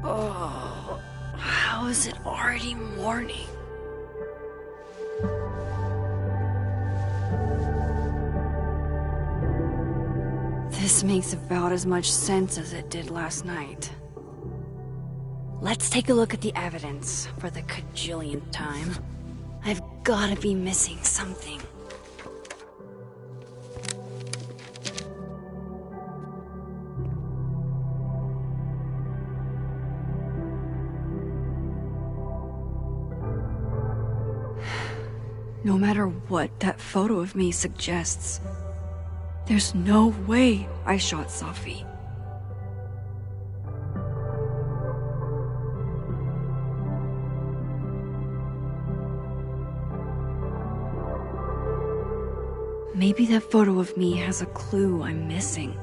Oh, how is it already morning? This makes about as much sense as it did last night. Let's take a look at the evidence for the cajillionth time. I've gotta be missing something. No matter what that photo of me suggests, there's no way I shot Safi. Maybe that photo of me has a clue I'm missing.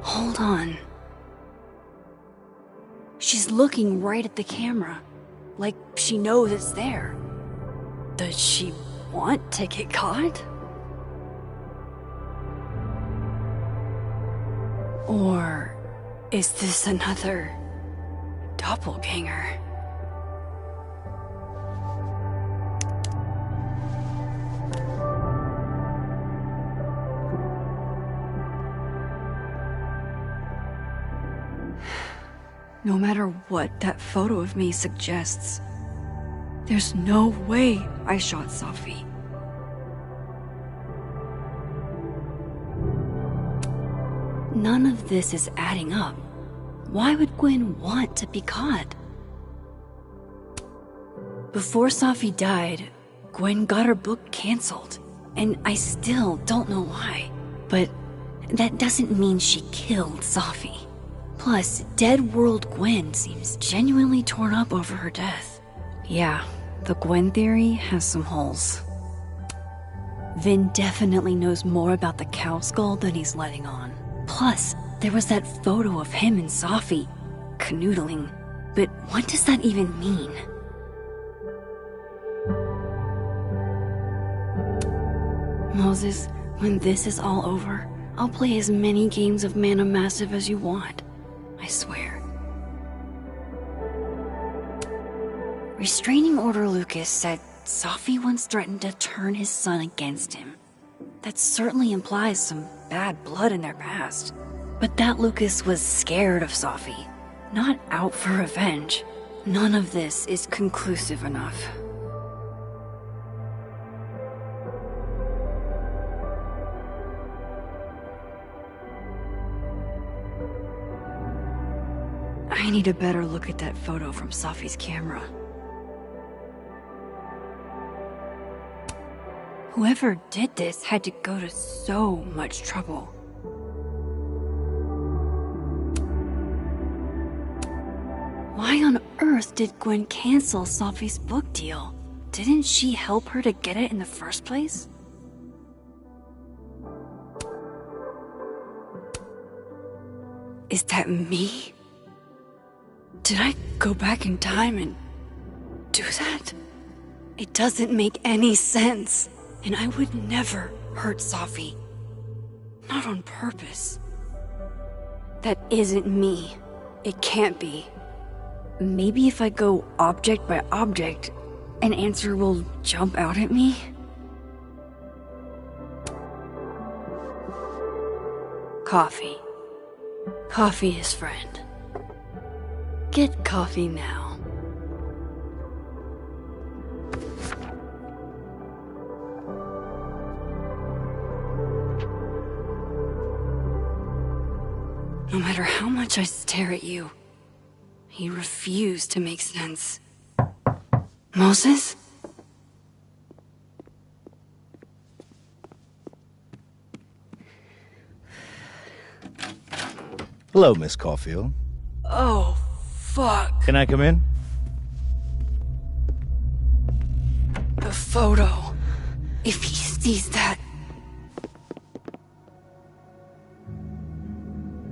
Hold on. She's looking right at the camera, like she knows it's there. Does she want to get caught? Or is this another doppelganger? No matter what that photo of me suggests, there's no way I shot Safi. None of this is adding up. Why would Gwen want to be caught? Before Safi died, Gwen got her book canceled, and I still don't know why. But that doesn't mean she killed Safi. Plus, Dead World Gwen seems genuinely torn up over her death. Yeah, the Gwen theory has some holes. Vin definitely knows more about the cow skull than he's letting on. Plus, there was that photo of him and Safi canoodling. But what does that even mean? Moses, when this is all over, I'll play as many games of Mana Massive as you want. I swear. Restraining Order Lucas said Safi once threatened to turn his son against him. That certainly implies some bad blood in their past. But that Lucas was scared of Safi, not out for revenge. None of this is conclusive enough. I need a better look at that photo from Safi's camera. Whoever did this had to go to so much trouble. Why on earth did Gwen cancel Safi's book deal? Didn't she help her to get it in the first place? Is that me? Did I go back in time and do that? It doesn't make any sense. And I would never hurt Safi. Not on purpose. That isn't me. It can't be. Maybe if I go object by object, an answer will jump out at me? Coffee. Coffee is friend. Get coffee now. No matter how much I stare at you, he refused to make sense. Moses? Hello, Miss Caulfield. Oh, fuck. Can I come in? The photo. If he sees that...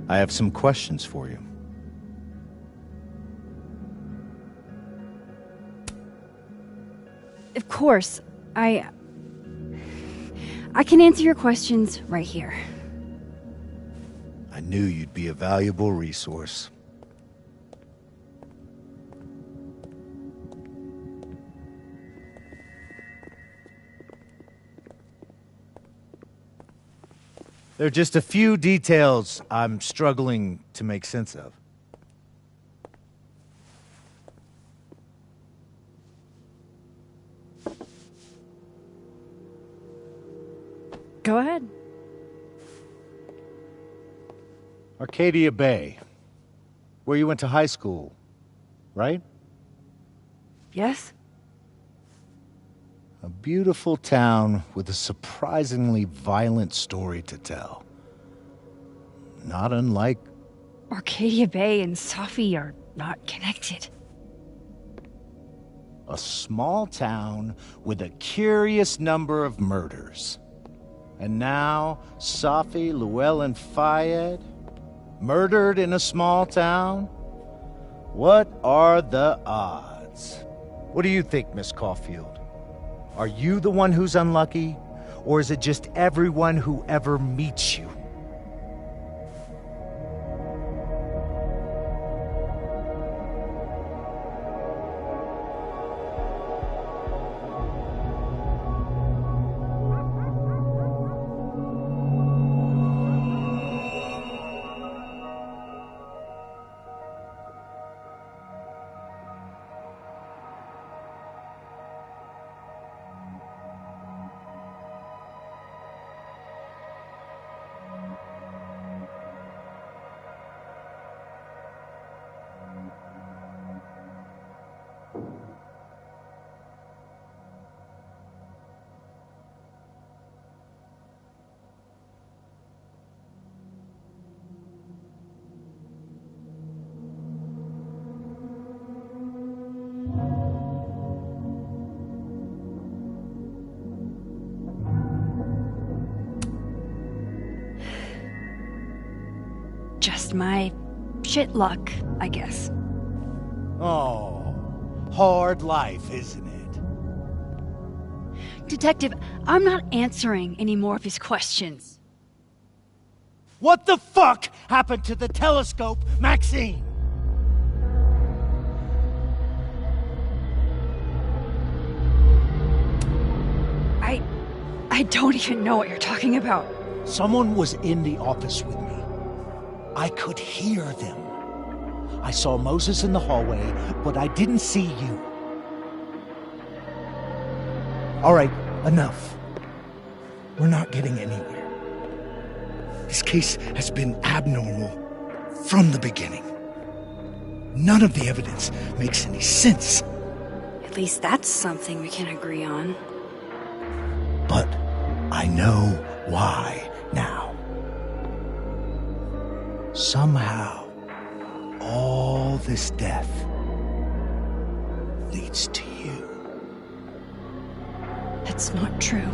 I have some questions for you. Of course. I can answer your questions right here. I knew you'd be a valuable resource. There are just a few details I'm struggling to make sense of. Go ahead. Arcadia Bay, where you went to high school, right? Yes? A beautiful town with a surprisingly violent story to tell. Not unlike... Arcadia Bay and Safi are not connected. A small town with a curious number of murders. And now, Safi, Llewellyn Fayed, murdered in a small town? What are the odds? What do you think, Miss Caulfield? Are you the one who's unlucky? Or is it just everyone who ever meets you? Just my shit luck, I guess. Oh, hard life, isn't it? Detective, I'm not answering any more of his questions. What the fuck happened to the telescope, Maxine? I don't even know what you're talking about. Someone was in the office with me. I could hear them. I saw Moses in the hallway, but I didn't see you. All right, enough. We're not getting anywhere. This case has been abnormal from the beginning. None of the evidence makes any sense. At least that's something we can agree on. But I know why now. Somehow, all this death leads to you. That's not true.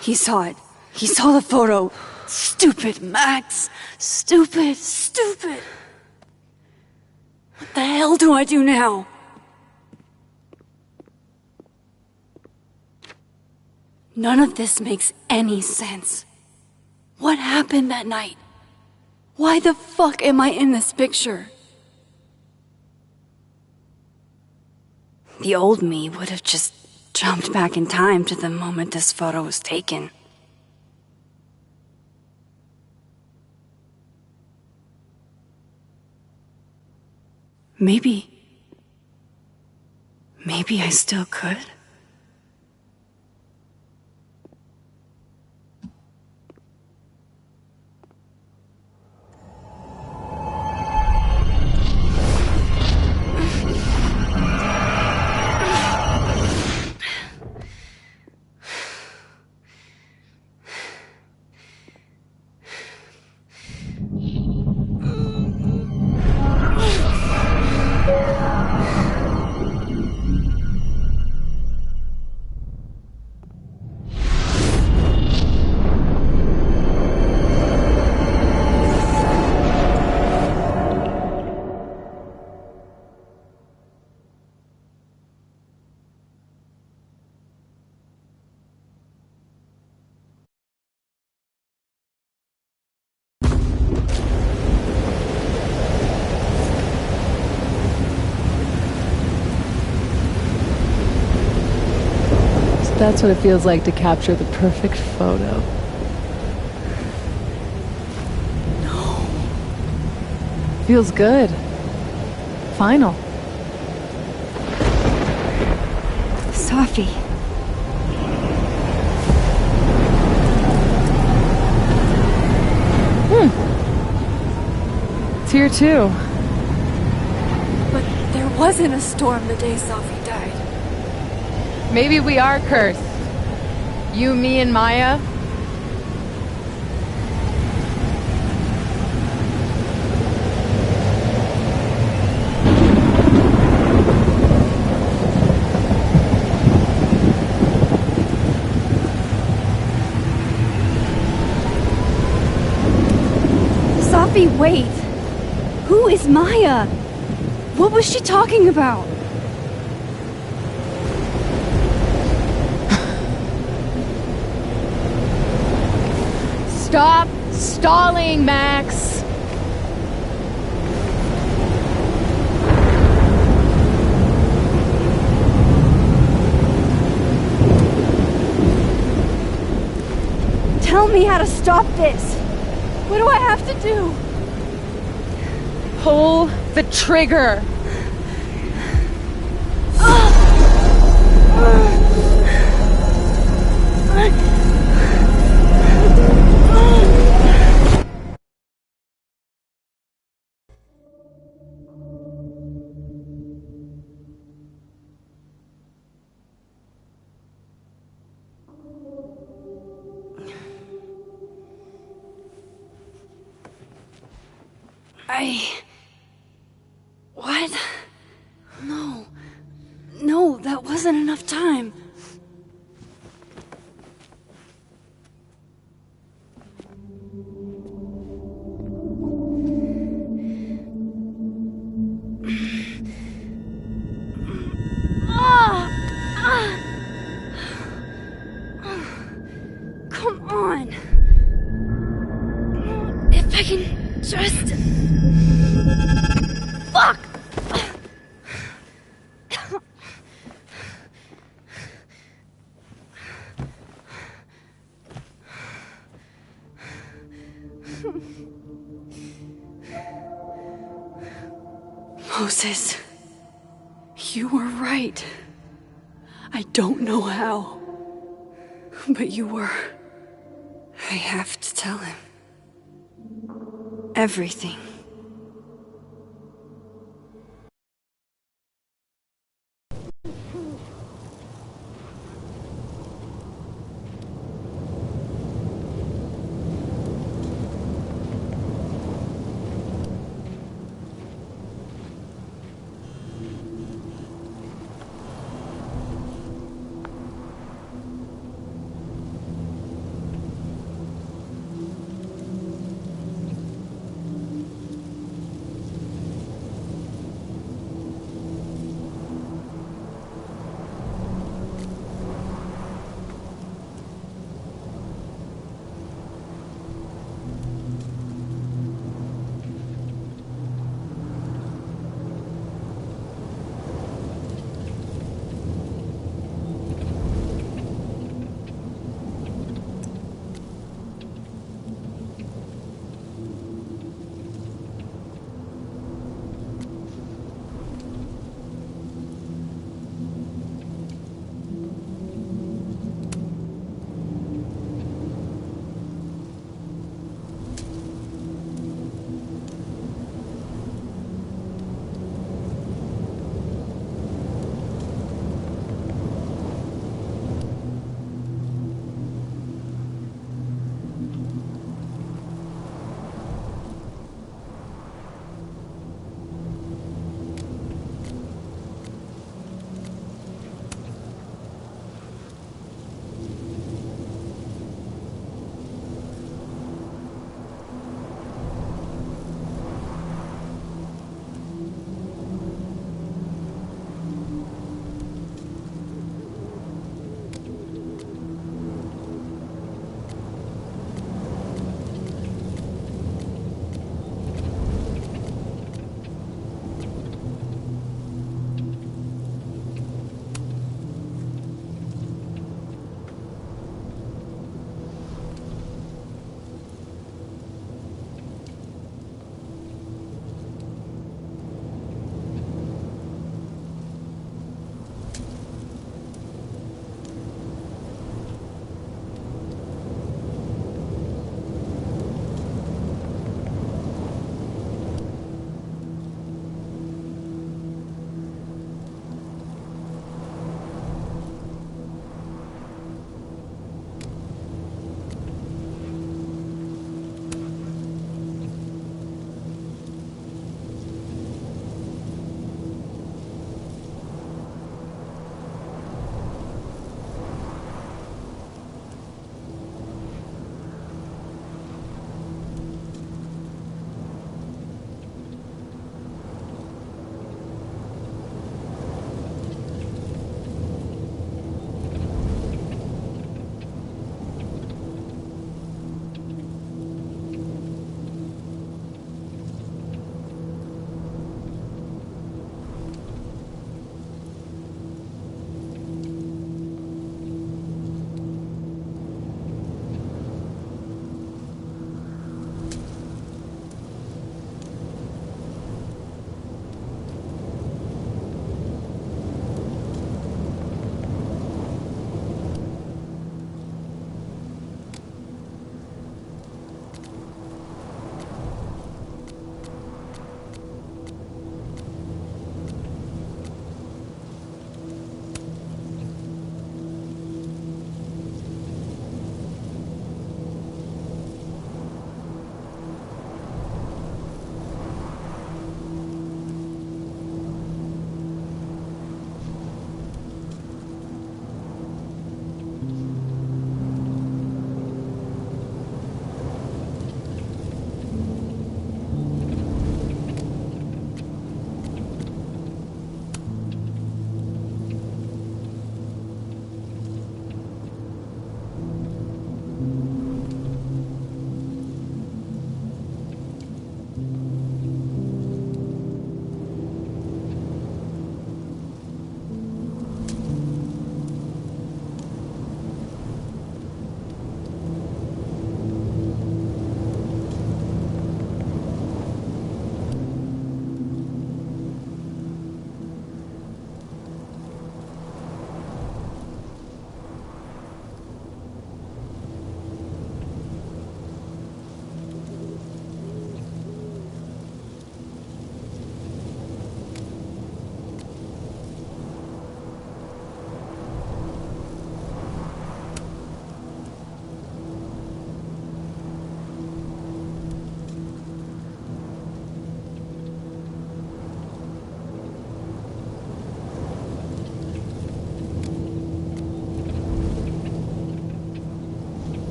He saw it. He saw the photo. Stupid, Max. Stupid, stupid. What the hell do I do now? None of this makes any sense. What happened that night? Why the fuck am I in this picture? The old me would have just jumped back in time to the moment this photo was taken. Maybe I still could. That's what it feels like to capture the perfect photo. No. Feels good. Final. Safi. It's here too. But there wasn't a storm the day Safi died. Maybe we are cursed. You, me, and Maya. Safi, wait! Who is Maya? What was she talking about? Stop stalling, Max! Tell me how to stop this! What do I have to do? Pull the trigger! What? No. No, that wasn't enough time. Come on. If I can just... Fuck! Moses, you were right. I don't know how, but you were. I have to tell him. Everything.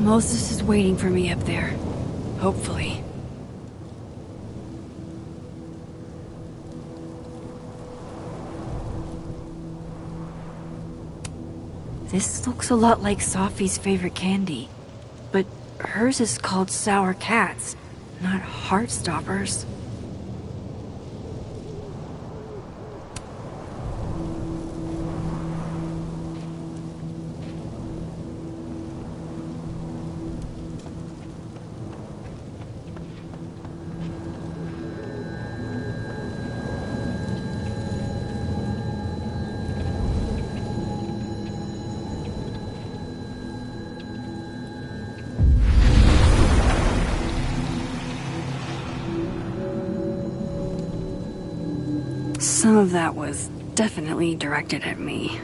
Moses is waiting for me up there. Hopefully. This looks a lot like Sophie's favorite candy. But hers is called Sour Cats, not Heartstoppers. Some of that was definitely directed at me.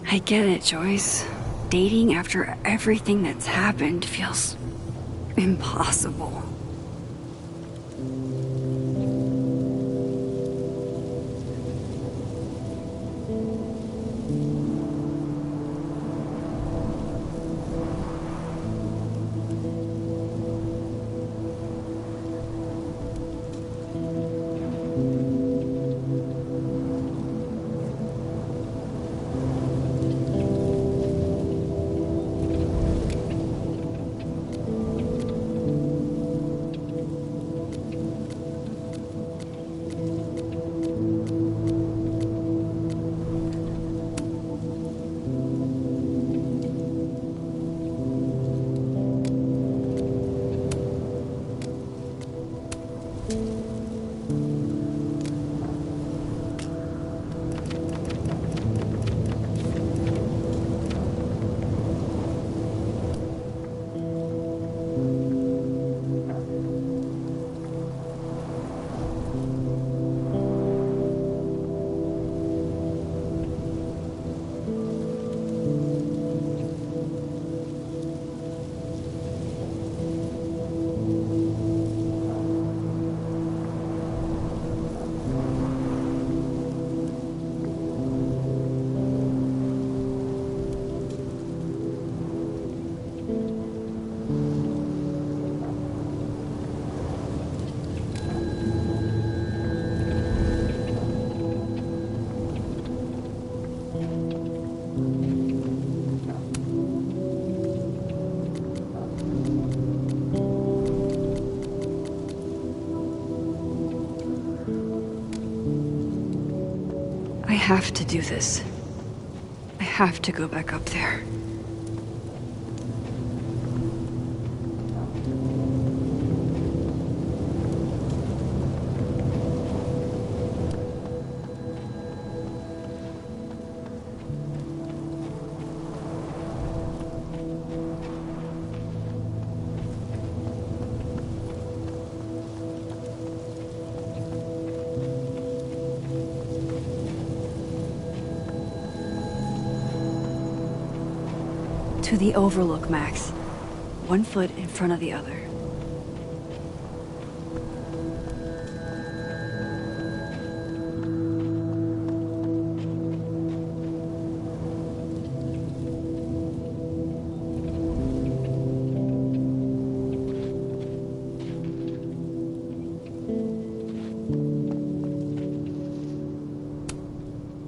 I get it, Joyce. Dating after everything that's happened feels impossible. I have to do this. I have to go back up there. To the overlook, Max. One foot in front of the other.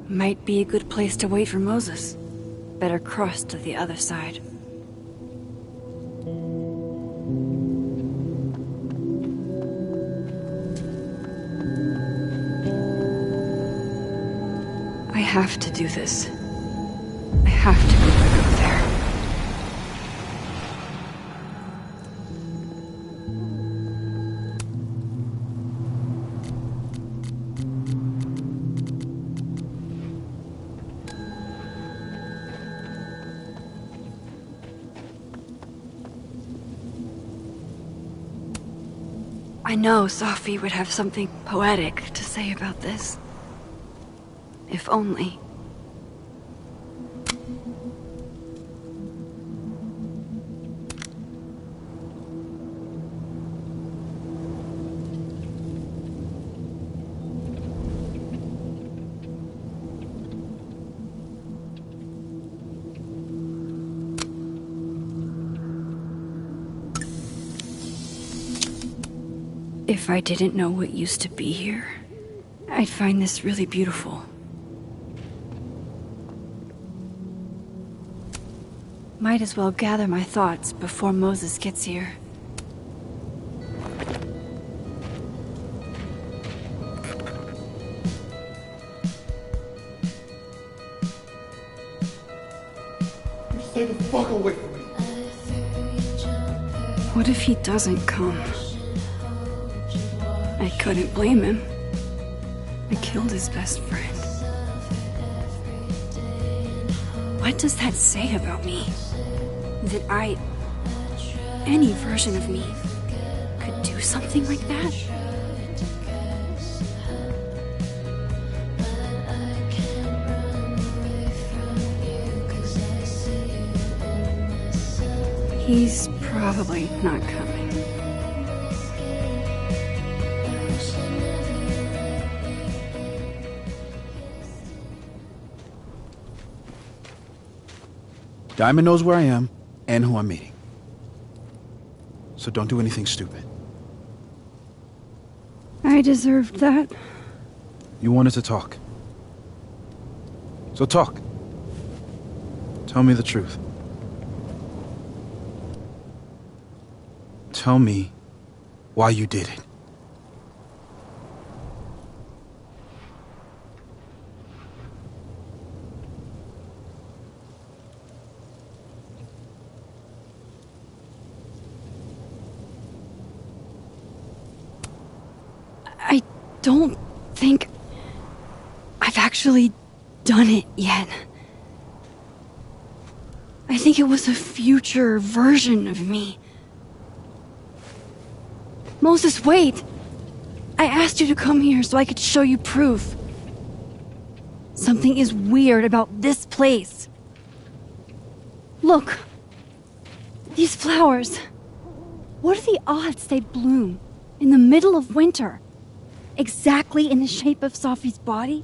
Might be a good place to wait for Moses. Better cross to the other side. I have to do this. I have to go back up there. I know Sophie would have something poetic to say about this. If only. If I didn't know what used to be here, I'd find this really beautiful. Might as well gather my thoughts before Moses gets here. Stay the fuck away from me. What if he doesn't come? I couldn't blame him. I killed his best friend. What does that say about me? That any version of me, could do something like that? He's probably not coming. Diamond knows where I am and who I'm meeting. So don't do anything stupid. I deserved that. You wanted to talk. So talk. Tell me the truth. Tell me why you did it. I don't think I've actually done it yet. I think it was a future version of me. Moses, wait! I asked you to come here so I could show you proof. Something is weird about this place. Look. These flowers. What are the odds they bloom in the middle of winter? Exactly in the shape of Sophie's body?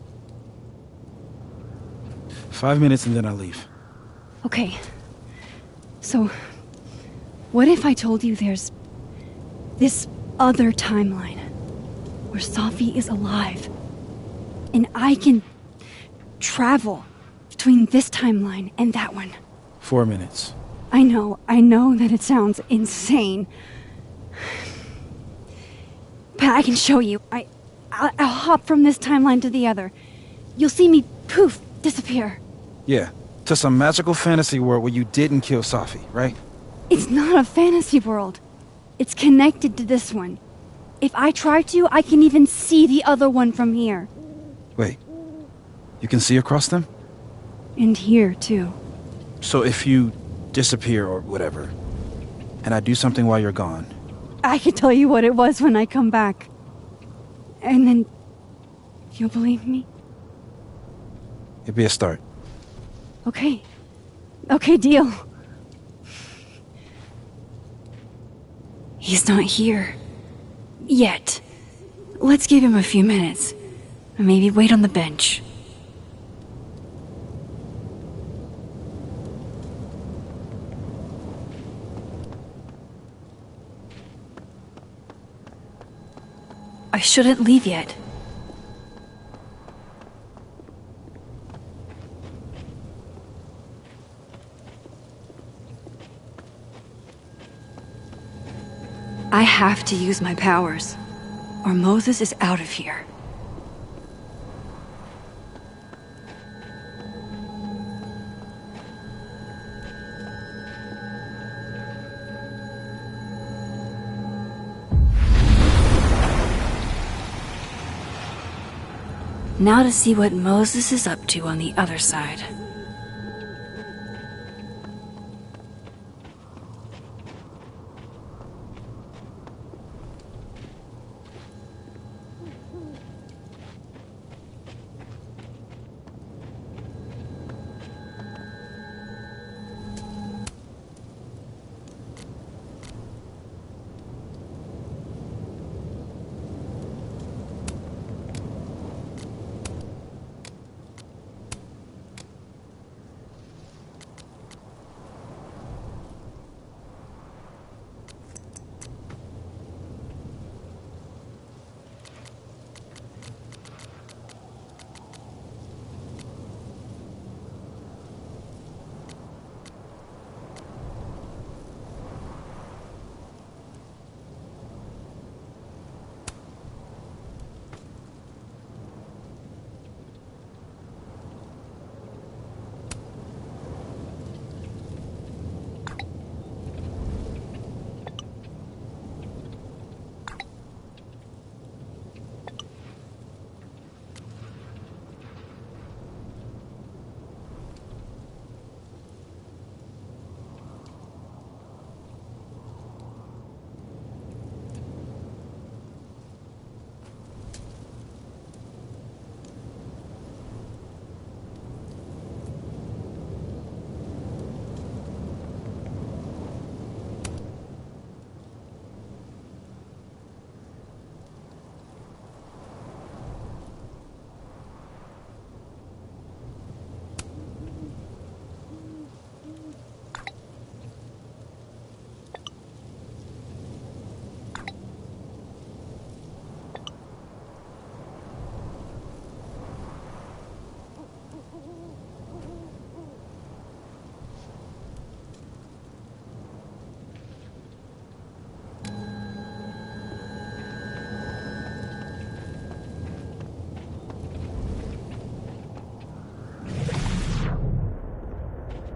5 minutes and then I'll leave. Okay. So, what if I told you there's this other timeline where Sophie is alive and I can travel between this timeline and that one? 4 minutes. I know that it sounds insane. But I can show you. I'll hop from this timeline to the other. You'll see me, poof, disappear. Yeah, to some magical fantasy world where you didn't kill Sophie, right? It's not a fantasy world. It's connected to this one. If I try to, I can even see the other one from here. Wait, you can see across them? And here, too. So if you disappear or whatever, and I do something while you're gone... I can tell you what it was when I come back. And then... you'll believe me? It'd be a start. Okay. Okay, deal. He's not here. Yet. Let's give him a few minutes. And maybe wait on the bench. I shouldn't leave yet. I have to use my powers, or Moses is out of here. Now to see what Moses is up to on the other side.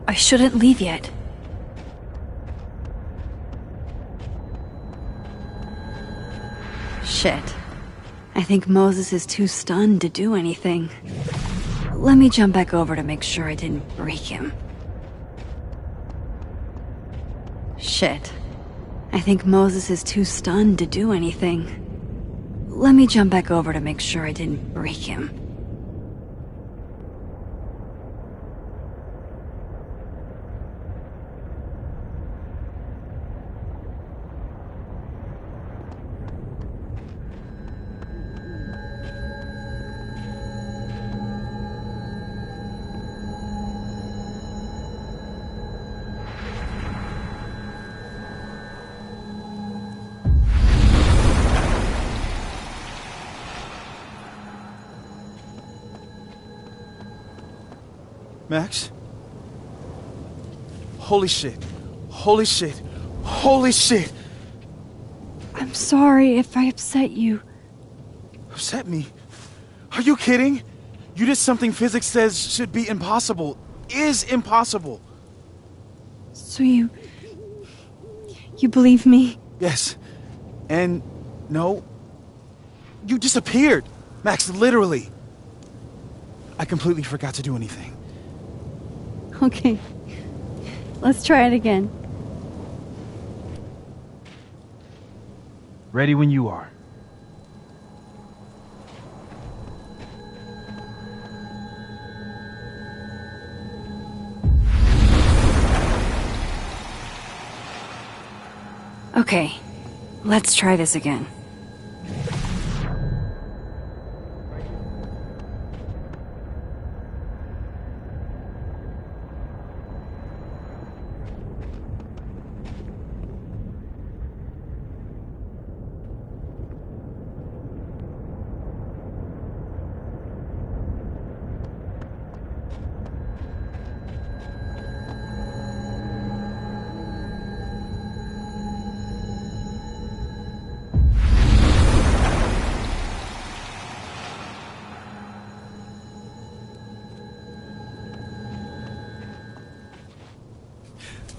I shouldn't leave yet. Shit. I think Moses is too stunned to do anything. Let me jump back over to make sure I didn't break him. Shit. I think Moses is too stunned to do anything. Let me jump back over to make sure I didn't break him. Max? Holy shit. Holy shit. Holy shit! I'm sorry if I upset you. Upset me? Are you kidding? You did something physics says should be impossible. Is impossible. So you believe me? Yes. And no. You disappeared. Max, literally. I completely forgot to do anything. Okay. Let's try it again. Ready when you are. Okay. Let's try this again.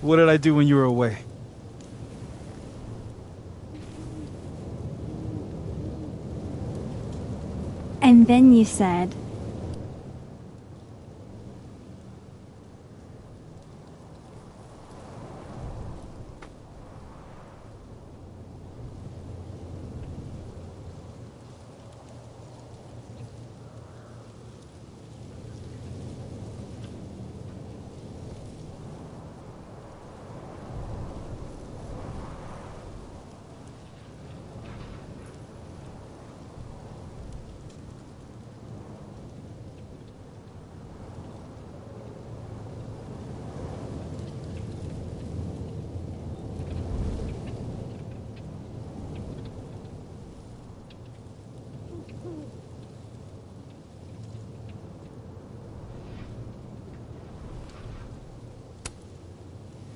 What did I do when you were away? And then you said...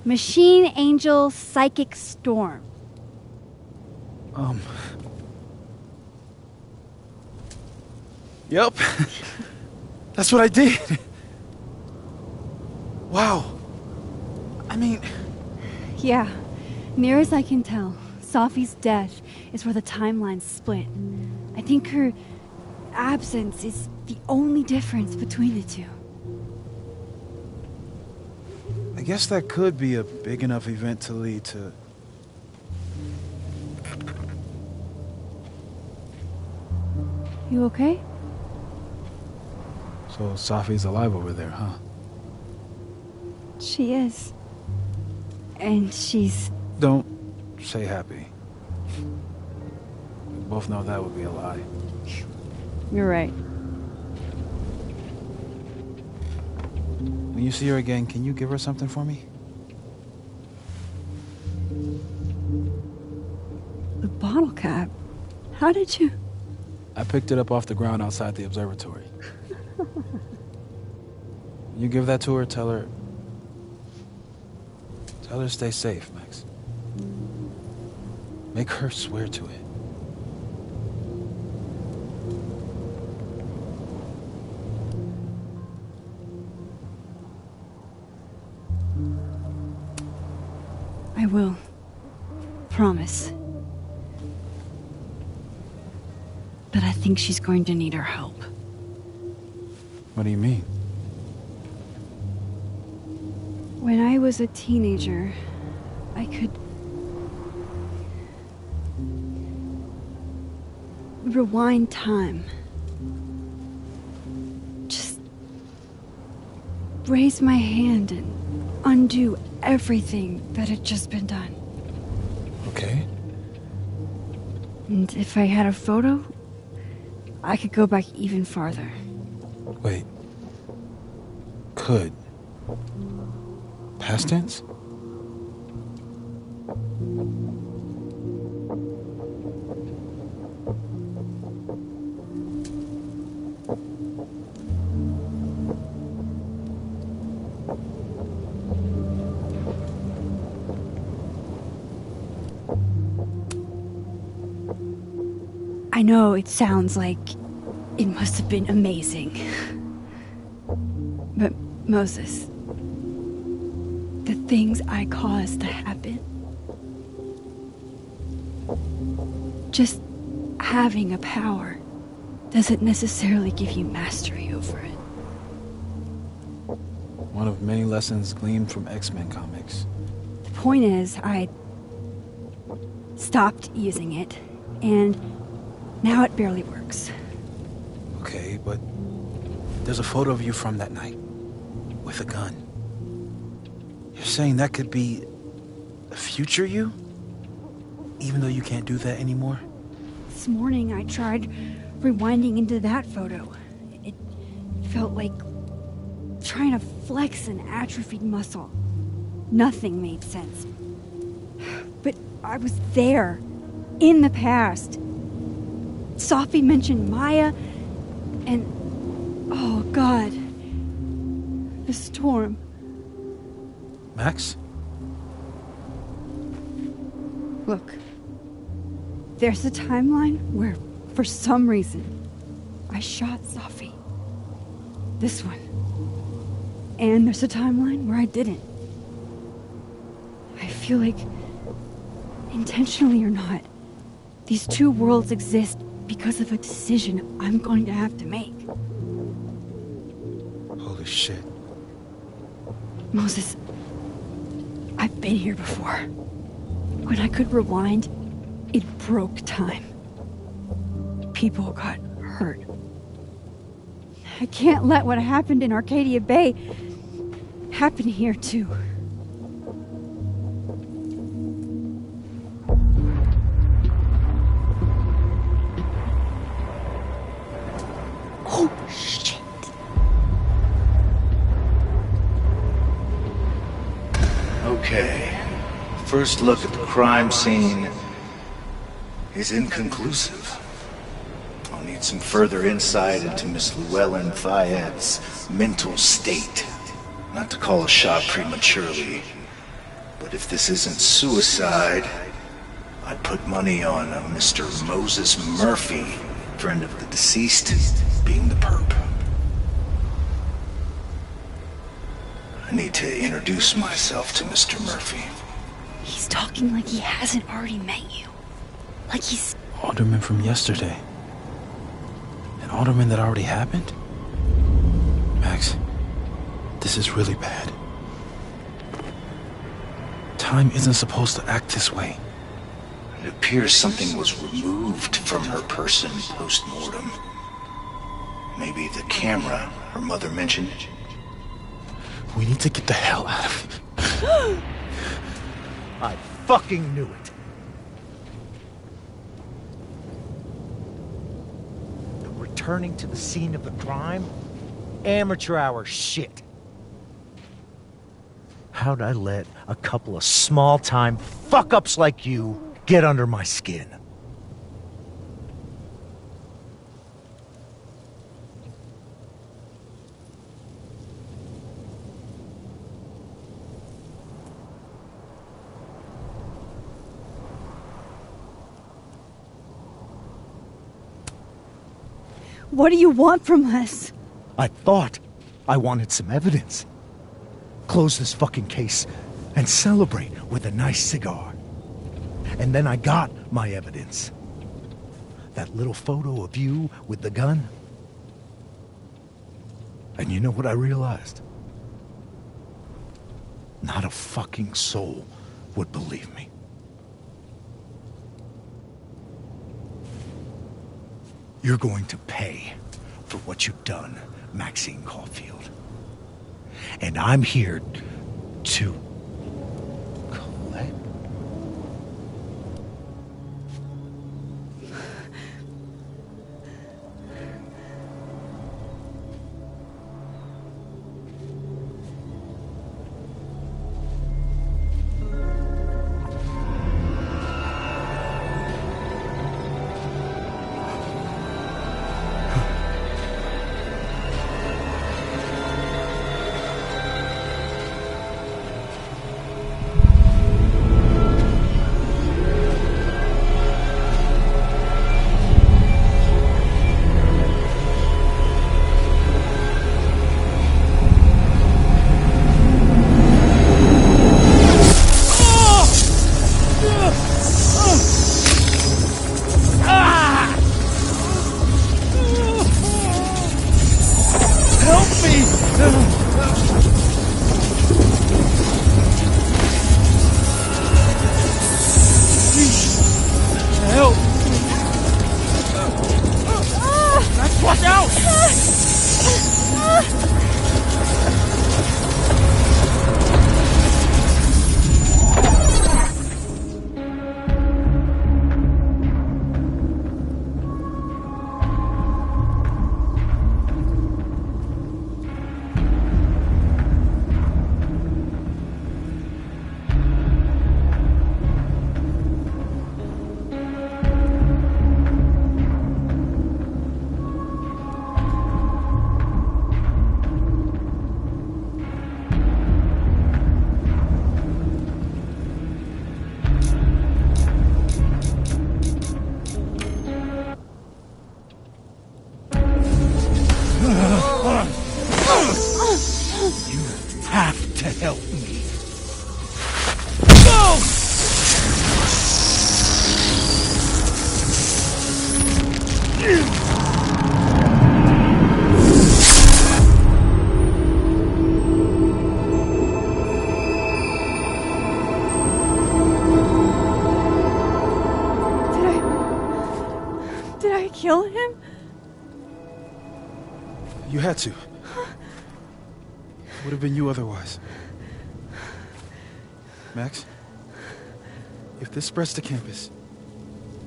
Machine Angel Psychic Storm. Yep. That's what I did. Wow. I mean... Yeah, near as I can tell, Sophie's death is where the timelines split. I think her absence is the only difference between the two. I guess that could be a big enough event to lead to... You okay? So Sophie's alive over there, huh? She is. And she's... Don't say happy. We both know that would be a lie. You're right. When you see her again, can you give her something for me? The bottle cap? How did you... I picked it up off the ground outside the observatory. You give that to her, tell her to stay safe, Max. Make her swear to it. I will. Promise. But I think she's going to need our help. What do you mean? When I was a teenager, I could... rewind time. Just... raise my hand and undo everything that had just been done. Okay. And if I had a photo, I could go back even farther. Wait. Could. Past tense? I know it sounds like it must have been amazing. But Moses, the things I caused to happen, just having a power doesn't necessarily give you mastery over it. One of many lessons gleaned from X-Men comics. The point is, I stopped using it, and now it barely works. Okay, but there's a photo of you from that night with a gun. You're saying that could be a future you? Even though you can't do that anymore? This morning I tried rewinding into that photo. It felt like trying to flex an atrophied muscle. Nothing made sense. But I was there, in the past. Sophie mentioned Maya, and oh God, the storm. Max? Look, there's a timeline where, for some reason, I shot Sophie. This one. And there's a timeline where I didn't. feel like, intentionally or not, these two worlds exist because of a decision I'm going to have to make. Holy shit. Moses, I've been here before. When I could rewind, it broke time. People got hurt. I can't let what happened in Arcadia Bay happen here too. Oh, shit. Okay. First look at the crime scene is inconclusive. I'll need some further insight into Miss Llewellyn Fayette's mental state. Not to call a shot prematurely, but if this isn't suicide, I'd put money on a Mr. Moses Murphy, friend of the deceased, being the perp. I need to introduce myself to Mr. Murphy. He's talking like he hasn't already met you. Like he's... Alderman from yesterday. An alderman that already happened? Max, this is really bad. Time isn't supposed to act this way. It appears something was removed from her person post-mortem. Maybe the camera her mother mentioned. We need to get the hell out of here. I fucking knew it. The returning to the scene of the crime? Amateur hour shit. How'd I let a couple of small-time fuck-ups like you get under my skin? What do you want from us? I thought I wanted some evidence. Close this fucking case and celebrate with a nice cigar. And then I got my evidence. That little photo of you with the gun. And you know what I realized? Not a fucking soul would believe me. You're going to pay for what you've done, Maxine Caulfield. And I'm here to collect. You have to help me. Go! You had to. It would have been you otherwise. Max, if this spreads to campus,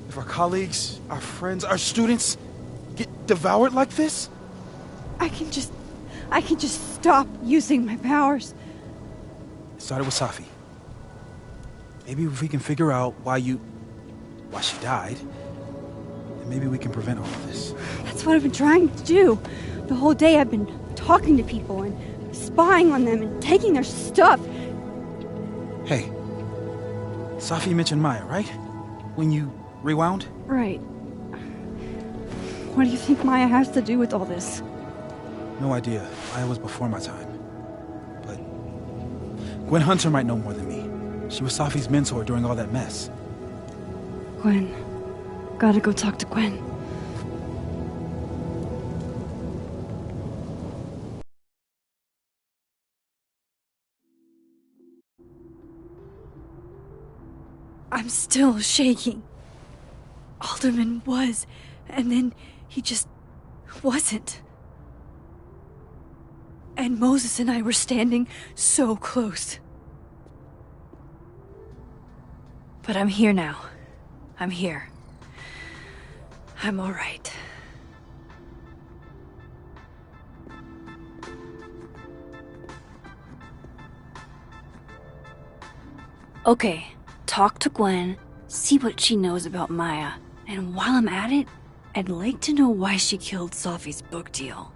if our colleagues, our friends, our students get devoured like this... I can just stop using my powers. It started with Safi. Maybe if we can figure out why she died, then maybe we can prevent all of this. That's what I've been trying to do. The whole day I've been talking to people and spying on them and taking their stuff. Hey, Safi mentioned Maya, right? When you rewound? Right. What do you think Maya has to do with all this? No idea. Maya was before my time. But Gwen Hunter might know more than me. She was Safi's mentor during all that mess. Gwen. Gotta go talk to Gwen. I'm still shaking. Alderman was, and then he just wasn't. And Moses and I were standing so close. But I'm here now. I'm here. I'm all right. Okay, talk to Gwen, see what she knows about Maya, and while I'm at it, I'd like to know why she killed Safi's book deal.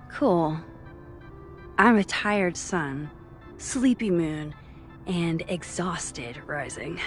Cool. I'm a tired sun, sleepy moon, and exhausted rising.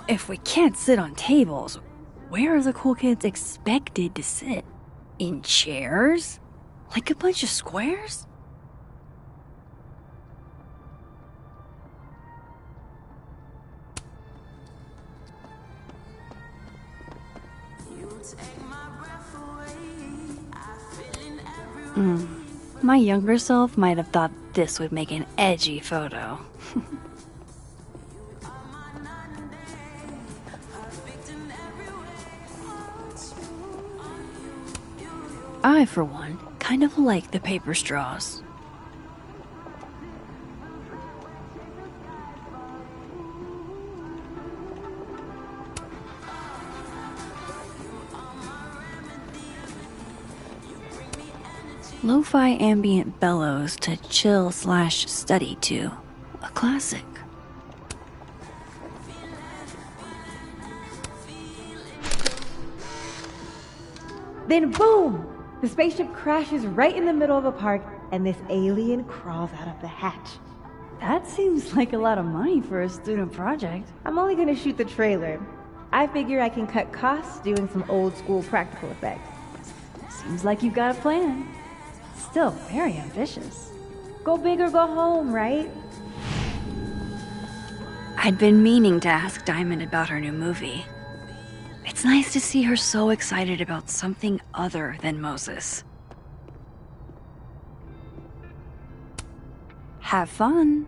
if we can't sit on tables, where are the cool kids expected to sit? In chairs? Like a bunch of squares? My younger self might have thought this would make an edgy photo. I, for one, kind of like the paper straws. Lo-fi ambient bellows to chill/study to. A classic. Then boom! The spaceship crashes right in the middle of a park, and this alien crawls out of the hatch. That seems like a lot of money for a student project. I'm only gonna shoot the trailer. I figure I can cut costs doing some old school practical effects. Seems like you've got a plan. Still very ambitious. Go big or go home, right? I'd been meaning to ask Diamond about her new movie. It's nice to see her so excited about something other than Moses. Have fun.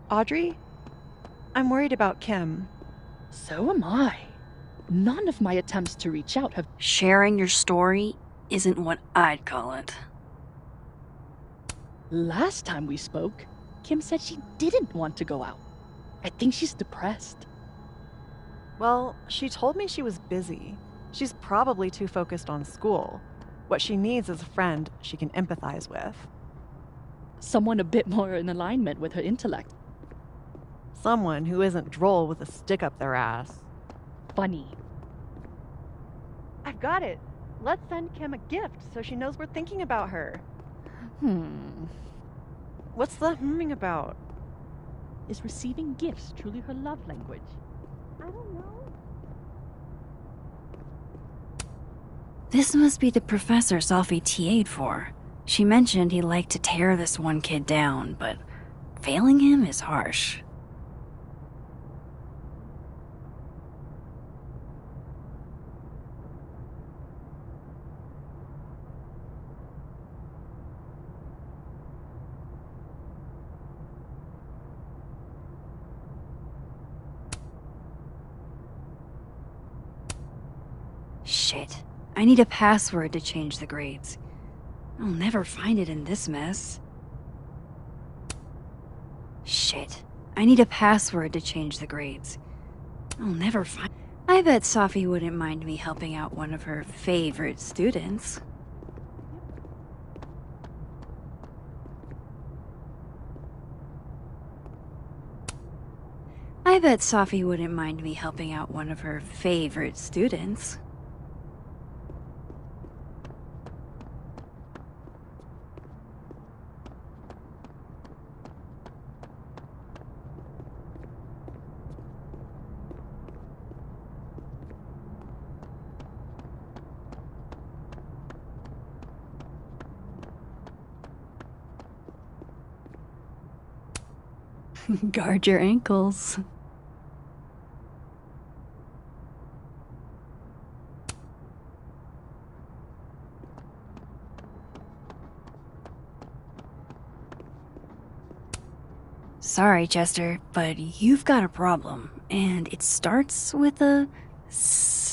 Audrey, I'm worried about Kim. So am I. None of my attempts to reach out have... Sharing your story isn't what I'd call it. Last time we spoke, Kim said she didn't want to go out. I think she's depressed. Well, she told me she was busy. She's probably too focused on school. What she needs is a friend she can empathize with. Someone a bit more in alignment with her intellect. Someone who isn't droll with a stick up their ass. Funny. I've got it. Let's send Kim a gift so she knows we're thinking about her. What's the humming about? Is receiving gifts truly her love language? I don't know. This must be the professor Sophie TA'd for. She mentioned he liked to tear this one kid down, but failing him is harsh. Shit. I need a password to change the grades. I'll never find it in this mess. Shit. I need a password to change the grades. I'll never find... I bet Sophie wouldn't mind me helping out one of her favorite students. I bet Sophie wouldn't mind me helping out one of her favorite students. Guard your ankles. Sorry, Chester, but you've got a problem, and it starts with a S.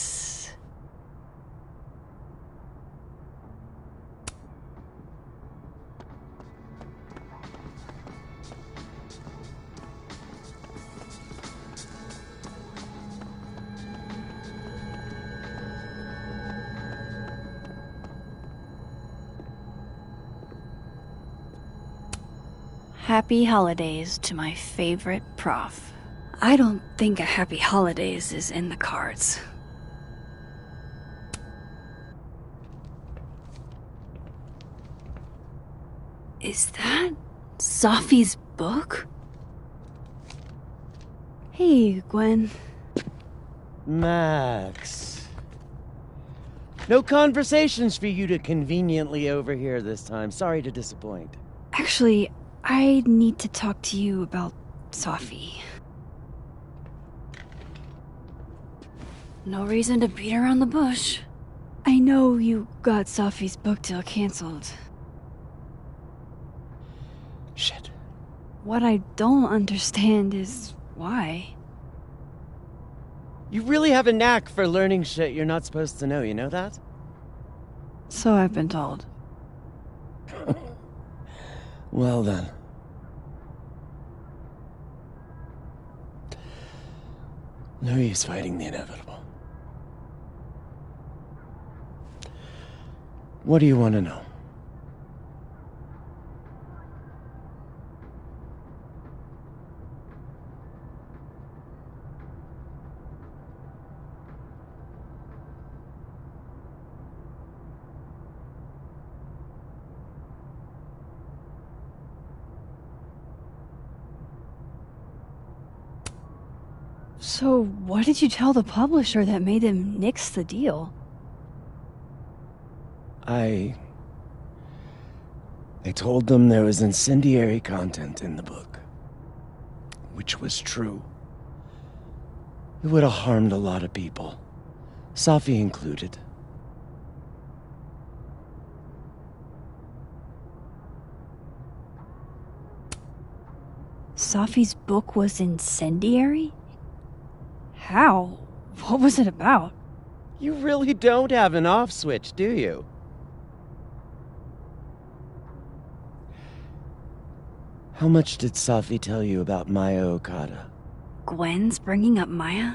Happy holidays to my favorite prof. I don't think a happy holidays is in the cards. Is that Sophie's book? Hey, Gwen. Max. No conversations for you to conveniently overhear this time. Sorry to disappoint. Actually, I need to talk to you about Sophie. No reason to beat around the bush. I know you got Sophie's book deal canceled. Shit. What I don't understand is why. You really have a knack for learning shit you're not supposed to know, you know that? So I've been told. Well then. No use fighting the inevitable. What do you want to know? So what did you tell the publisher that made them nix the deal? I told them there was incendiary content in the book, which was true. It would have harmed a lot of people, Sophie included. Sophie's book was incendiary? How? What was it about? You really don't have an off switch, do you? How much did Sophie tell you about Maya Okada? Gwen's bringing up Maya?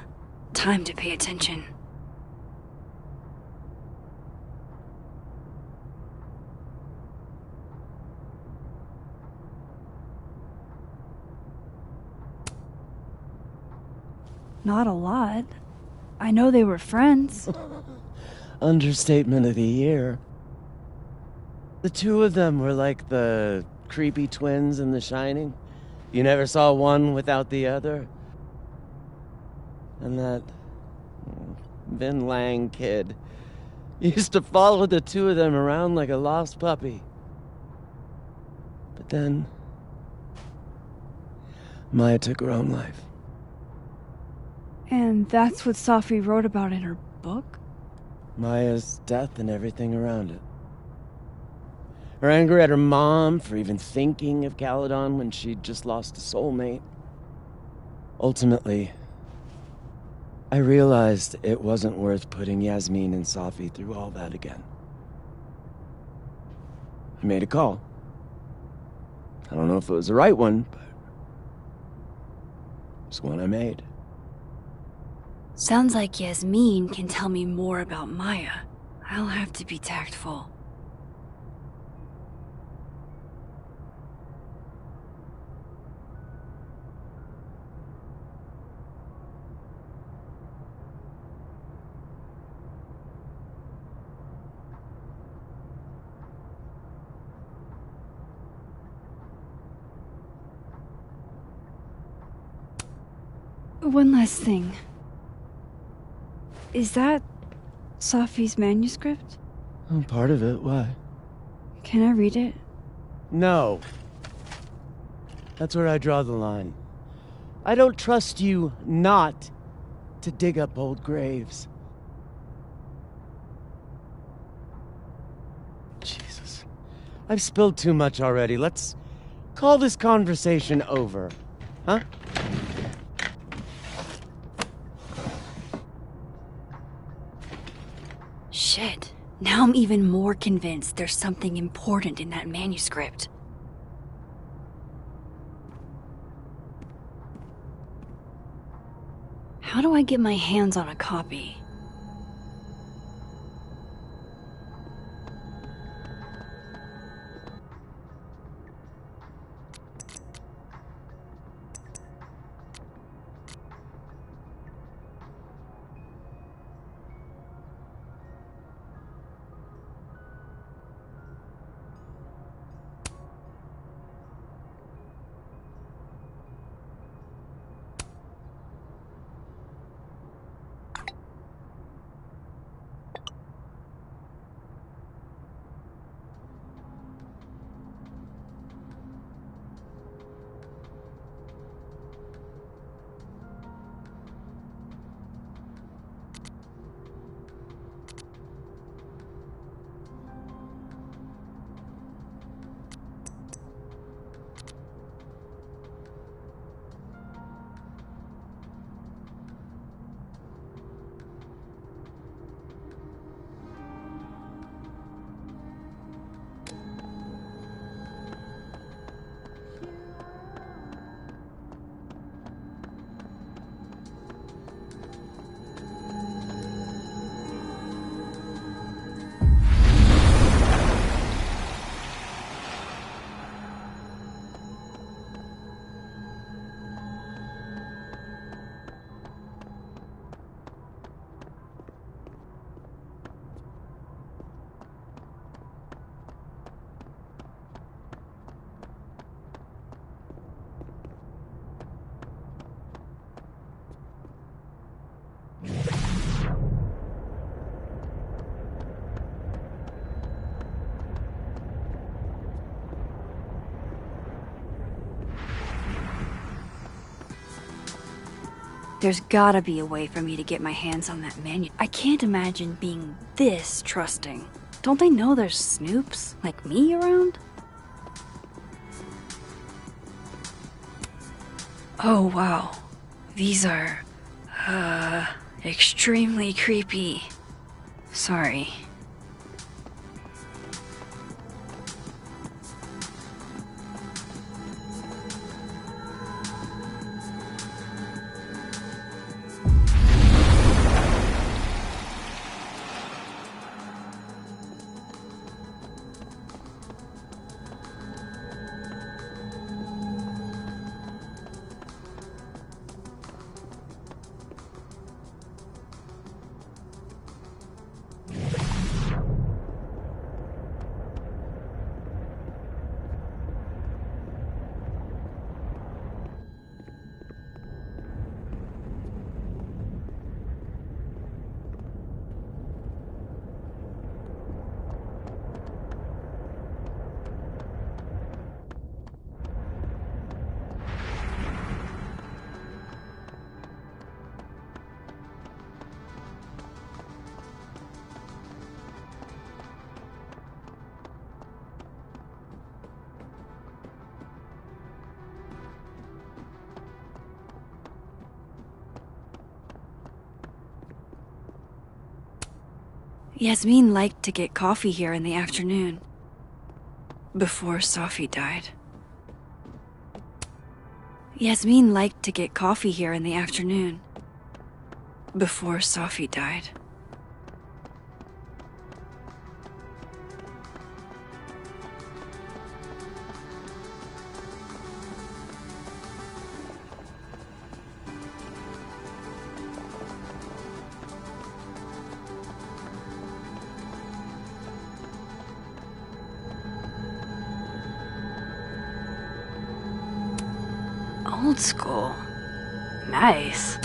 Time to pay attention. Not a lot. I know they were friends. Understatement of the year. The two of them were like the creepy twins in The Shining. You never saw one without the other. And that Vin Lang kid used to follow the two of them around like a lost puppy. But then Maya took her own life. And that's what Sophie wrote about in her book? Maya's death and everything around it. Her anger at her mom for even thinking of Caledon when she'd just lost a soulmate. Ultimately, I realized it wasn't worth putting Yasmin and Sophie through all that again. I made a call. I don't know if it was the right one, but it's one I made. Sounds like Yasmin can tell me more about Maya. I'll have to be tactful. One last thing. Is that Sophie's manuscript? Oh, part of it, why? Can I read it? No. That's where I draw the line. I don't trust you not to dig up old graves. Jesus. I've spilled too much already. Let's call this conversation over. Huh? Shit. Now I'm even more convinced there's something important in that manuscript. How do I get my hands on a copy? There's gotta be a way for me to get my hands on that menu. I can't imagine being this trusting. Don't they know there's snoops like me around? Oh wow. These are, extremely creepy. Sorry. Yasmin liked to get coffee here in the afternoon. Before Sophie died. Yasmin liked to get coffee here in the afternoon. Before Sophie died. Old school. Nice.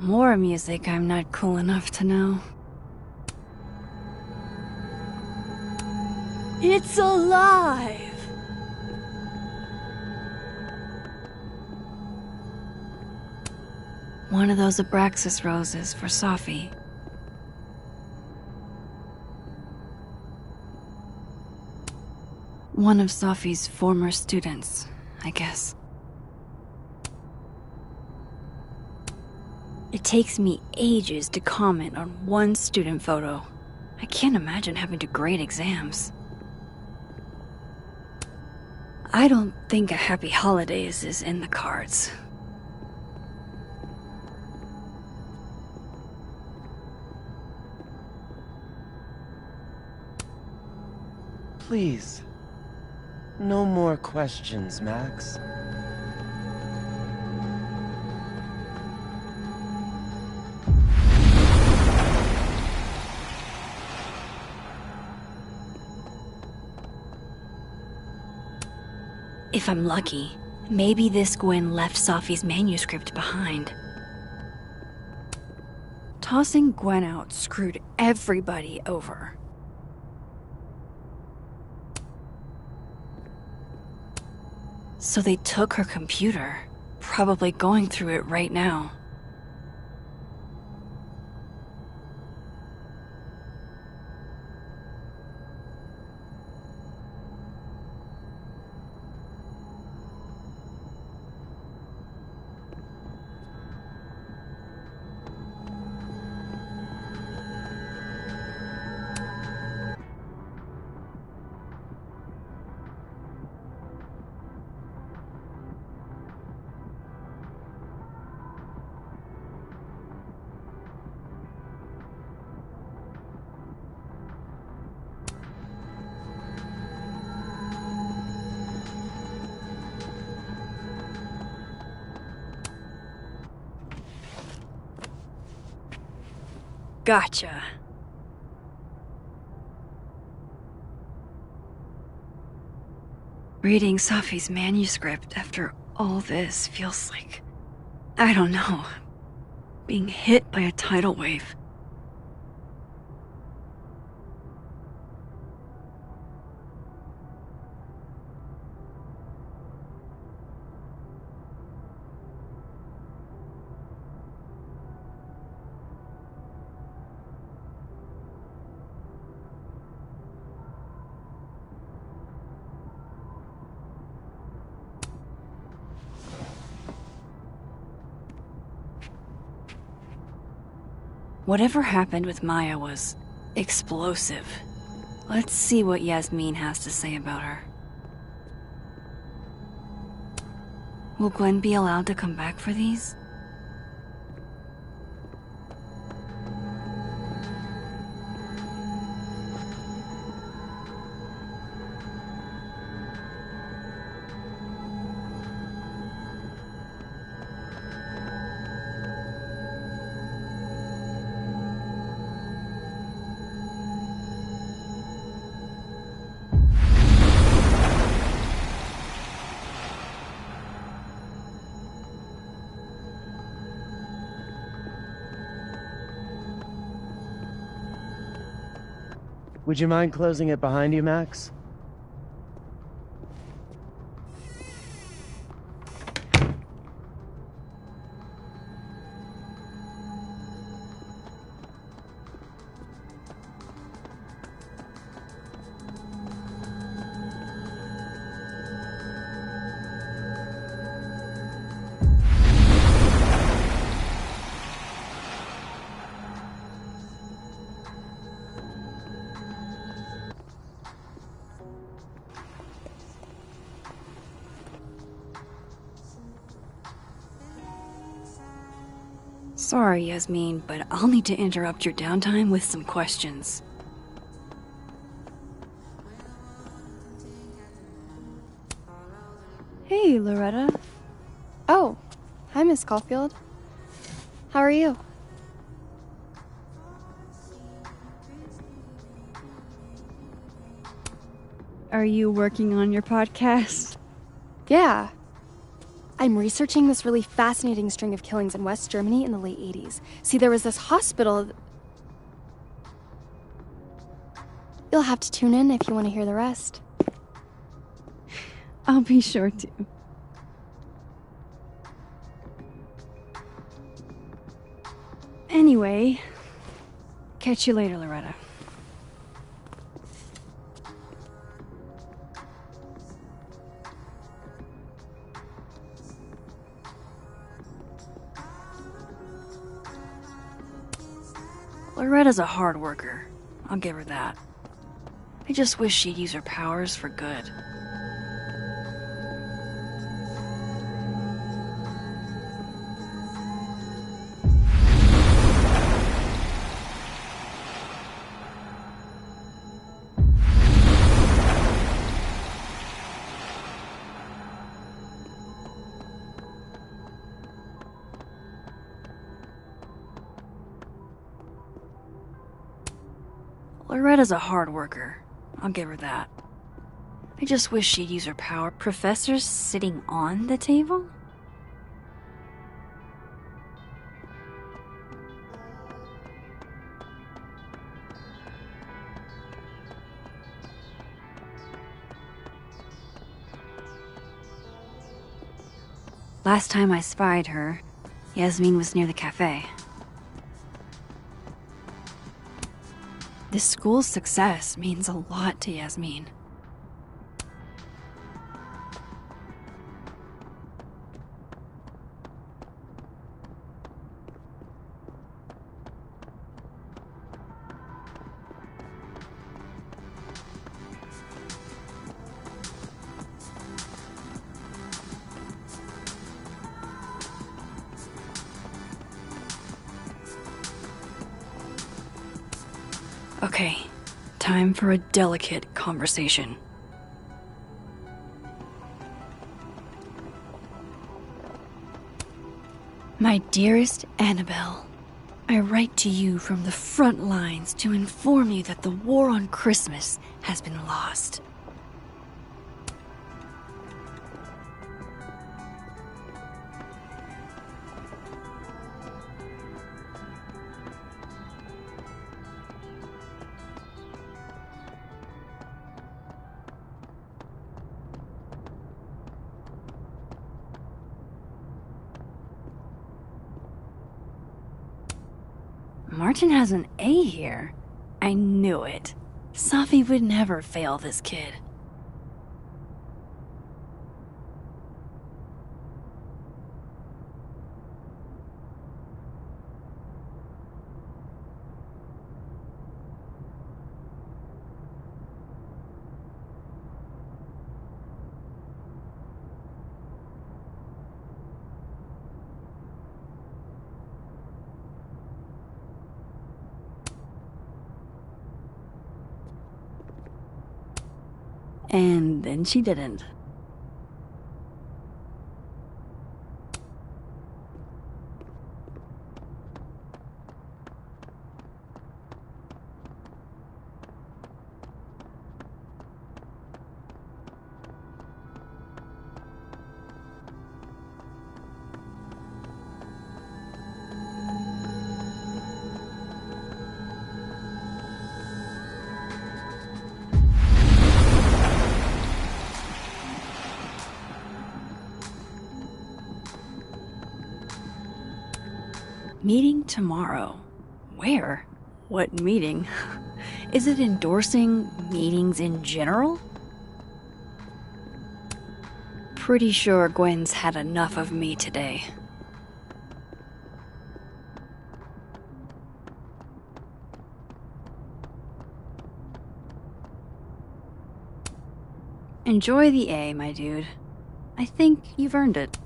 More music I'm not cool enough to know. It's alive! One of those Abraxas roses for Sophie. One of Sophie's former students, I guess. It takes me ages to comment on one student photo. I can't imagine having to grade exams. I don't think a happy holidays is in the cards. Please. No more questions, Max. If I'm lucky, maybe this Gwen left Sophie's manuscript behind. Tossing Gwen out screwed everybody over. So they took her computer, probably going through it right now. Gotcha. Reading Safi's manuscript after all this feels like, I don't know, being hit by a tidal wave. Whatever happened with Maya was explosive. Let's see what Yasmin has to say about her. Will Gwen be allowed to come back for these? Would you mind closing it behind you, Max? Sorry, Yasmin, but I'll need to interrupt your downtime with some questions. Hey, Loretta. Oh, hi, Miss Caulfield. How are you? Are you working on your podcast? Yeah. I'm researching this really fascinating string of killings in West Germany in the late 80s. See, there was this hospital... You'll have to tune in if you want to hear the rest. I'll be sure to. Anyway, catch you later, Loretta. Loretta's a hard worker. I'll give her that. I just wish she'd use her powers for good. Loretta's a hard worker. I'll give her that. I just wish she'd use her power. Professor's sitting on the table? Last time I spied her, Yasmin was near the cafe. This school's success means a lot to Yasmin. Okay, time for a delicate conversation. My dearest Annabelle, I write to you from the front lines to inform you that the war on Christmas has been lost. Martin has an A here. I knew it. Safi would never fail this kid. And then she didn't. Meeting tomorrow. Where? What meeting? Is it endorsing meetings in general? Pretty sure Gwen's had enough of me today. Enjoy the A, my dude. I think you've earned it.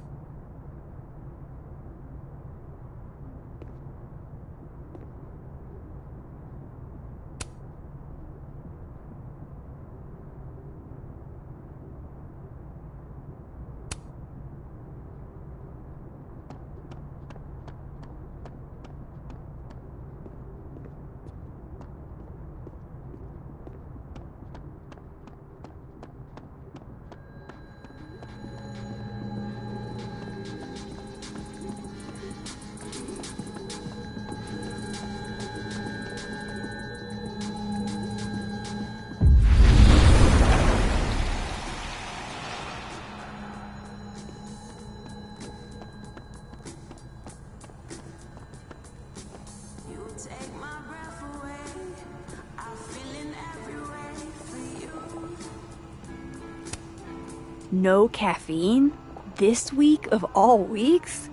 No caffeine? This week of all weeks?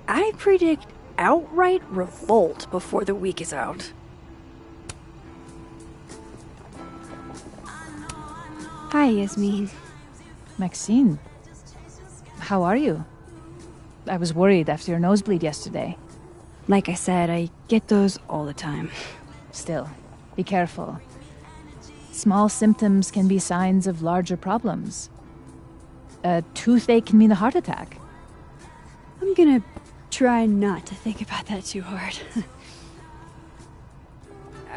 I predict outright revolt before the week is out. Hi, Yasmin. Maxine, how are you? I was worried after your nosebleed yesterday. Like I said, I get those all the time. Still, be careful. Small symptoms can be signs of larger problems. A toothache can mean a heart attack. I'm gonna try not to think about that too hard.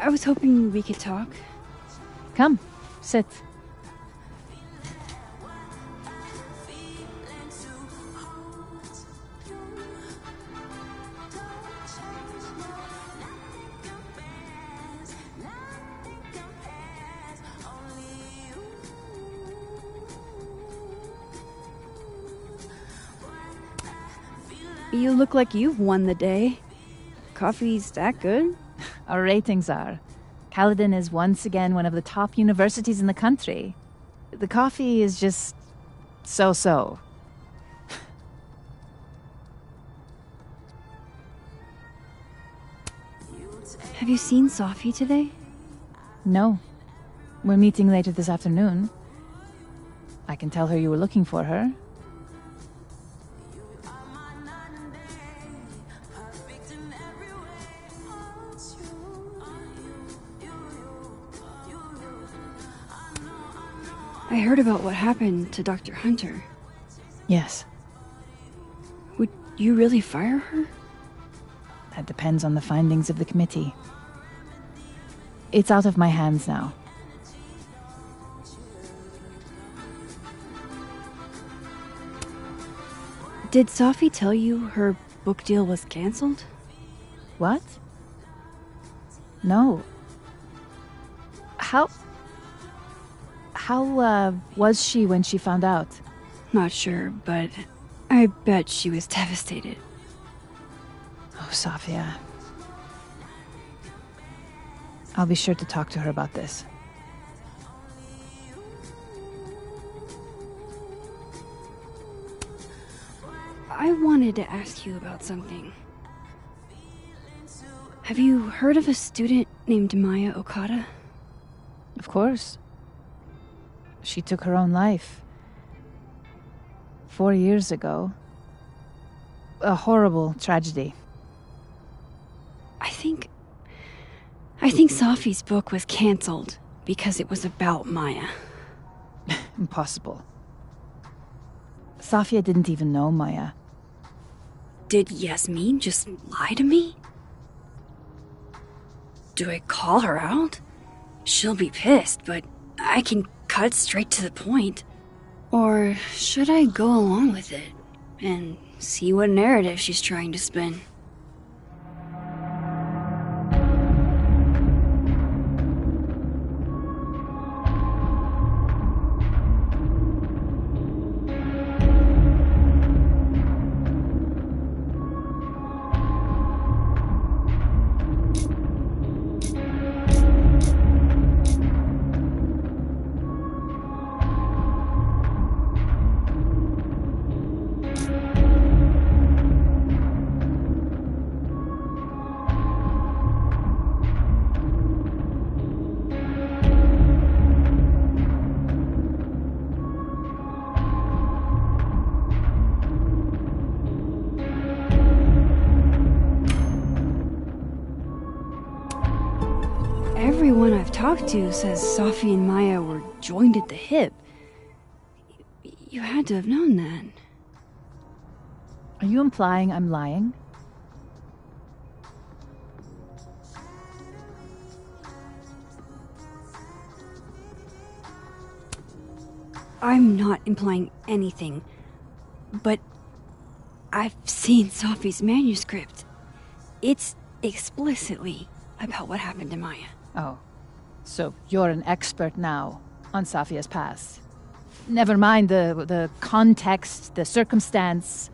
I was hoping we could talk. Come, sit. You look like you've won the day. Coffee's that good? Our ratings are. Caledon is once again one of the top universities in the country. The coffee is just so-so. Have you seen Safi today? No. We're meeting later this afternoon. I can tell her you were looking for her. I heard about what happened to Dr. Hunter. Yes. Would you really fire her? That depends on the findings of the committee. It's out of my hands now. Did Sophie tell you her book deal was canceled? What? No. How was she when she found out? Not sure, but I bet she was devastated. Oh, Sophia. I'll be sure to talk to her about this. I wanted to ask you about something. Have you heard of a student named Maya Okada? Of course. She took her own life. 4 years ago. A horrible tragedy. I think Sophie's book was canceled because it was about Maya. Impossible. Sophia didn't even know Maya. Did Yasmin just lie to me? Do I call her out? She'll be pissed, but I can cut straight to the point. Or should I go along with it and see what narrative she's trying to spin? Everyone I've talked to says Sophie and Maya were joined at the hip. You had to have known that. Are you implying I'm lying? I'm not implying anything, but I've seen Sophie's manuscript. It's explicitly about what happened to Maya. Oh, so you're an expert now on Sophia's past. Never mind the context, the circumstance.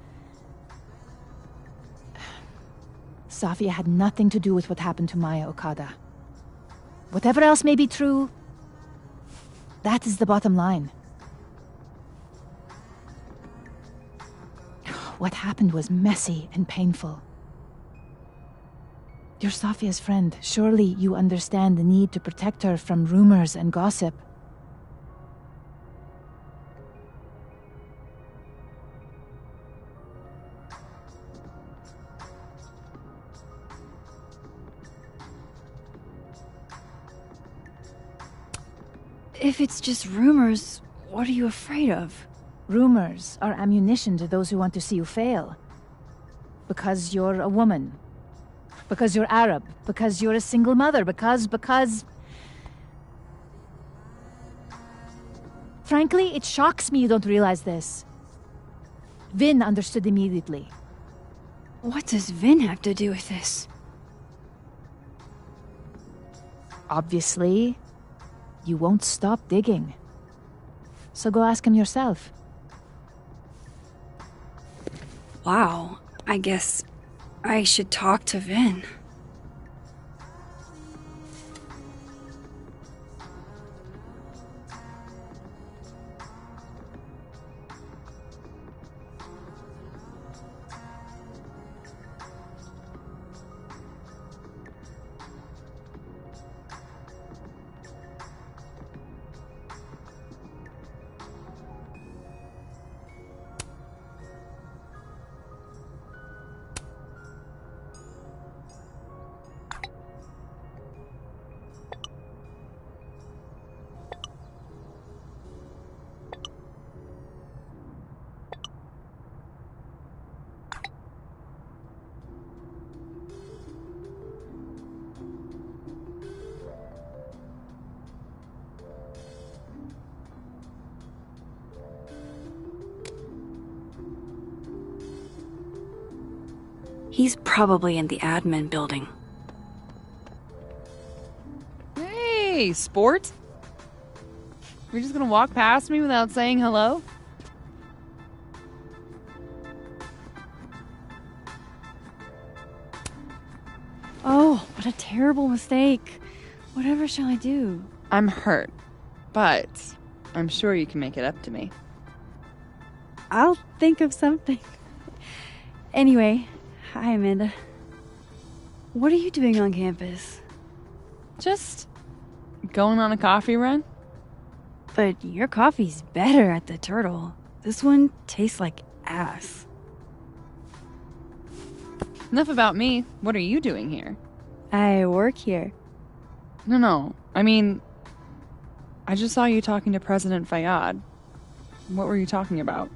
Sophia had nothing to do with what happened to Maya Okada. Whatever else may be true, that is the bottom line. What happened was messy and painful. You're Sophia's friend. Surely you understand the need to protect her from rumors and gossip. If it's just rumors, what are you afraid of? Rumors are ammunition to those who want to see you fail. Because you're a woman. Because you're Arab. Because you're a single mother. Because... Frankly, it shocks me you don't realize this. Vin understood immediately. What does Vin have to do with this? Obviously, you won't stop digging. So go ask him yourself. Wow, I guess I should talk to Vin. He's probably in the admin building. Hey, sport. You're just gonna walk past me without saying hello? Oh, what a terrible mistake. Whatever shall I do? I'm hurt, but I'm sure you can make it up to me. I'll think of something. Anyway, hi, Amanda. What are you doing on campus? Just going on a coffee run? But your coffee's better at the Turtle. This one tastes like ass. Enough about me. What are you doing here? I work here. No. I mean, I just saw you talking to President Fayyad. What were you talking about?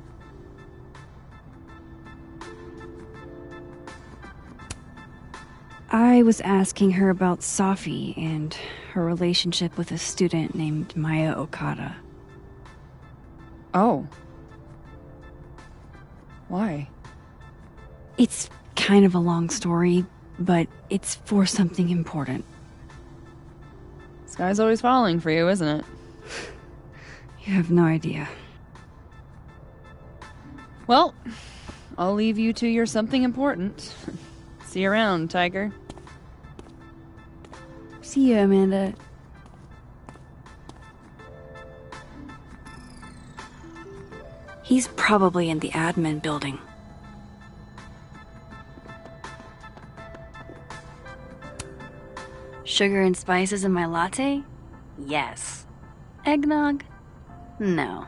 I was asking her about Safi and her relationship with a student named Maya Okada. Oh. Why? It's kind of a long story, but it's for something important. This guy's always falling for you, isn't it? You have no idea. Well, I'll leave you to your something important. See you around, Tiger. See you, Amanda. He's probably in the admin building. Sugar and spices in my latte? Yes. Eggnog? No.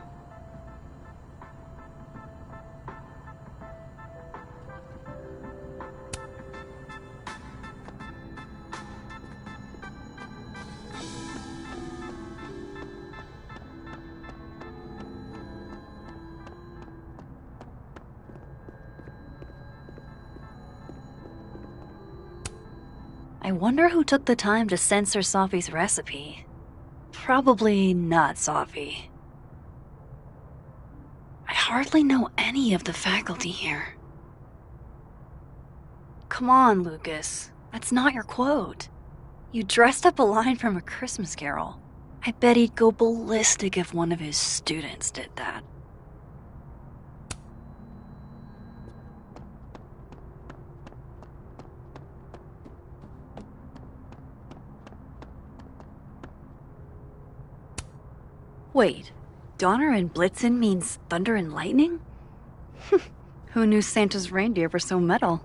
I wonder who took the time to censor Safi's recipe. Probably not Safi. I hardly know any of the faculty here. Come on, Lucas. That's not your quote. You dressed up a line from A Christmas Carol. I bet he'd go ballistic if one of his students did that. Wait, Donner and Blitzen means thunder and lightning? Who knew Santa's reindeer were so metal?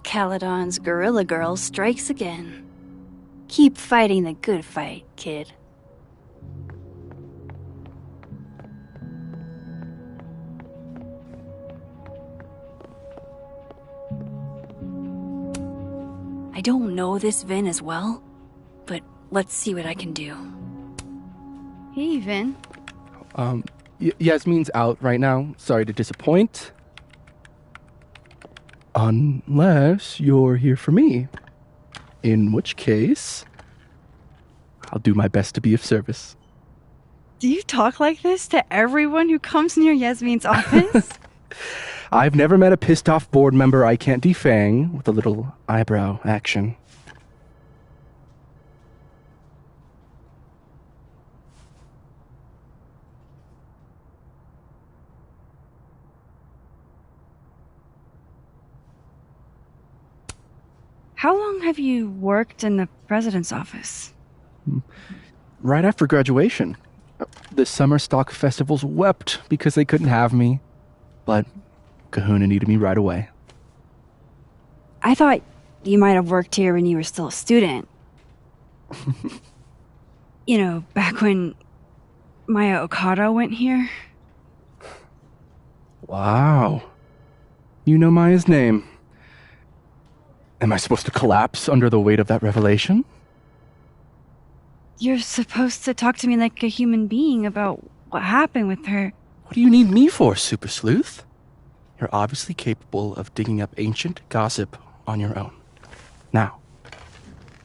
Caledon's Gorilla Girl strikes again. Keep fighting the good fight, kid. I don't know this Vin as well, but let's see what I can do. Hey, Vin. Yasmin's out right now. Sorry to disappoint. Unless you're here for me. In which case, I'll do my best to be of service. Do you talk like this to everyone who comes near Yasmin's office? I've never met a pissed off board member I can't defang with a little eyebrow action. how long have you worked in the president's office? Right after graduation. The summer stock festivals wept because they couldn't have me. But Kahuna needed me right away. I thought you might have worked here when you were still a student. You know, back when Maya Okada went here. Wow. You know Maya's name. Am I supposed to collapse under the weight of that revelation? You're supposed to talk to me like a human being about what happened with her. What do you need me for, Super Sleuth? You're obviously capable of digging up ancient gossip on your own. Now,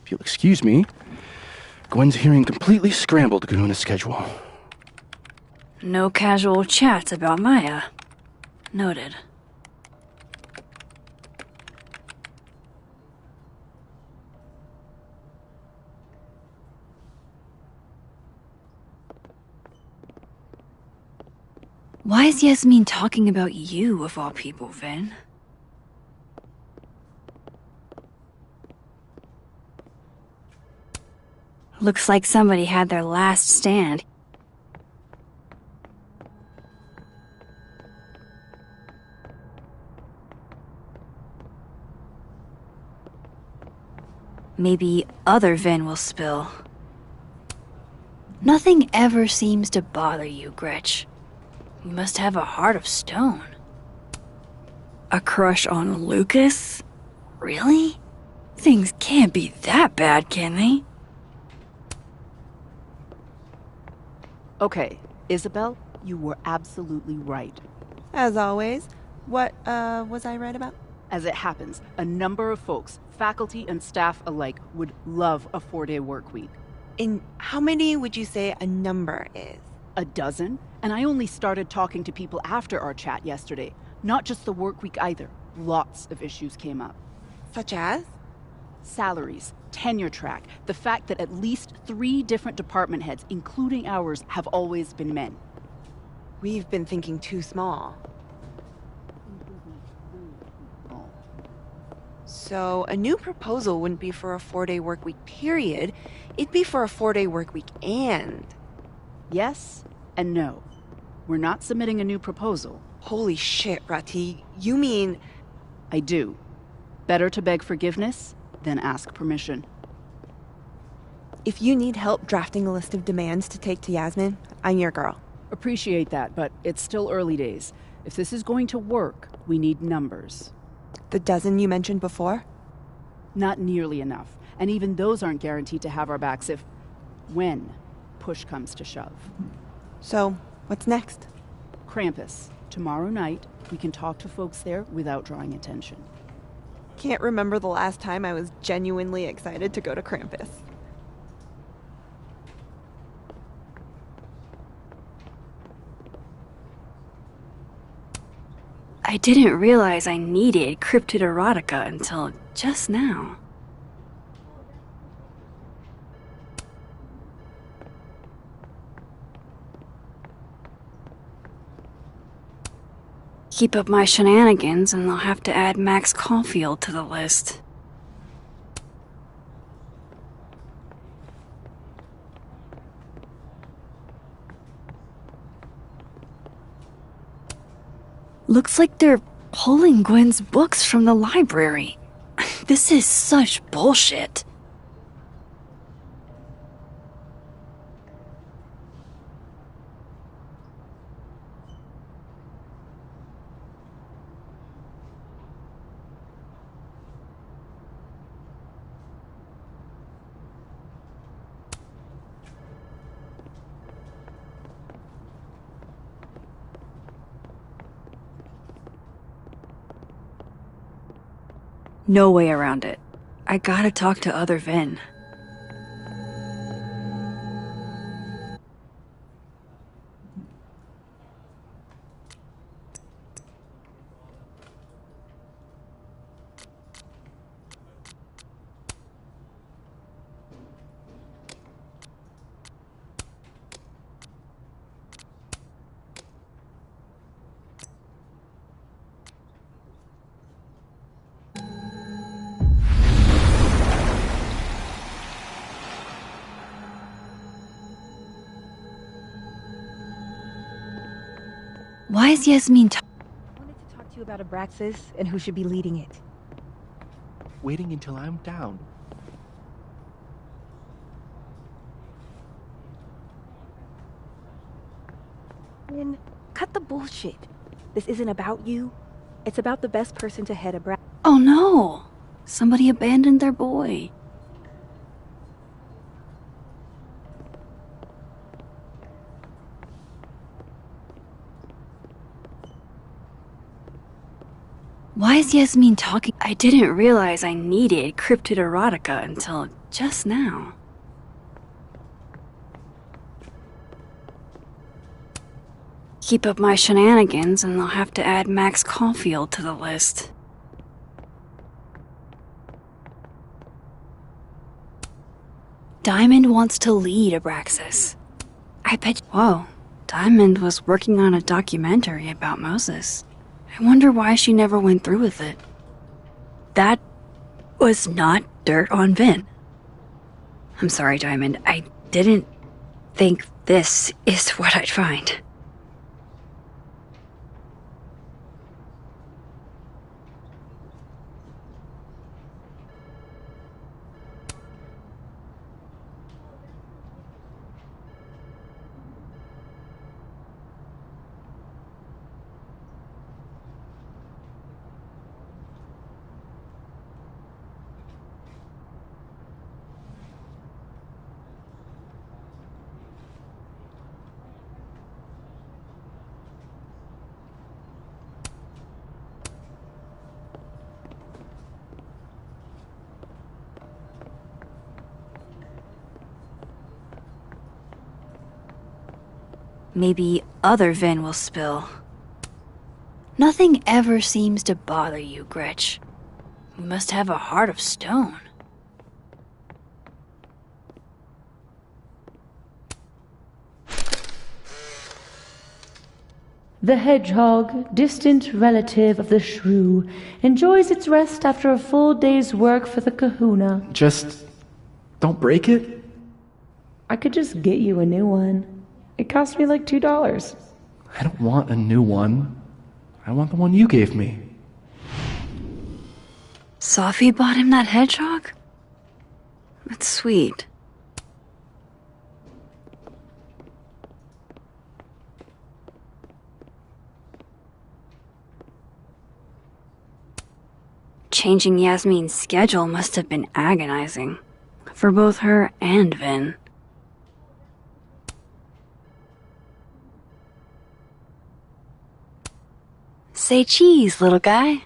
if you'll excuse me, Gwen's hearing completely scrambled Kahuna's schedule. No casual chats about Maya. Noted. Why is Yasmin talking about you, of all people, Vin? Looks like somebody had their last stand. Maybe other Vin will spill. Nothing ever seems to bother you, Gretch. You must have a heart of stone. A crush on Lucas? Really? Things can't be that bad, can they? Okay, Isabel, you were absolutely right. As always. What, was I right about? As it happens, a number of folks, faculty and staff alike, would love a 4-day work week. In how many would you say a number is? A dozen? And I only started talking to people after our chat yesterday. Not just the work week either. Lots of issues came up. Such as? Salaries, tenure track, the fact that at least 3 different department heads, including ours, have always been men. We've been thinking too small. So a new proposal wouldn't be for a 4-day work week period. It'd be for a 4-day work week and... Yes and no. We're not submitting a new proposal. Holy shit, Rati. You mean... I do. Better to beg forgiveness than ask permission. If you need help drafting a list of demands to take to Yasmin, I'm your girl. Appreciate that, but it's still early days. If this is going to work, we need numbers. The dozen you mentioned before? Not nearly enough. And even those aren't guaranteed to have our backs if... when push comes to shove. So, what's next? Krampus. Tomorrow night, we can talk to folks there without drawing attention. Can't remember the last time I was genuinely excited to go to Krampus. I didn't realize I needed cryptid erotica until just now. Keep up my shenanigans and I'll have to add Max Caulfield to the list. Looks like they're pulling Gwen's books from the library. This is such bullshit. No way around it. I gotta talk to other Vin. Why is Yasmin I wanted to talk to you about Abraxas and who should be leading it. Waiting until I'm down. Lynn, cut the bullshit. This isn't about you. It's about the best person to head Abraxas. Oh no! Somebody abandoned their boy. Why is Yasmin talking? I didn't realize I needed cryptid erotica until just now. Keep up my shenanigans and I'll have to add Max Caulfield to the list. Diamond wants to lead Abraxas. I bet. Whoa, Diamond was working on a documentary about Moses. I wonder why she never went through with it. That was not dirt on Vin. I'm sorry, Diamond. I didn't think this is what I'd find. Maybe other Vin will spill. Nothing ever seems to bother you, Gretch. You must have a heart of stone. The hedgehog, distant relative of the shrew, enjoys its rest after a full day's work for the kahuna. Just don't break it? I could just get you a new one. It cost me like $2. I don't want a new one. I want the one you gave me. Sophie bought him that hedgehog? That's sweet. Changing Yasmin's schedule must have been agonizing. For both her and Vin. Say cheese, little guy.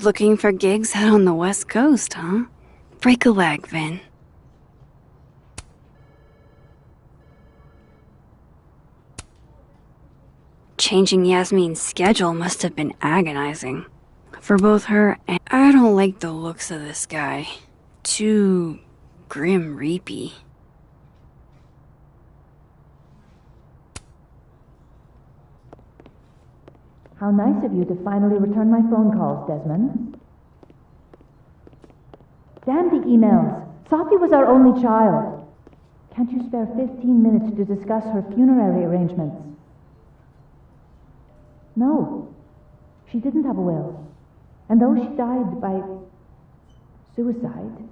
Looking for gigs out on the West Coast, huh? Break a leg, Vin. Changing Yasmin's schedule must have been agonizing. For both her and... I don't like the looks of this guy. Too... grim reapy. How nice of you to finally return my phone calls, Desmond. Damn the emails. Sophie was our only child. Can't you spare 15 minutes to discuss her funerary arrangements? No. She didn't have a will. And though she died by suicide,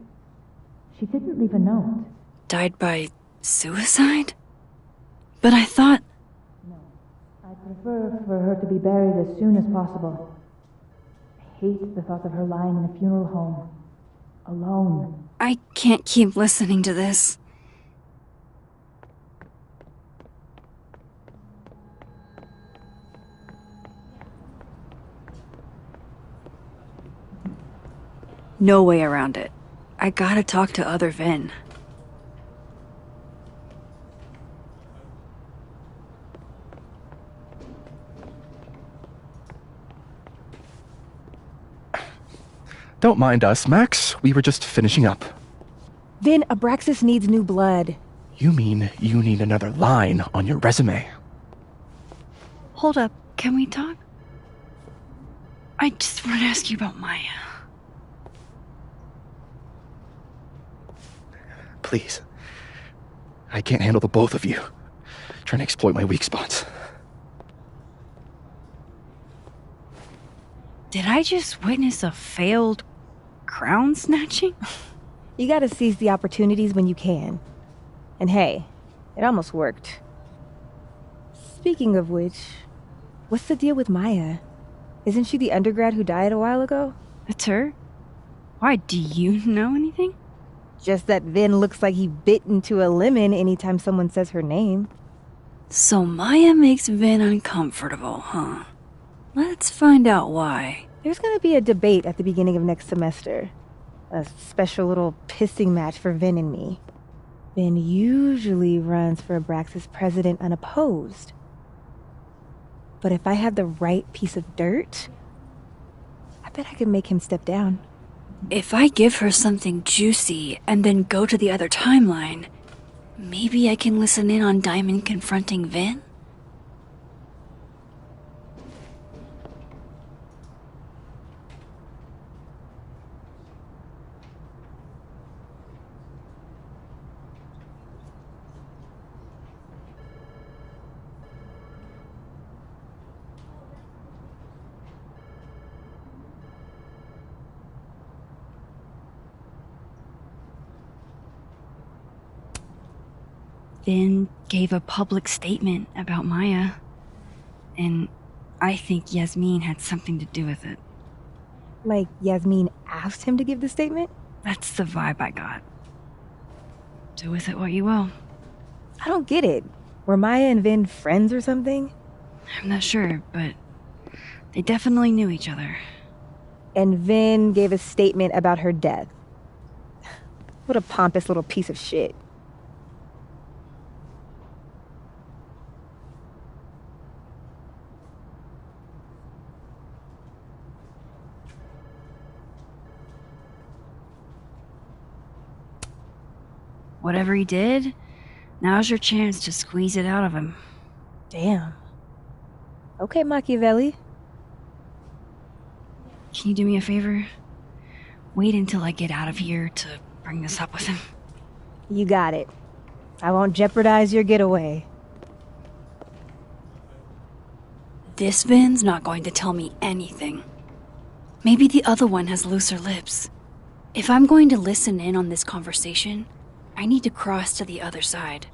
she didn't leave a note. Died by suicide? But I thought... I'd prefer for her to be buried as soon as possible. I hate the thought of her lying in a funeral home, alone. I can't keep listening to this. No way around it. I gotta talk to other Vin. Don't mind us, Max. We were just finishing up. Vin, Abraxas needs new blood. You mean you need another line on your resume? Hold up, can we talk? I just want to ask you about Maya. Please. I can't handle the both of you. Trying to exploit my weak spots. Did I just witness a failed crown snatching? You gotta seize the opportunities when you can. And hey, it almost worked. Speaking of which, what's the deal with Maya? Isn't she the undergrad who died a while ago? That's her? Why, do you know anything? Just that Vin looks like he bit into a lemon anytime someone says her name. So Maya makes Vin uncomfortable, huh? Let's find out why. There's gonna be a debate at the beginning of next semester. A special little pissing match for Vin and me. Vin usually runs for Abraxas president unopposed. But if I have the right piece of dirt, I bet I can make him step down. If I give her something juicy and then go to the other timeline, maybe I can listen in on Diamond confronting Vin? Vin gave a public statement about Maya, and I think Yasmin had something to do with it. Like Yasmin asked him to give the statement? That's the vibe I got. Do with it what you will. I don't get it. Were Maya and Vin friends or something? I'm not sure, but they definitely knew each other. And Vin gave a statement about her death. What a pompous little piece of shit. Whatever he did, now's your chance to squeeze it out of him. Damn. Okay, Machiavelli. Can you do me a favor? Wait until I get out of here to bring this up with him. You got it. I won't jeopardize your getaway. This Vin's not going to tell me anything. Maybe the other one has looser lips. If I'm going to listen in on this conversation, I need to cross to the other side.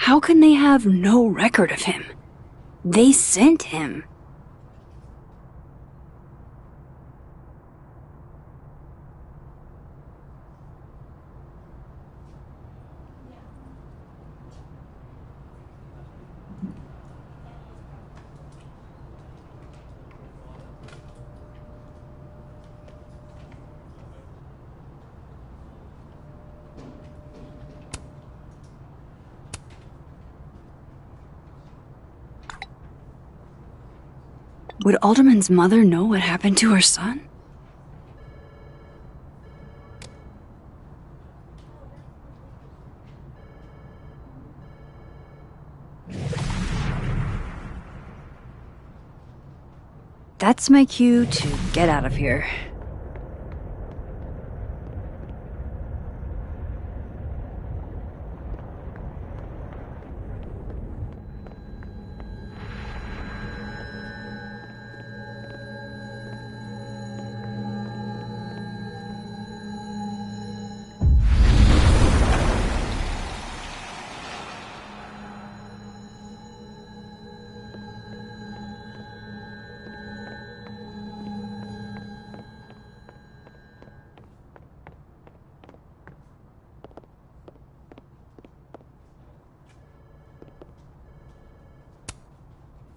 How can they have no record of him? They sent him. Would Alderman's mother know what happened to her son? That's my cue to get out of here.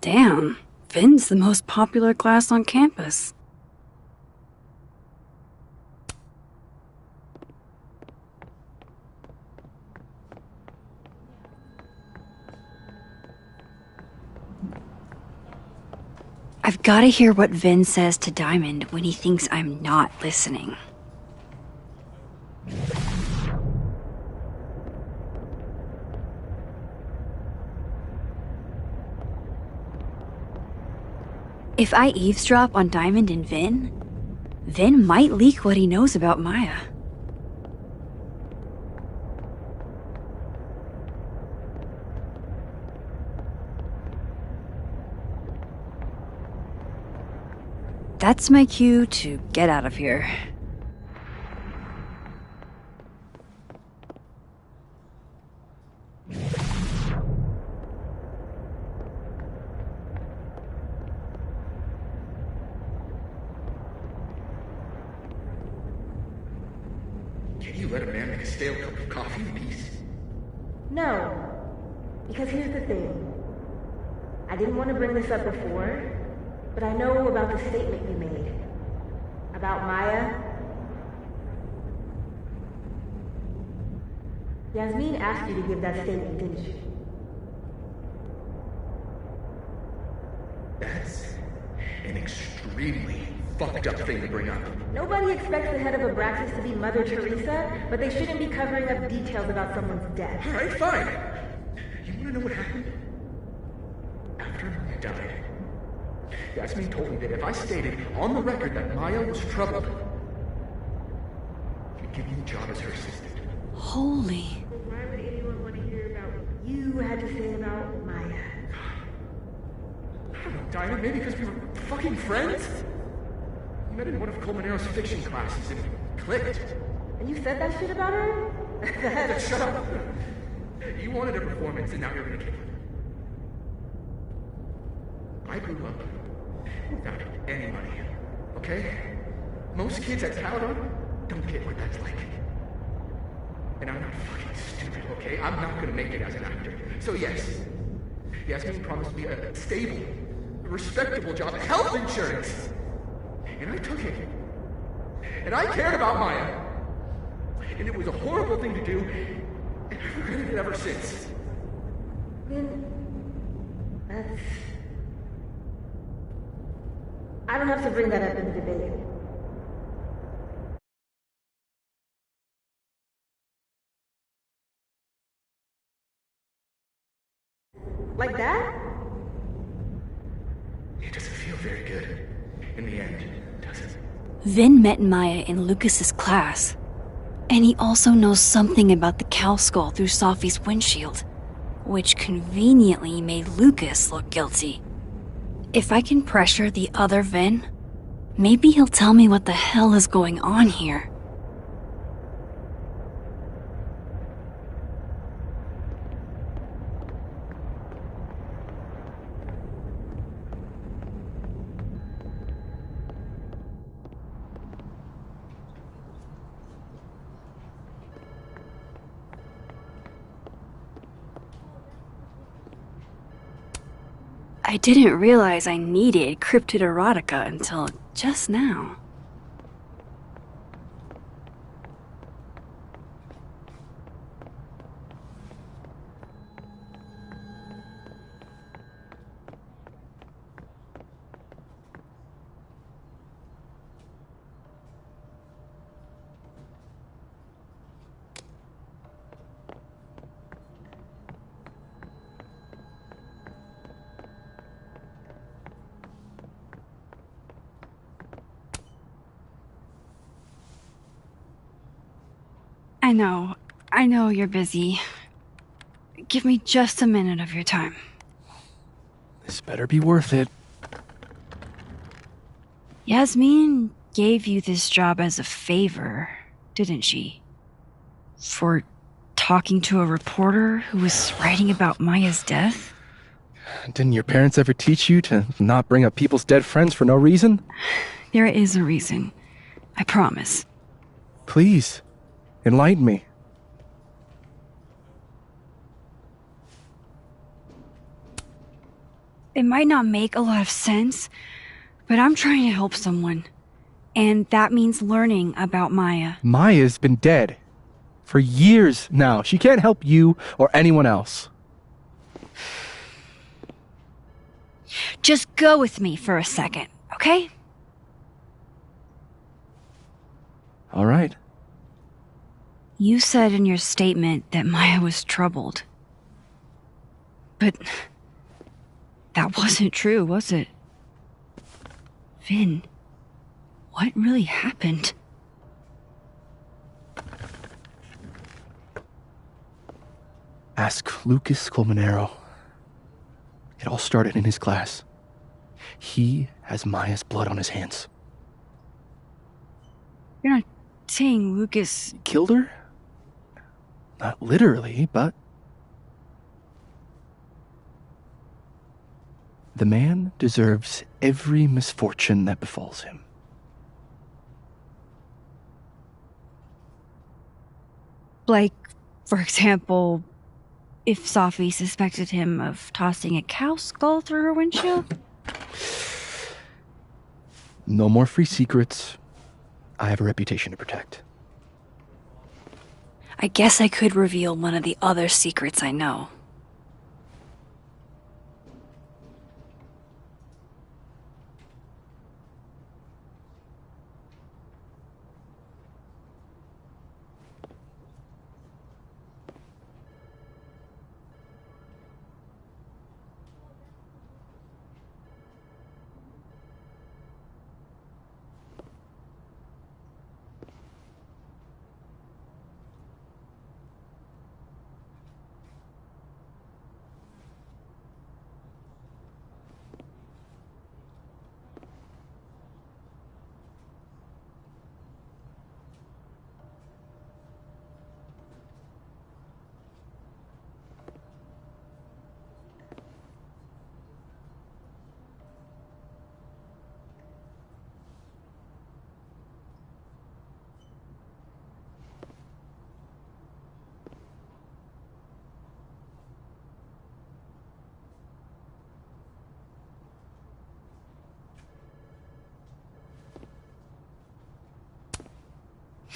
Damn, Vin's the most popular class on campus. I've gotta hear what Vin says to Diamond when he thinks I'm not listening. If I eavesdrop on Diamond and Vin, Vin might leak what he knows about Maya. That's my cue to get out of here. Can you let a man make a stale cup of coffee in peace? No. Because here's the thing. I didn't want to bring this up before, but I know about the statement you made. About Maya. Yasmin asked you to give that statement, didn't she? That's an extremely fucked up thing to bring up. Nobody expects the head of Abraxas to be Mother Teresa, but they shouldn't be covering up details about someone's death. Alright, fine. You wanna know what happened? After Maya died, Yasmin told me that if I stated on the record that Maya was troubled, she'd give me the job as her assistant. Holy. But why would anyone want to hear about what you had to say about Maya? I don't know, Diamond, maybe because we were fucking friends? We met in one of Colmenaro's fiction classes and it clicked. And you said that shit about her? Shut up! You wanted a performance and now you're gonna kill it. I grew up without any money, okay? Most kids at Paladon don't get what that's like. And I'm not fucking stupid, okay? I'm not gonna make it as an actor. So yes, Yasmin promised me a stable, respectable job, health insurance. And I took it. And I cared about Maya. And it was a horrible thing to do, and I've regretted it ever since. That's... I don't have to bring that up in the debate. Like that? It doesn't feel very good. In the end, does it? Vin met Maya in Lucas's class. And he also knows something about the cow skull through Sophie's windshield, which conveniently made Lucas look guilty. If I can pressure the other Vin, maybe he'll tell me what the hell is going on here. I didn't realize I needed cryptid erotica until just now. I know you're busy. Give me just a minute of your time. This better be worth it. Yasmin gave you this job as a favor, didn't she? For talking to a reporter who was writing about Maya's death? Didn't your parents ever teach you to not bring up people's dead friends for no reason? There is a reason. I promise. Please, enlighten me. It might not make a lot of sense, but I'm trying to help someone. And that means learning about Maya. Maya's been dead for years now. She can't help you or anyone else. Just go with me for a second, okay? All right. You said in your statement that Maya was troubled. But that wasn't true, was it? Vin, what really happened? Ask Lucas Colmenero. It all started in his class. He has Maya's blood on his hands. You're not saying Lucas Killed her? Not literally, but... The man deserves every misfortune that befalls him. Like, for example, if Safi suspected him of tossing a cow skull through her windshield? No more free secrets. I have a reputation to protect. I guess I could reveal one of the other secrets I know.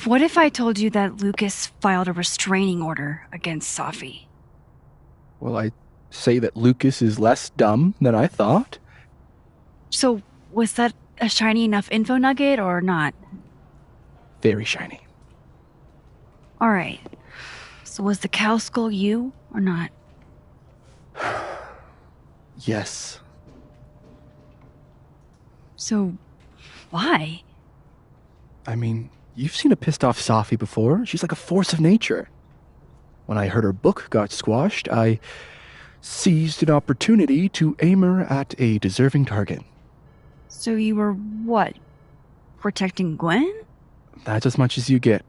What if I told you that Lucas filed a restraining order against Safi? Well, I say that Lucas is less dumb than I thought. So, was that a shiny enough info nugget or not? Very shiny. Alright. So was the cow skull you or not? Yes. So, why? I mean, you've seen a pissed off Safi before. She's like a force of nature. When I heard her book got squashed, I seized an opportunity to aim her at a deserving target. So you were, what, protecting Gwen? That's as much as you get.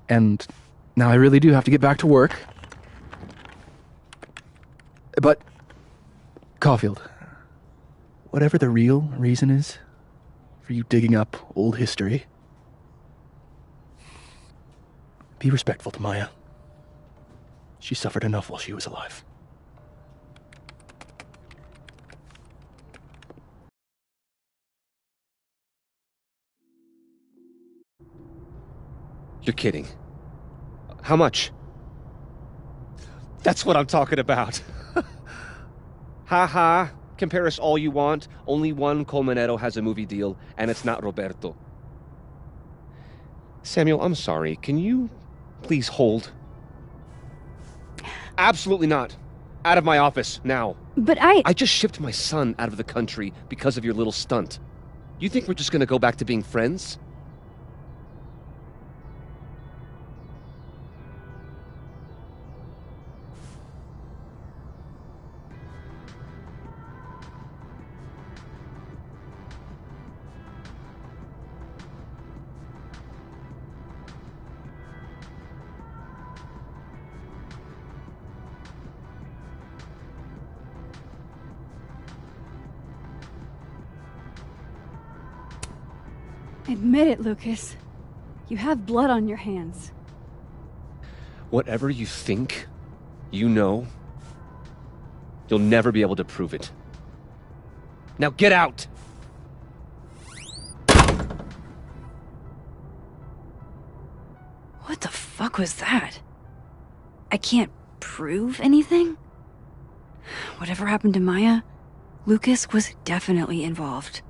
And now I really do have to get back to work. But, Caulfield, whatever the real reason is for you digging up old history, be respectful to Maya. She suffered enough while she was alive. You're kidding. How much? That's what I'm talking about. Ha ha. Compare us all you want. Only one Colmenero has a movie deal, and it's not Roberto. Samuel, I'm sorry. Can you please hold? Absolutely not. Out of my office, now. But I just shipped my son out of the country because of your little stunt. You think we're just gonna go back to being friends? Admit it, Lucas. You have blood on your hands. Whatever you think, you know, you'll never be able to prove it. Now get out! What the fuck was that? I can't prove anything? Whatever happened to Maya, Lucas was definitely involved.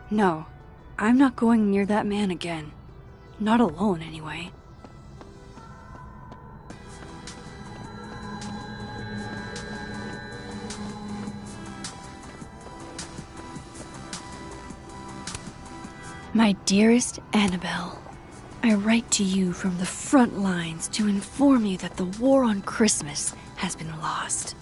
No, I'm not going near that man again. Not alone, anyway. My dearest Annabelle, I write to you from the front lines to inform you that the war on Christmas has been lost.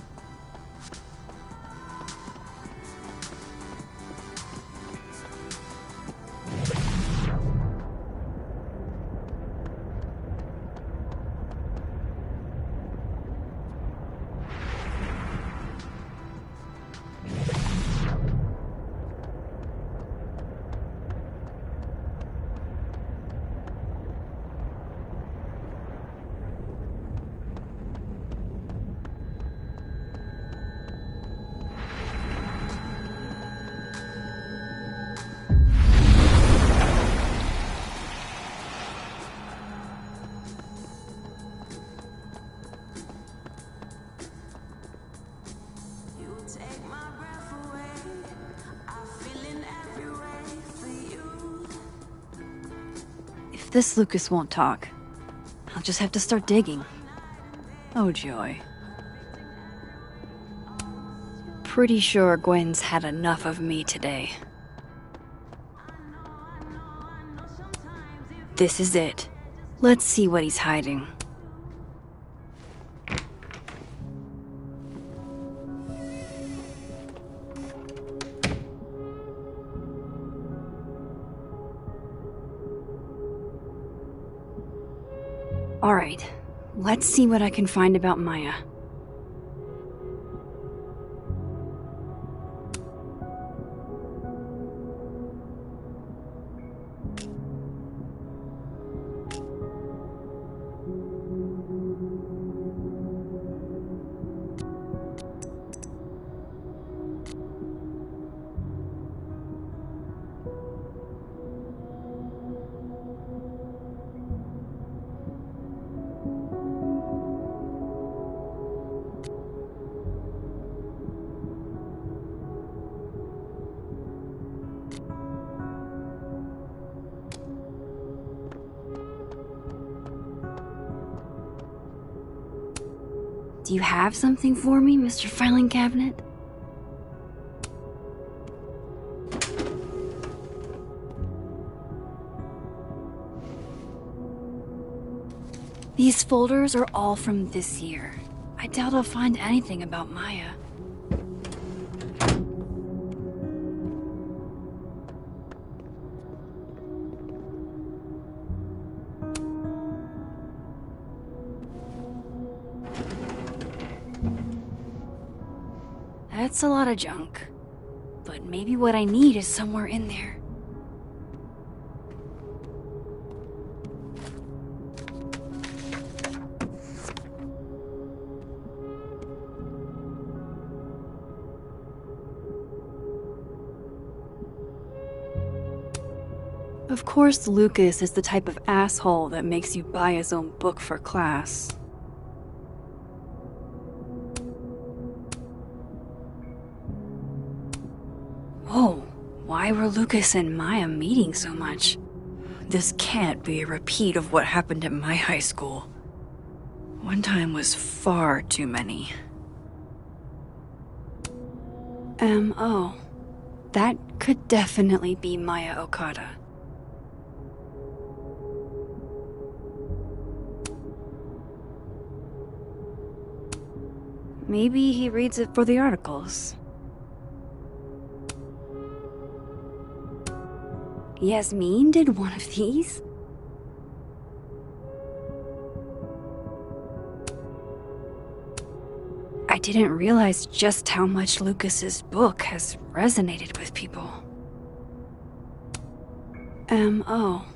If this Lucas won't talk, I'll just have to start digging. Oh joy. Pretty sure Gwen's had enough of me today. This is it. Let's see what he's hiding. Alright, let's see what I can find about Maya. Do you have something for me, Mr. Filing Cabinet? These folders are all from this year. I doubt I'll find anything about Maya. That's a lot of junk. But maybe what I need is somewhere in there. Of course, Lucas is the type of asshole that makes you buy his own book for class. Whoa, why were Lucas and Maya meeting so much? This can't be a repeat of what happened at my high school. One time was far too many. M.O. That could definitely be Maya Okada. Maybe he reads it for the articles. Yasmin did one of these? I didn't realize just how much Lucas's book has resonated with people. Oh.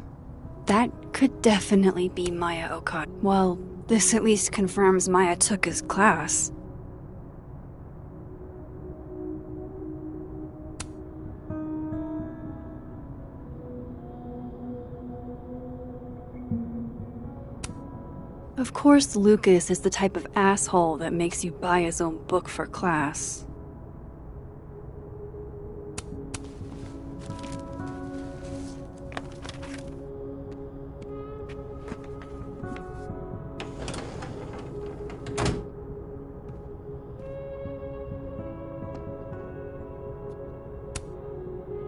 That could definitely be Maya Okada. Well, this at least confirms Maya took his class. Of course, Lucas is the type of asshole that makes you buy his own book for class.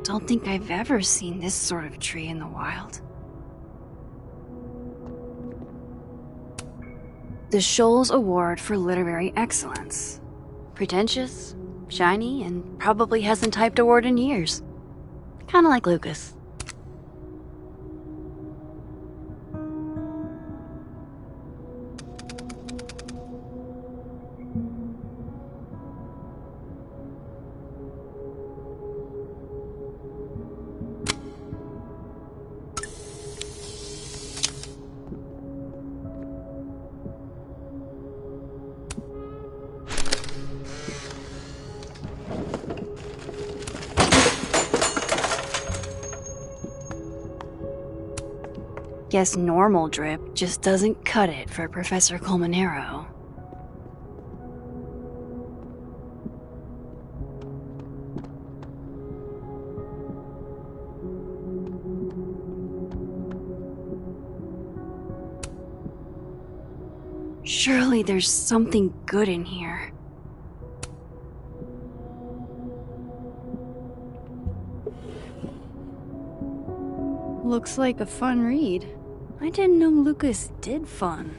Don't think I've ever seen this sort of tree in the wild. The Scholes Award for Literary Excellence. Pretentious, shiny, and probably hasn't typed a word in years. Kinda like Lucas. Guess normal drip just doesn't cut it for Professor Colmenero. Surely there's something good in here. Looks like a fun read. I didn't know Lucas did fun.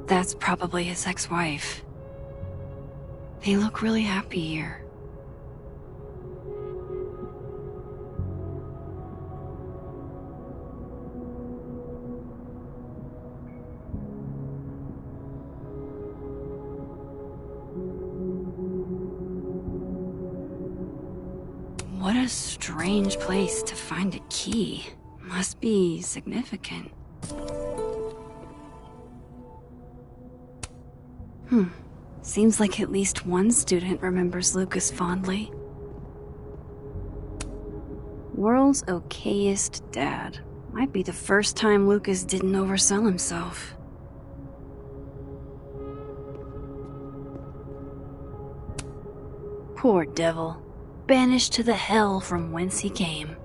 That's probably his ex-wife. They look really happy here. What a strange place to find a key. Must be significant. Seems like at least one student remembers Lucas fondly. World's okayest dad. Might be the first time Lucas didn't oversell himself. Poor devil. Banished to the hell from whence he came.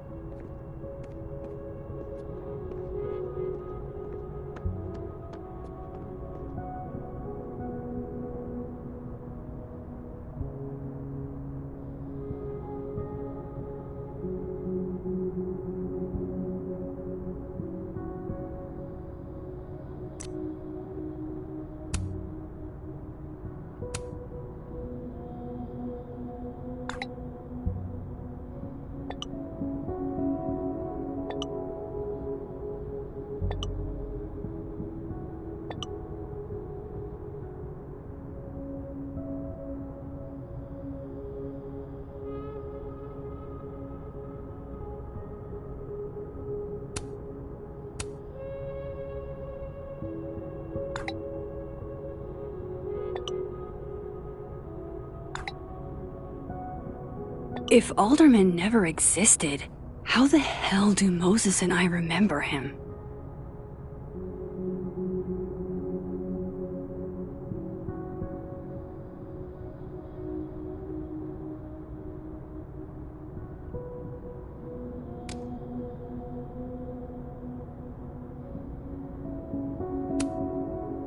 If Alderman never existed, how the hell do Moses and I remember him?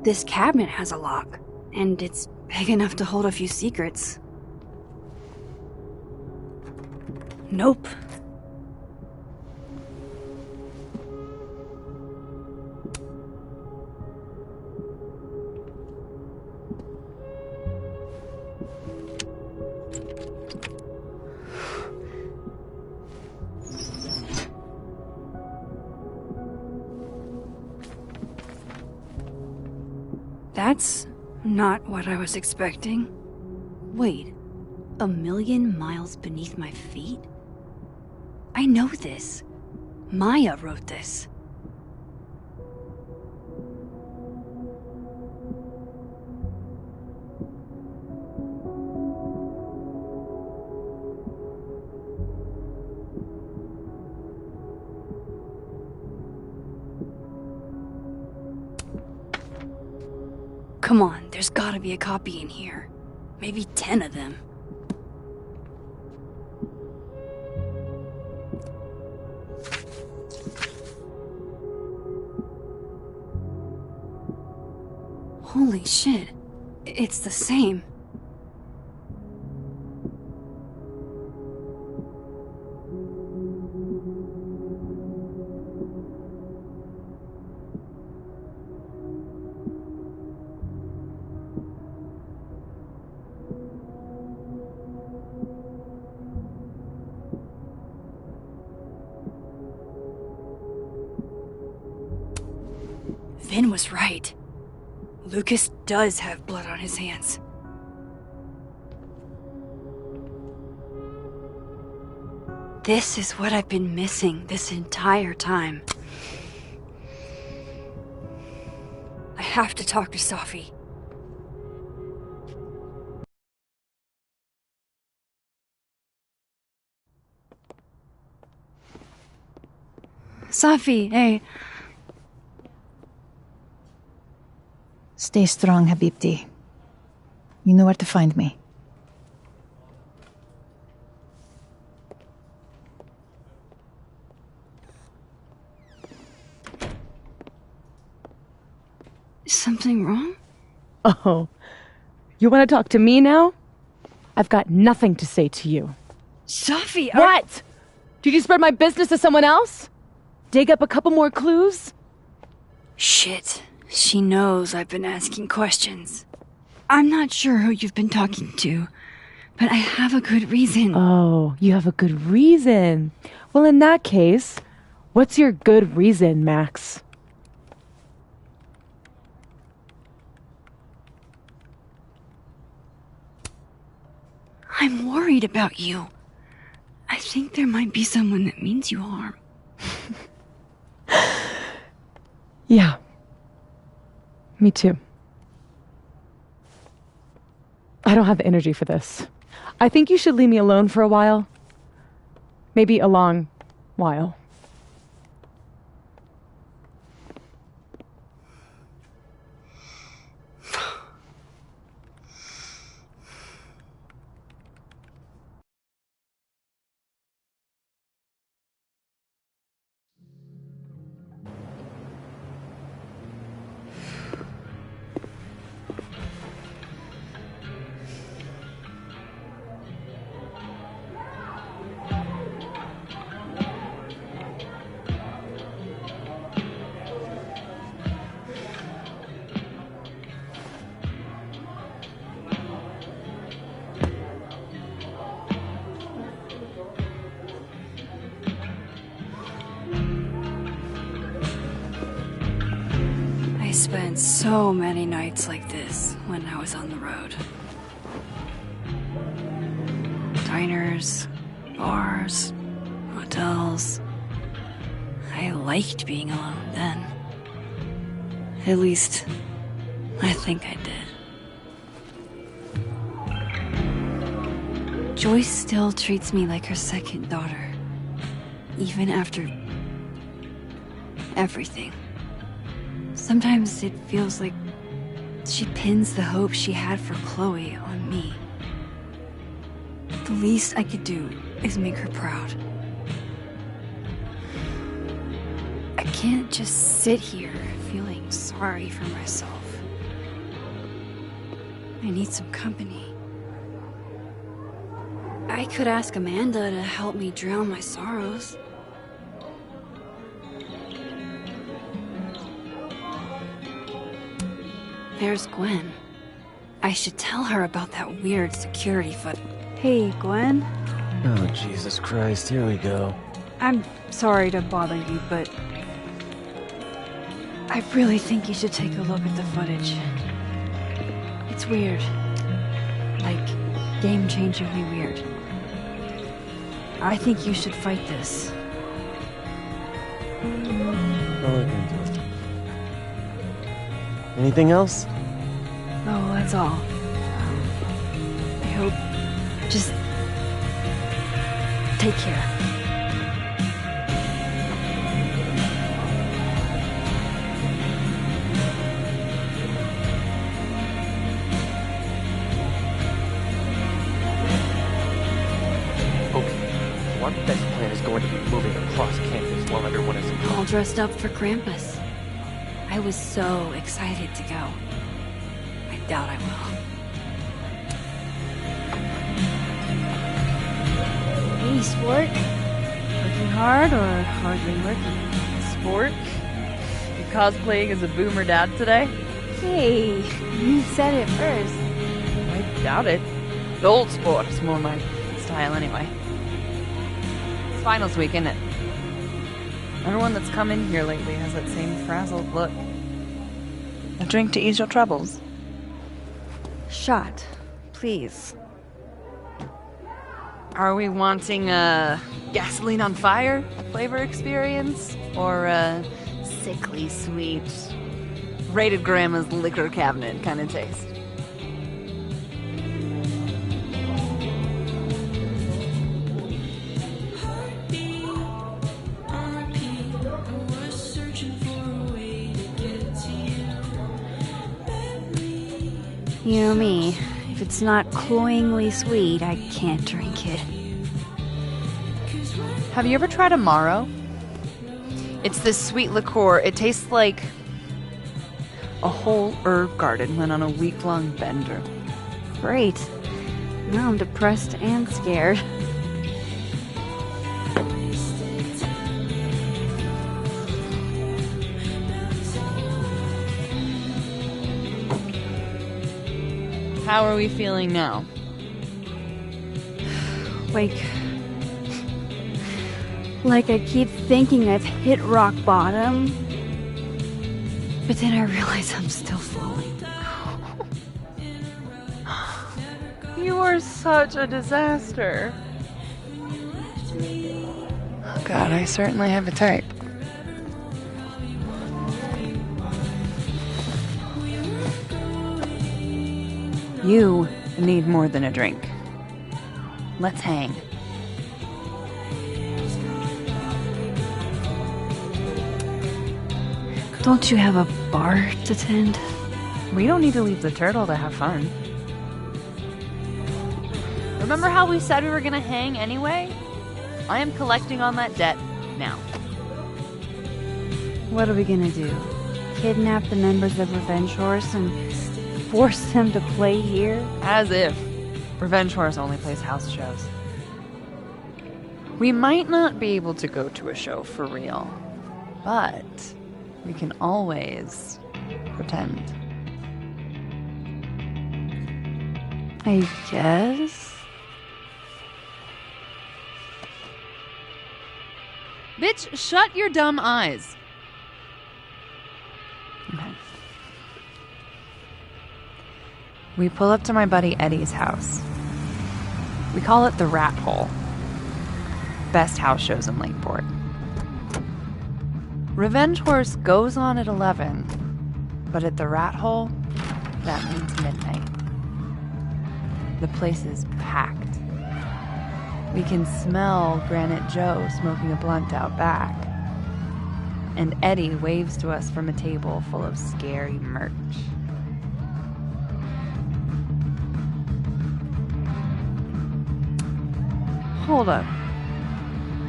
This cabinet has a lock, and it's big enough to hold a few secrets. Nope. That's not what I was expecting. Wait, 1,000,000 miles beneath my feet? I know this. Maya wrote this. Come on, there's gotta be a copy in here. Maybe 10 of them. Holy shit. It's the same. Vin was right. Lucas does have blood on his hands. This is what I've been missing this entire time. I have to talk to Safi. Safi, hey. Stay strong, Habibti. You know where to find me. Something wrong? Oh, you want to talk to me now? I've got nothing to say to you. Safi, What? Did you spread my business to someone else? Dig up a couple more clues? Shit. She knows I've been asking questions. I'm not sure who you've been talking to, but I have a good reason. Oh, you have a good reason. Well, in that case, what's your good reason, Max? I'm worried about you. I think there might be someone that means you harm. Yeah. Me too. I don't have the energy for this. I think you should leave me alone for a while. Maybe a long while. I spent so many nights like this when I was on the road. Diners, bars, hotels. I liked being alone then. At least, I think I did. Joyce still treats me like her second daughter, even after everything. Sometimes it feels like she pins the hope she had for Chloe on me. The least I could do is make her proud. I can't just sit here feeling sorry for myself. I need some company. I could ask Amanda to help me drown my sorrows. There's Gwen. I should tell her about that weird security footage. Hey, Gwen. Oh, Jesus Christ, here we go. I'm sorry to bother you, but I really think you should take a look at the footage. It's weird. Like, game-changingly weird. I think you should fight this. I'll look into it. Anything else? Oh, that's all. I hope... Just... take care. Our best plan is going to be moving across campus while everyone is in All dressed up for Krampus. I was so excited to go. I doubt I will. Hey, sport. Working hard or hardly working? Sport? You cosplaying as a boomer dad today? Hey, you said it first. I doubt it. The old sport is more my style anyway. It's finals week, isn't it? Everyone that's come in here lately has that same frazzled look. A drink to ease your troubles. Shot, please. Are we wanting a gasoline on fire flavor experience? Or a sickly sweet, rated grandma's liquor cabinet kind of taste? You know me. If it's not cloyingly sweet, I can't drink it. Have you ever tried Amaro? It's this sweet liqueur. It tastes like a whole herb garden went on a week-long bender. Great. Now I'm depressed and scared. How are we feeling now? Like I keep thinking I've hit rock bottom, but then I realize I'm still floating. You are such a disaster. Oh God, I certainly have a type. You need more than a drink. Let's hang. Don't you have a bar to tend? We don't need to leave the turtle to have fun. Remember how we said we were gonna hang anyway? I am collecting on that debt now. What are we gonna do? Kidnap the members of Revenge Horse and force them to play here? As if. Revenge Horse only plays house shows. We might not be able to go to a show for real, but we can always pretend. I guess? Bitch, shut your dumb eyes. Okay. We pull up to my buddy Eddie's house. We call it the Rat Hole. Best house shows in Lakeport. Revenge Horse goes on at 11, but at the Rat Hole, that means midnight. The place is packed. We can smell Granite Joe smoking a blunt out back. And Eddie waves to us from a table full of scary merch. Hold up.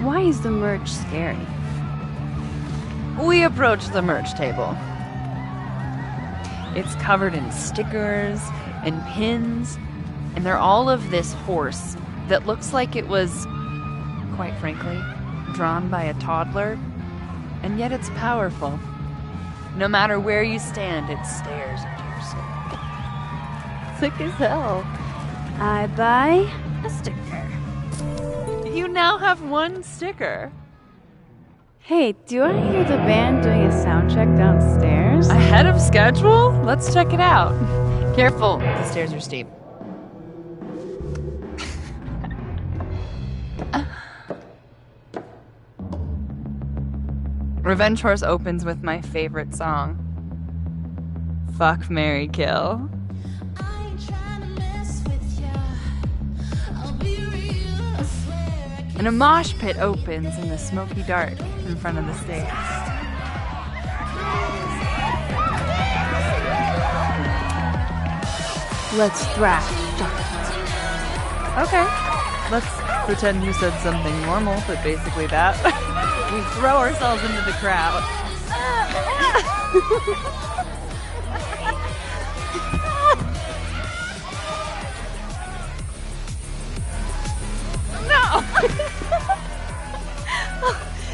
Why is the merch scary? We approach the merch table. It's covered in stickers and pins, and they're all of this horse that looks like it was, quite frankly, drawn by a toddler, and yet it's powerful. No matter where you stand, it stares into your soul. Sick as hell. I buy a sticker. You now have one sticker. Hey, do I hear the band doing a sound check downstairs? Ahead of schedule? Let's check it out. Careful, the stairs are steep. Revenge Horse opens with my favorite song. Fuck, Marry, Kill. And a mosh pit opens in the smoky dark in front of the stage. Let's thrash. Okay. Let's pretend you said something normal, but basically that. We throw ourselves into the crowd. No!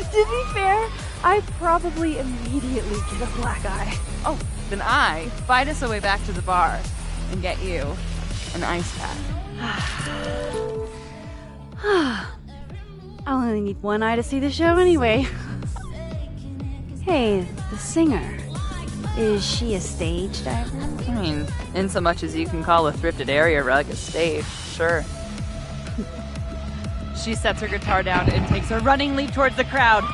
To be fair, I probably immediately get a black eye. Oh, then I fight us a way back to the bar and get you an ice pack. I'll only need one eye to see the show anyway. Hey, the singer. Is she a stage diver? I mean, in so much as you can call a thrifted area rug a stage, sure. She sets her guitar down and takes a running leap towards the crowd.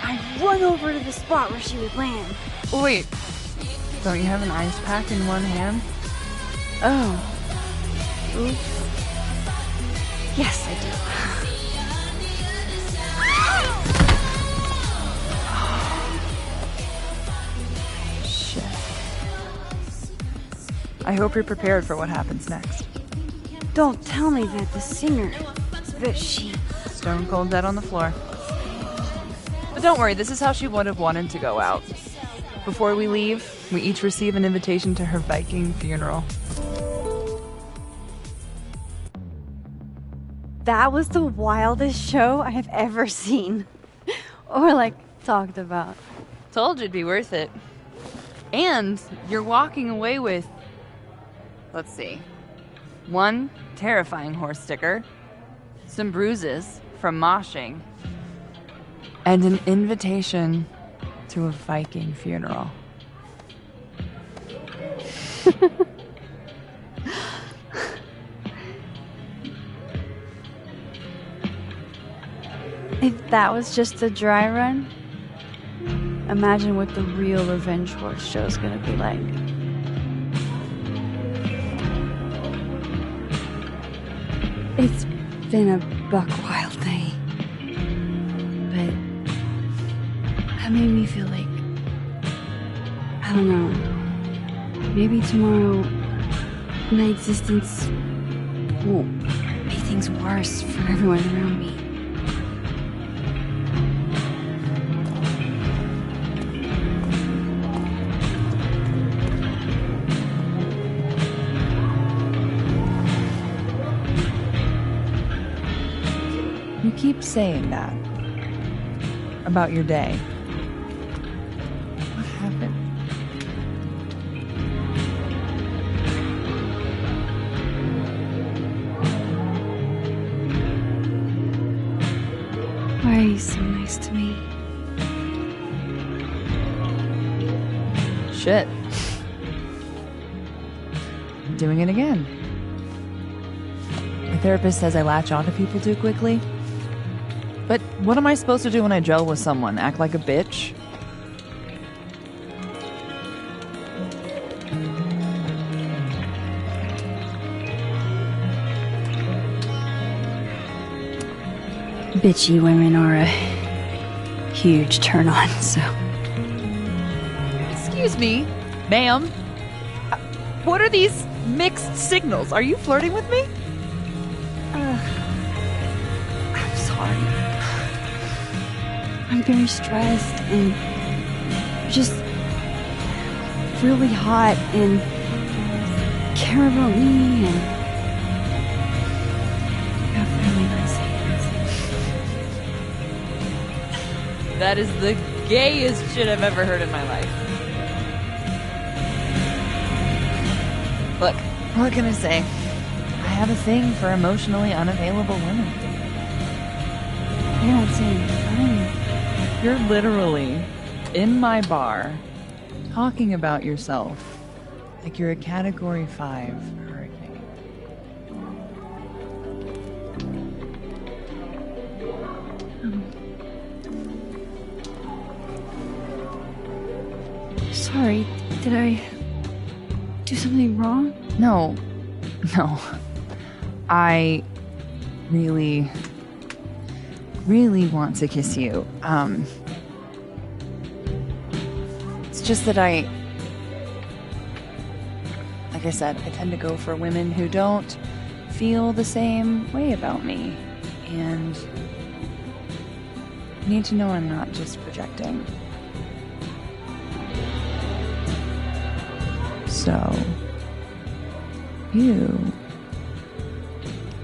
I run over to the spot where she would land. Wait, don't you have an ice pack in one hand? Oh. Oops. Yes, I do. Shit. I hope you're prepared for what happens next. Don't tell me that the singer, that she... Stone cold dead on the floor. But don't worry, this is how she would have wanted to go out. Before we leave, we each receive an invitation to her Viking funeral. That was the wildest show I have ever seen. Or, like, talked about. Told you it'd be worth it. And you're walking away with, let's see, one terrifying horse sticker, some bruises from moshing, and an invitation to a Viking funeral. If that was just a dry run, imagine what the real Revenge Horse show's gonna be like. It's been a buck wild day, but that made me feel like, I don't know, maybe tomorrow my existence won't make things worse for everyone around me. You keep saying that about your day. What happened? Why are you so nice to me? Shit. I'm doing it again. My therapist says I latch onto people too quickly. But what am I supposed to do when I gel with someone? Act like a bitch? Bitchy women are a huge turn on, so. Excuse me, ma'am. What are these mixed signals? Are you flirting with me? I'm sorry. I'm very stressed and just really hot and care about me and got really nice hands. That is the gayest shit I've ever heard in my life. Look, what can I say? I have a thing for emotionally unavailable women. You're not saying it's fine. You're literally in my bar talking about yourself like you're a Category 5 hurricane. Sorry, did I do something wrong? No. I really want to kiss you. It's just that like I said, I tend to go for women who don't feel the same way about me. And you need to know I'm not just projecting. So, you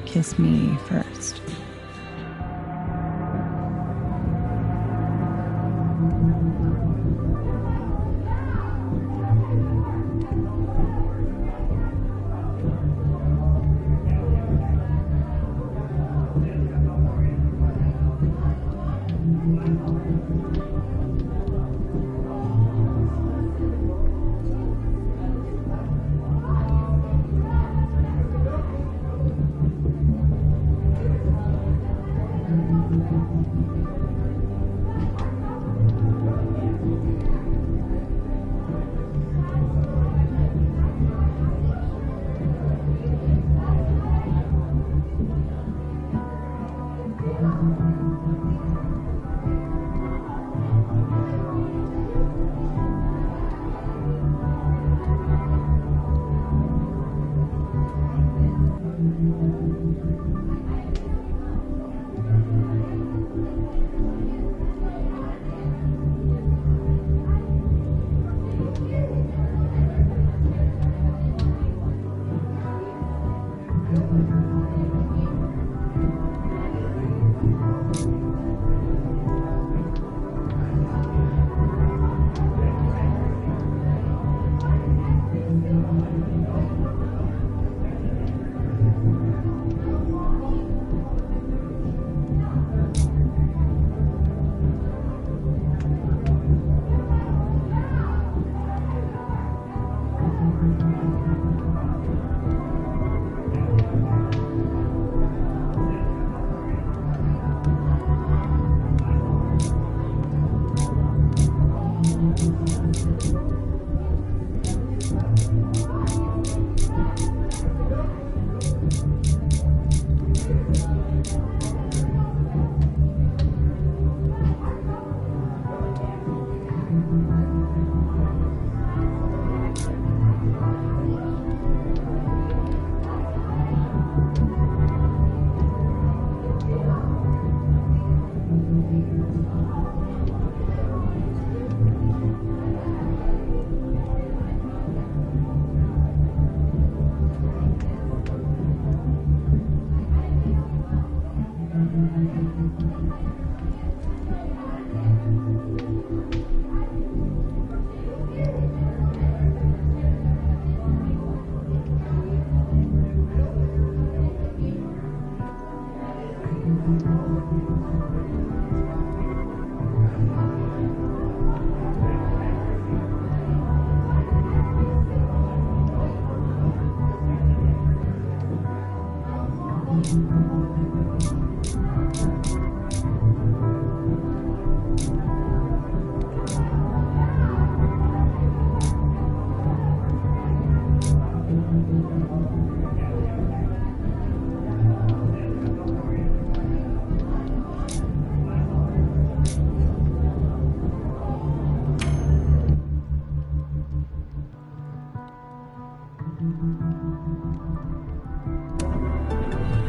kiss me first.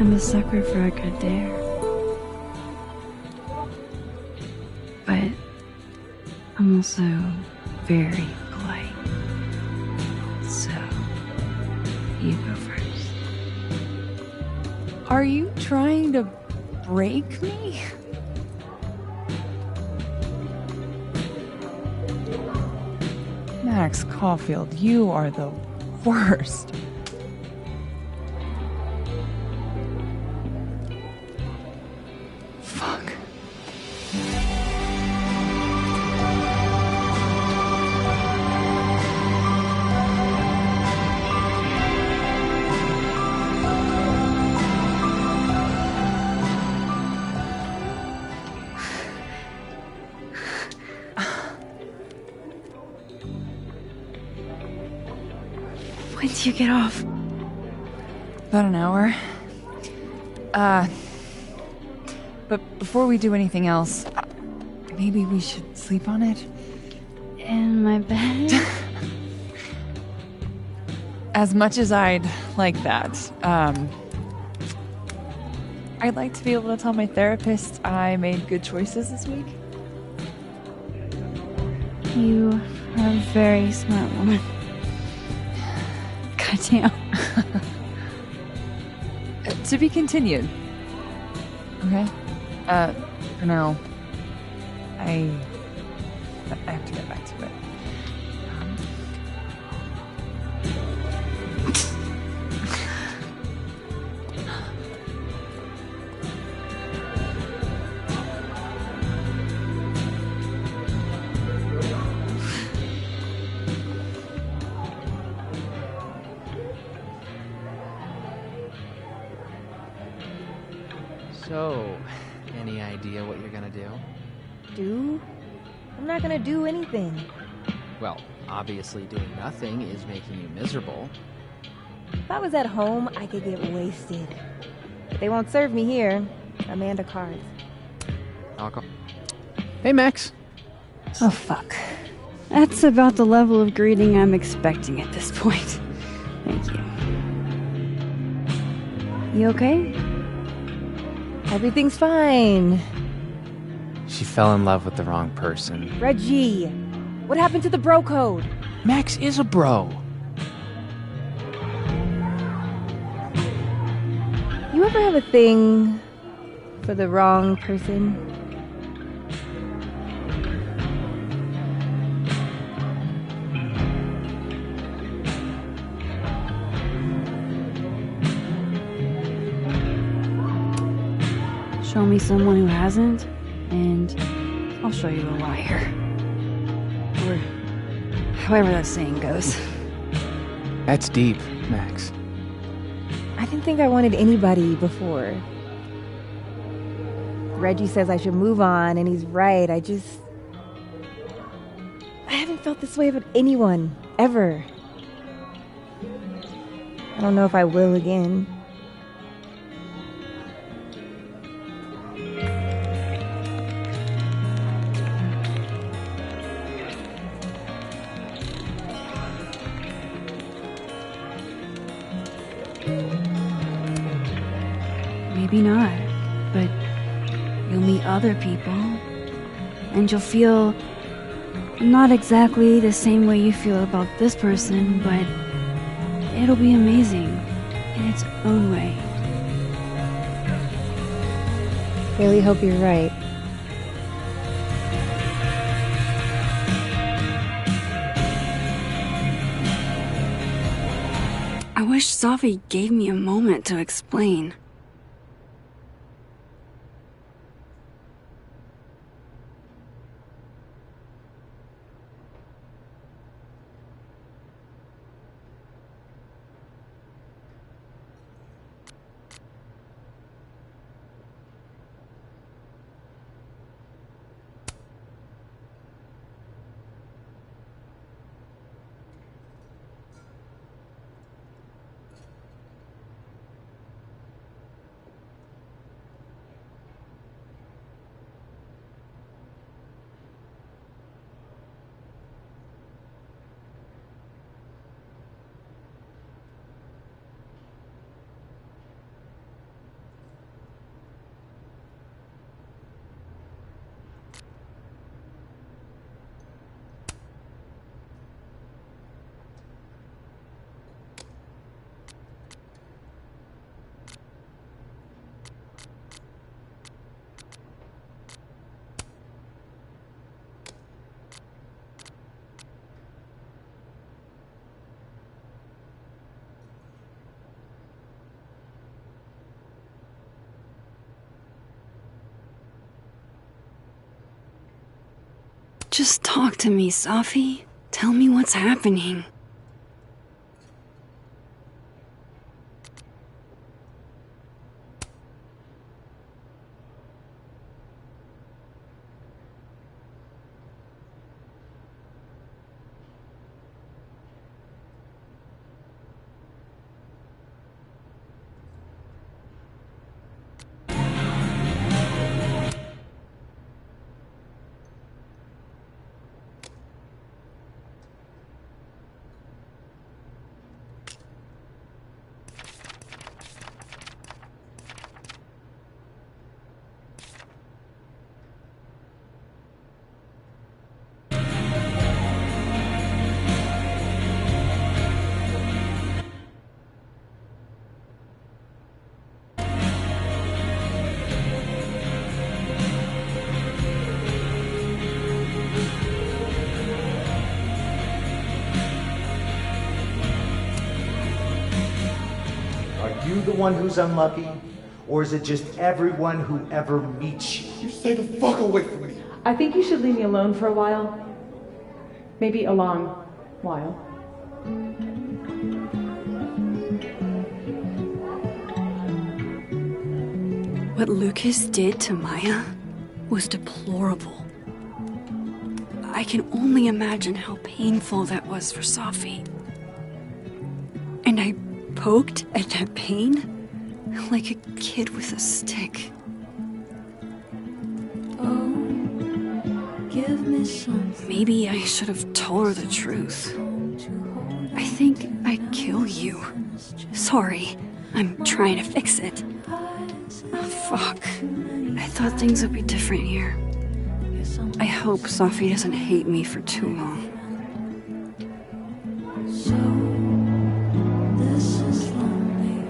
I'm a sucker for a good dare. But I'm also very polite. So, you go first. Are you trying to break me? Max Caulfield, you are the worst. Fuck. When do you get off? About an hour. But before we do anything else, maybe we should sleep on it? In my bed? As much as I'd like that, I'd like to be able to tell my therapist I made good choices this week. You are a very smart woman. Goddamn. To be continued. Okay? For now, I have to get back to it. So, any idea what you're gonna do? Do? I'm not gonna do anything. Well, obviously doing nothing is making you miserable. If I was at home, I could get wasted. But they won't serve me here. Amanda cards. Hey, Max. Oh, fuck. That's about the level of greeting I'm expecting at this point. Thank you. You okay? Everything's fine. She fell in love with the wrong person. Reggie, what happened to the bro code? Max is a bro. You ever have a thing for the wrong person? Show me someone who hasn't, and I'll show you a liar. Or however that saying goes. That's deep, Max. I didn't think I wanted anybody before. Reggie says I should move on, and he's right. I haven't felt this way about anyone, ever. I don't know if I will again. Maybe not, but you'll meet other people, and you'll feel not exactly the same way you feel about this person, but it'll be amazing in its own way. Really hope you're right. I wish Safi gave me a moment to explain. Just talk to me, Safi. Tell me what's happening. you the one who's unlucky? Or is it just everyone who ever meets you? You stay the fuck away from me. I think you should leave me alone for a while. Maybe a long while. What Lucas did to Maya was deplorable. I can only imagine how painful that was for Safi. And I poked at that pain like a kid with a stick. Give me something. Maybe I should have told her the truth. I think I'd kill you. Sorry, I'm trying to fix it. Oh, fuck. I thought things would be different here. I hope Safi doesn't hate me for too long. This is lonely.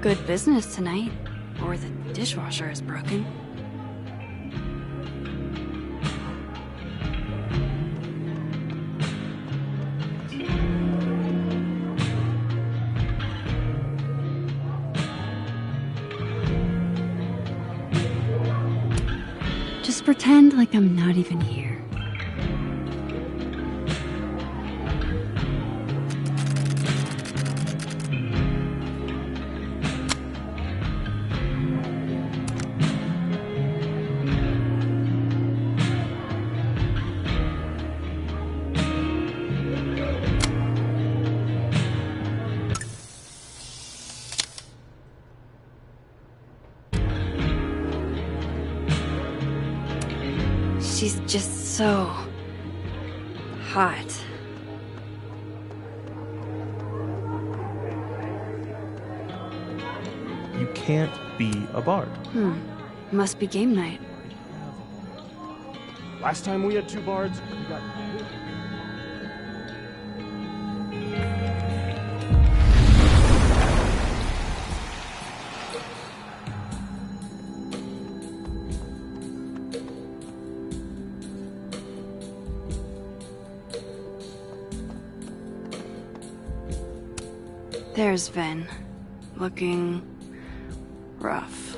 Good business tonight, or the dishwasher is broken. Just pretend like I'm not even here. She's just so hot. You can't be a bard. Must be game night. Last time we had 2 bards, we got... There's Ven, looking rough.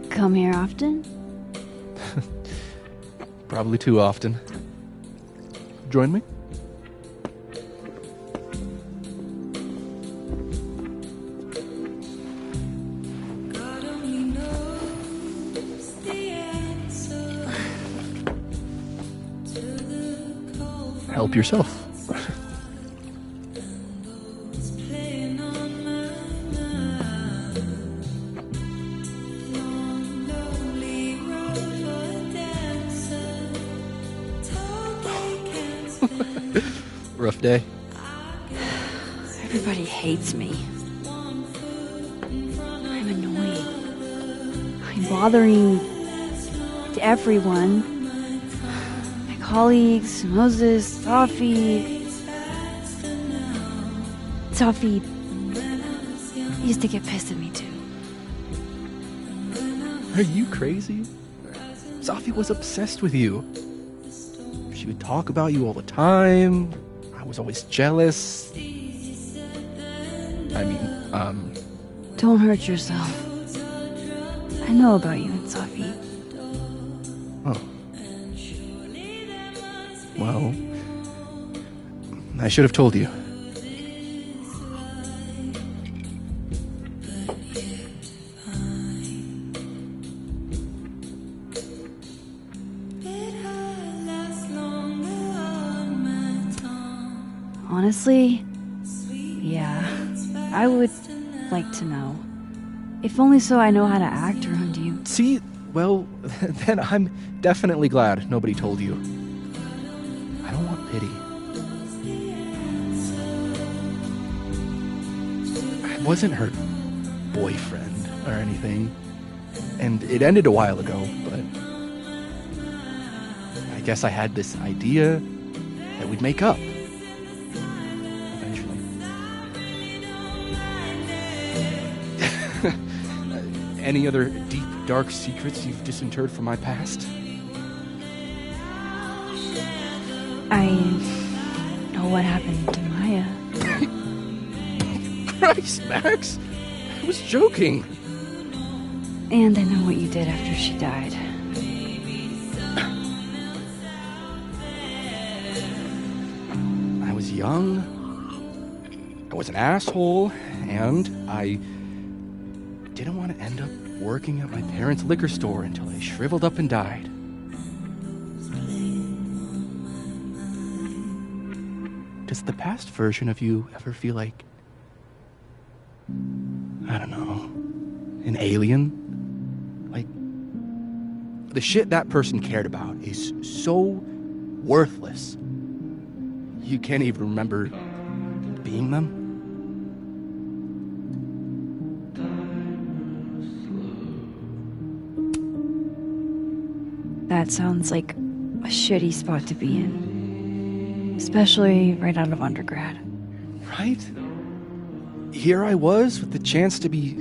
Come here often? Probably too often. Join me? Help yourself. Rough day. Everybody hates me. I'm annoying. I'm bothering to everyone. My colleagues, Moses, Safi used to get pissed at me too. Are you crazy? Safi was obsessed with you. She would talk about you all the time. I was always jealous. I mean, Don't hurt yourself. I know about you and Safi. Oh. Well, I should have told you. Honestly, yeah, I would like to know. If only so I know how to act around you. See, well, then I'm definitely glad nobody told you. I don't want pity. wasn't her boyfriend or anything. And it ended a while ago, but I guess I had this idea that we'd make up. Eventually. Any other deep, dark secrets you've disinterred from my past? I know what happened to Maya. Christ, Max! I was joking. And I know what you did after she died. I was young, I was an asshole, and I didn't want to end up working at my parents' liquor store until I shriveled up and died. Does the past version of you ever feel like, I don't know, an alien? Like, the shit that person cared about is so worthless. You can't even remember being them? That sounds like a shitty spot to be in. Especially right out of undergrad. Right? Here I was with the chance to be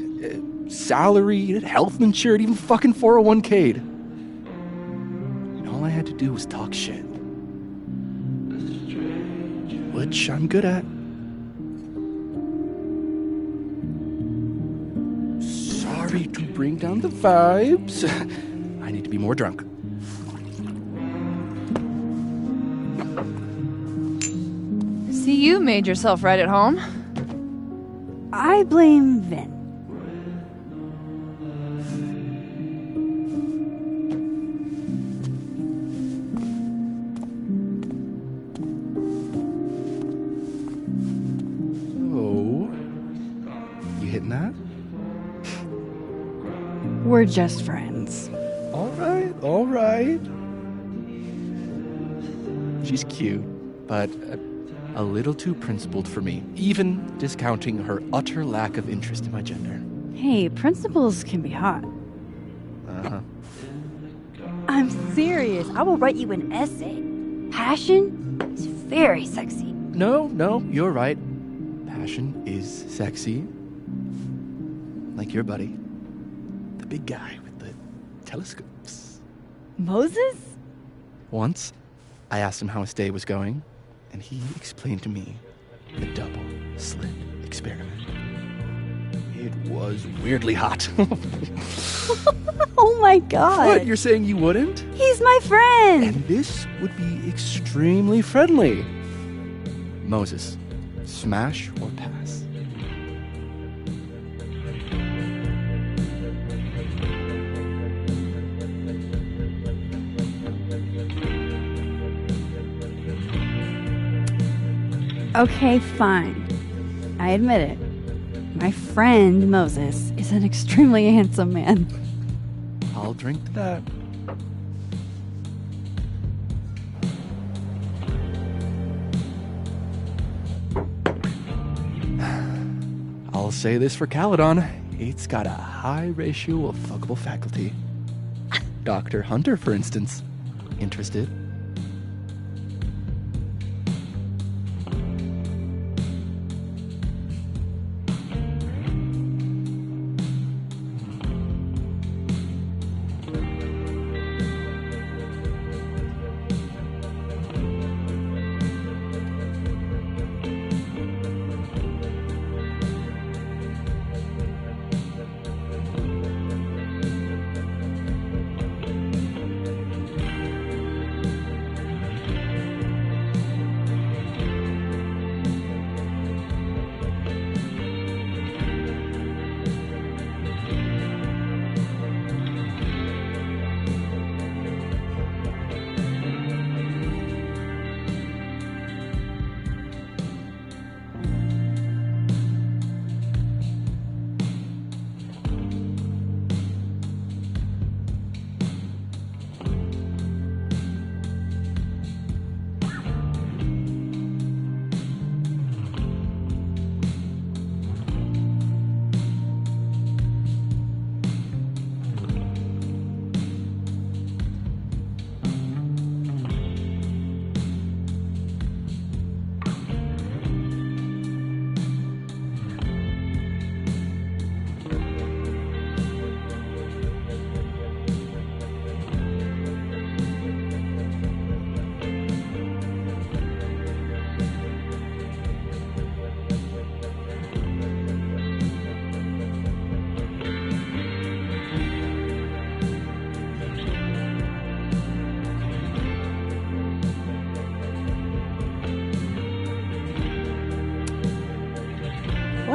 salaried, health insured, even fucking 401k'd. And all I had to do was talk shit. Which I'm good at. Sorry to bring down the vibes. I need to be more drunk. See, you made yourself right at home. I blame Vin. That? We're just friends. All right. She's cute, but a little too principled for me, even discounting her utter lack of interest in my gender. Hey, principles can be hot. Uh-huh. I'm serious. I will write you an essay. Passion is very sexy. No, you're right. Passion is sexy. Like your buddy. The big guy with the telescopes. Moses? Once, I asked him how his day was going, and he explained to me the double slit experiment. It was weirdly hot. Oh my god. What, you're saying you wouldn't? He's my friend. And this would be extremely friendly. Moses, smash or pass? Okay, fine. I admit it. My friend Moses is an extremely handsome man. I'll drink to that. I'll say this for Caledon. It's got a high ratio of fuckable faculty. Dr. Hunter, for instance. Interested?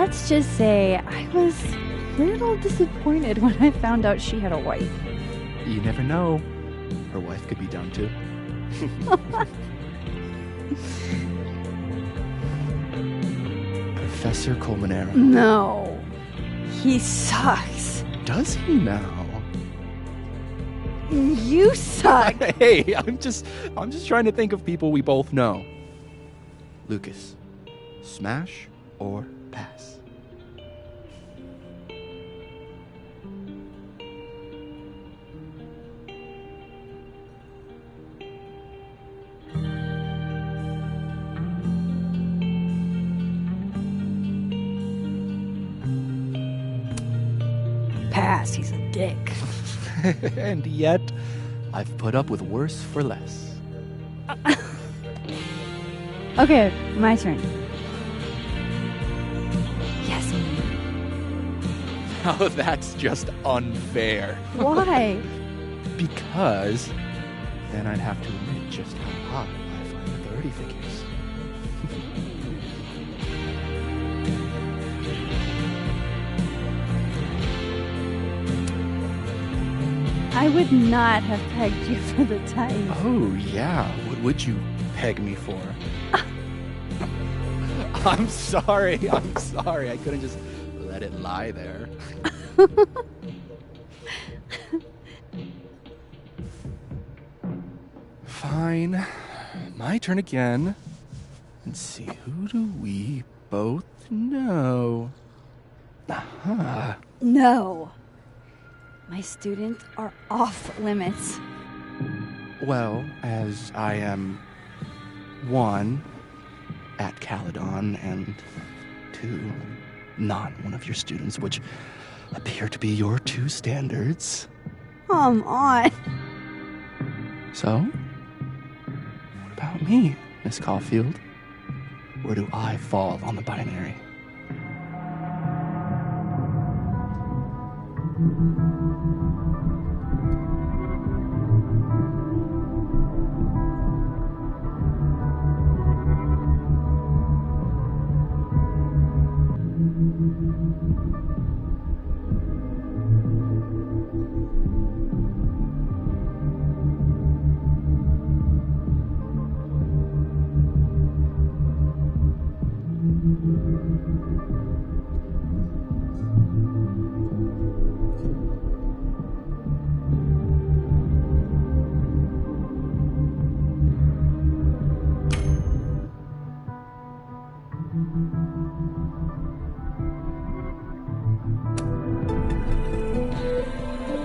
let's just say I was a little disappointed when I found out she had a wife. You never know. Her wife could be dumb too. Professor Colmenero. No. He sucks. Does he now? You suck. Hey, I'm just trying to think of people we both know. Lucas, smash or pass? Pass, he's a dick. And yet, I've put up with worse for less. Okay, my turn. Yes. Oh, that's just unfair. Why? Because then I'd have to admit just how hot I find authority figures. I would not have pegged you for the type. Oh, yeah. What would you peg me for? I'm sorry. I couldn't just let it lie there. Fine. My turn again. Let's see. Who do we both know? Aha. No. My students are off limits. Well, as I am 1, at Caledon, and 2, not one of your students, which appear to be your 2 standards. Come on. So, what about me, Miss Caulfield? Where do I fall on the binary?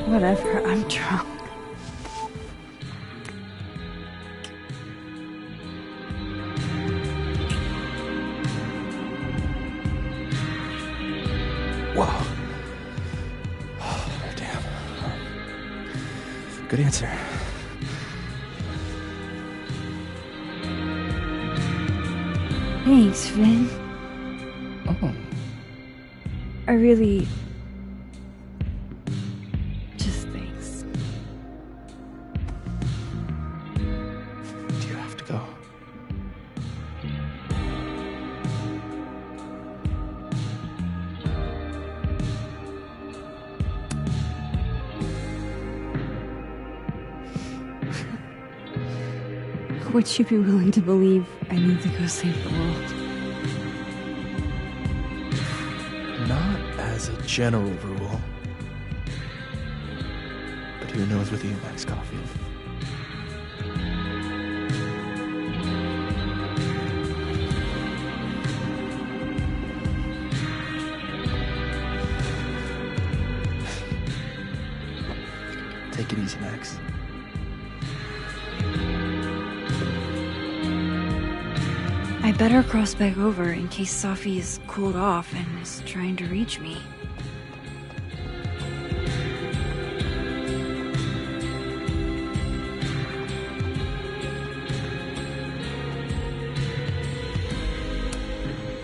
Whatever, I'm drunk. Wow. Oh, damn. Good answer. Thanks, Finn. Oh. I really... just thanks. Do you have to go? Would you be willing to believe I need to go save the world? Not as a general rule. But who knows with you, Max Caulfield? Take it easy, Max. I better cross back over in case Safi is cooled off and is trying to reach me.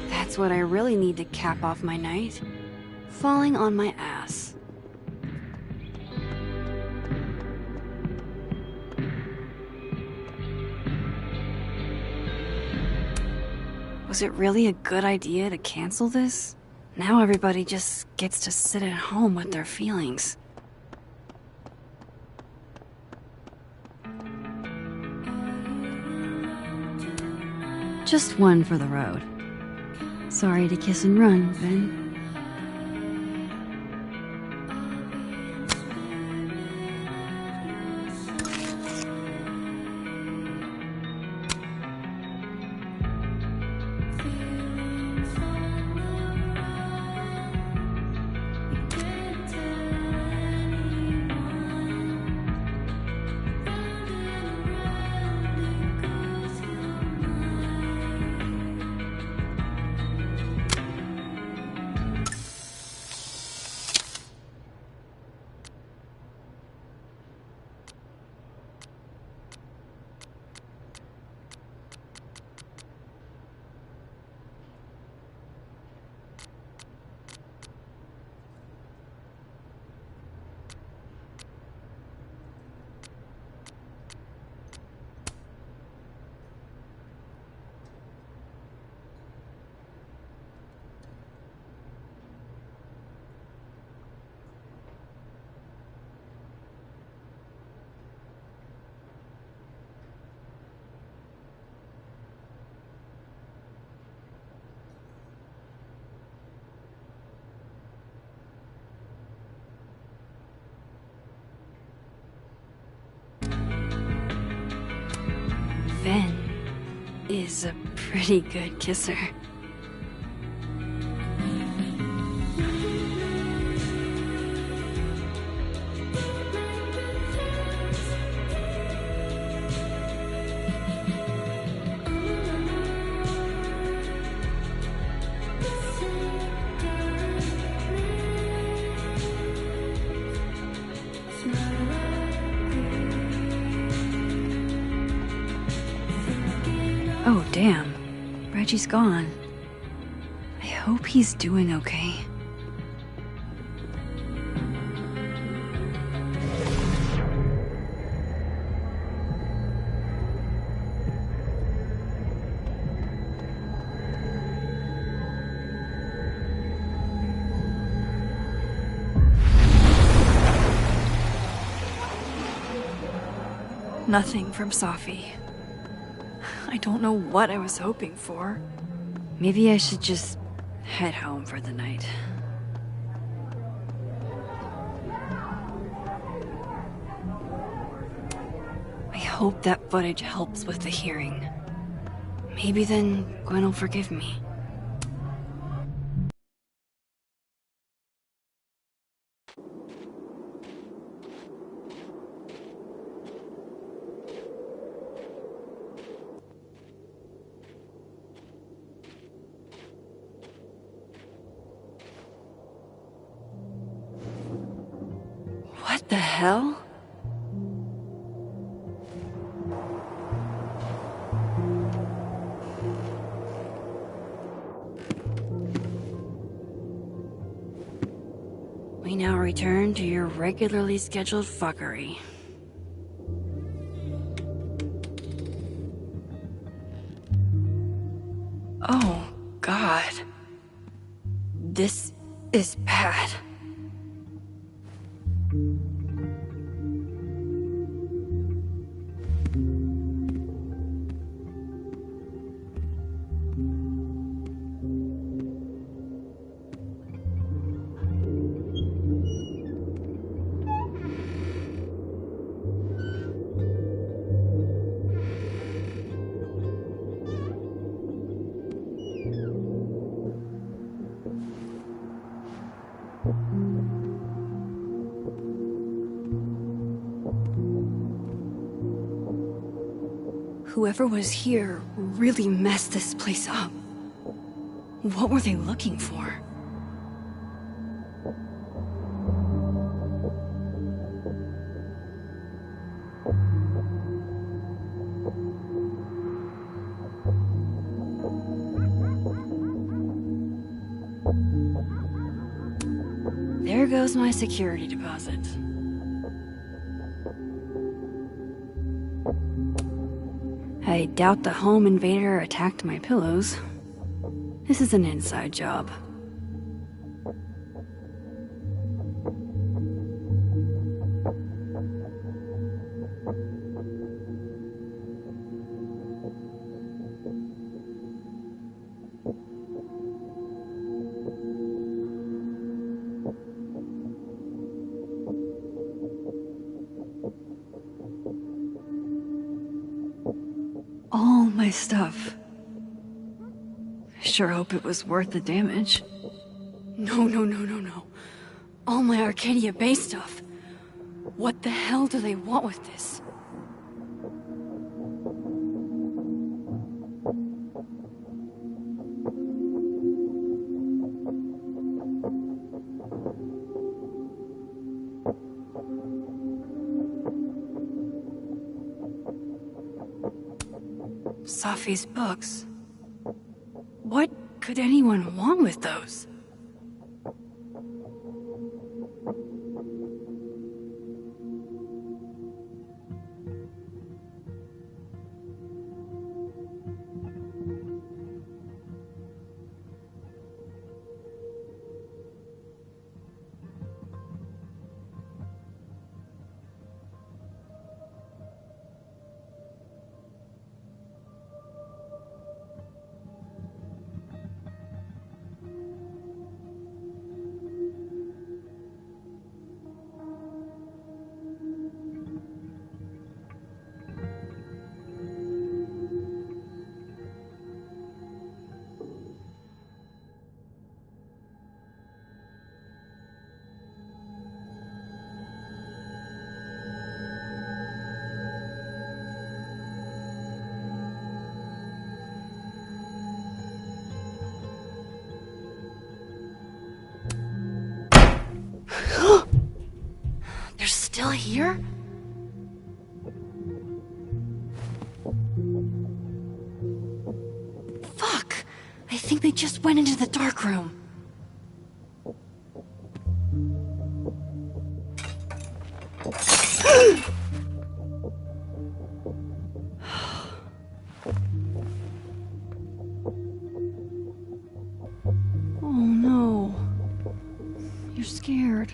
That's what I really need to cap off my night. Falling on my ass. Was it really a good idea to cancel this? Now everybody just gets to sit at home with their feelings. Just one for the road. Sorry to kiss and run, Vin. Vin is a pretty good kisser. Oh, damn. Reggie's gone. I hope he's doing okay. Nothing from Safi. I don't know what I was hoping for. Maybe I should just head home for the night. I hope that footage helps with the hearing. Maybe then Gwen will forgive me. What the hell? We now return to your regularly scheduled fuckery. Oh, God. This is bad. Whoever was here really messed this place up. What were they looking for? There goes my security deposit. I doubt the home invader attacked my pillows. This is an inside job. All my stuff. I sure hope it was worth the damage. No. All my Arcadia Bay stuff. What the hell do they want with this? Safi's books. What could anyone want with those? They're still here? Fuck! I think they just went into the dark room. Oh no. You're scared.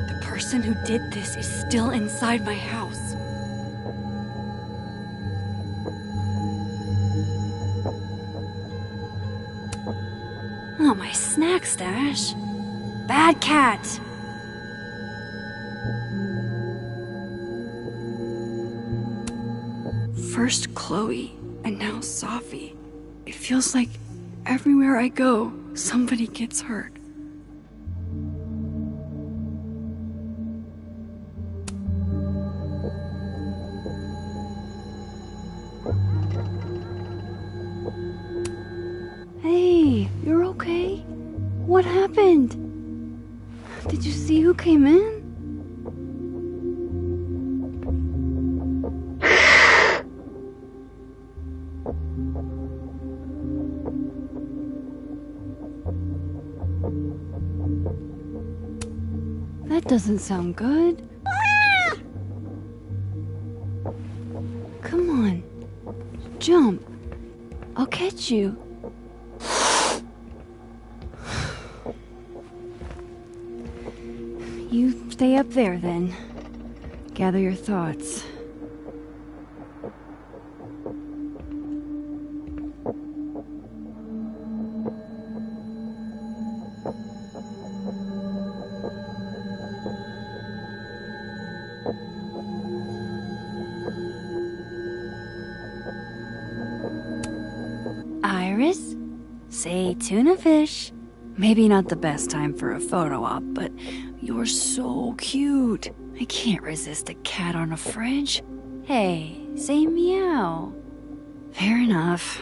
The person who did this is still inside my house. Oh, my snack stash. Bad cat. First Chloe, and now Safi. It feels like everywhere I go, somebody gets hurt. Hey, you're okay? What happened? Did you see who came in? That doesn't sound good. Come on. Jump. I'll catch you. You stay up there then. Gather your thoughts. Iris? Say tuna fish. Maybe not the best time for a photo op, but you're so cute. I can't resist a cat on a fridge. Hey, say meow. Fair enough.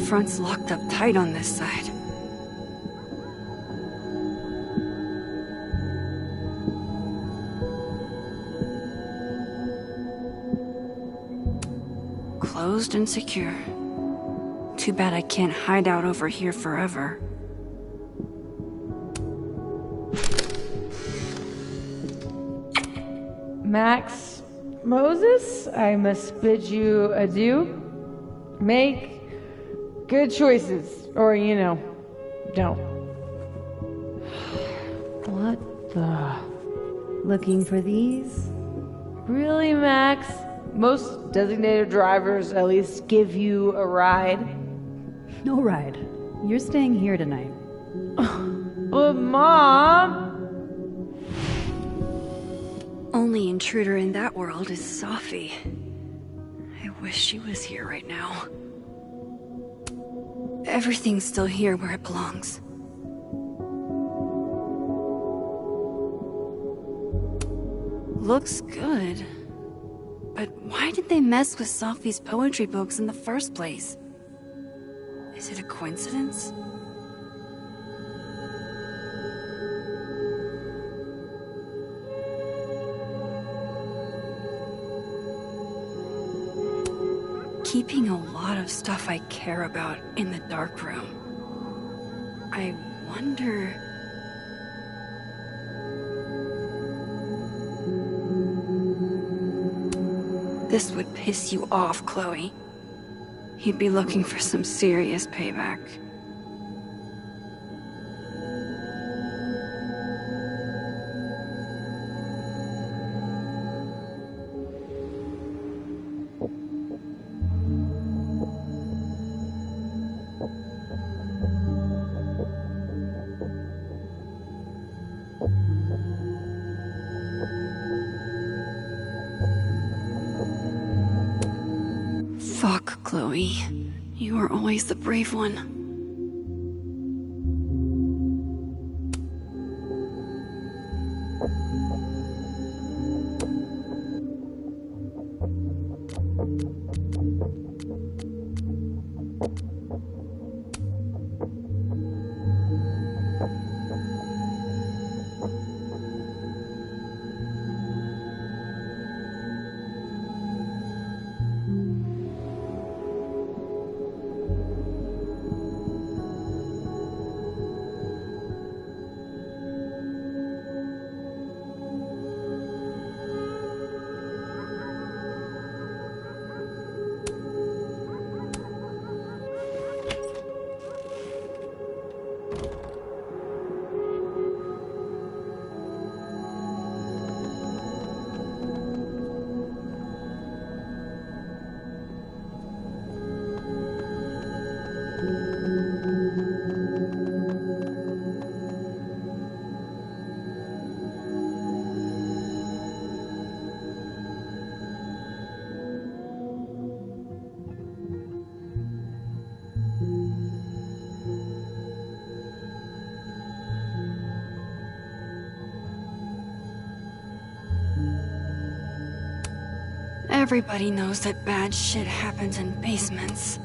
Front's locked up tight on this side. Closed and secure. Too bad I can't hide out over here forever. Max, Moses, I must bid you adieu. Make good choices, or, don't. What the? Looking for these? Really, Max? Most designated drivers at least give you a ride. No ride. You're staying here tonight. But Mom! Only intruder in that world is Sophie. I wish she was here right now. Everything's still here where it belongs. Looks good. But why did they mess with Sophie's poetry books in the first place? Is it a coincidence? Keeping a lot of stuff I care about in the dark room. I wonder... This would piss you off, Chloe. You'd be looking for some serious payback. Fuck, Chloe. You are always the brave one. Everybody knows that bad shit happens in basements.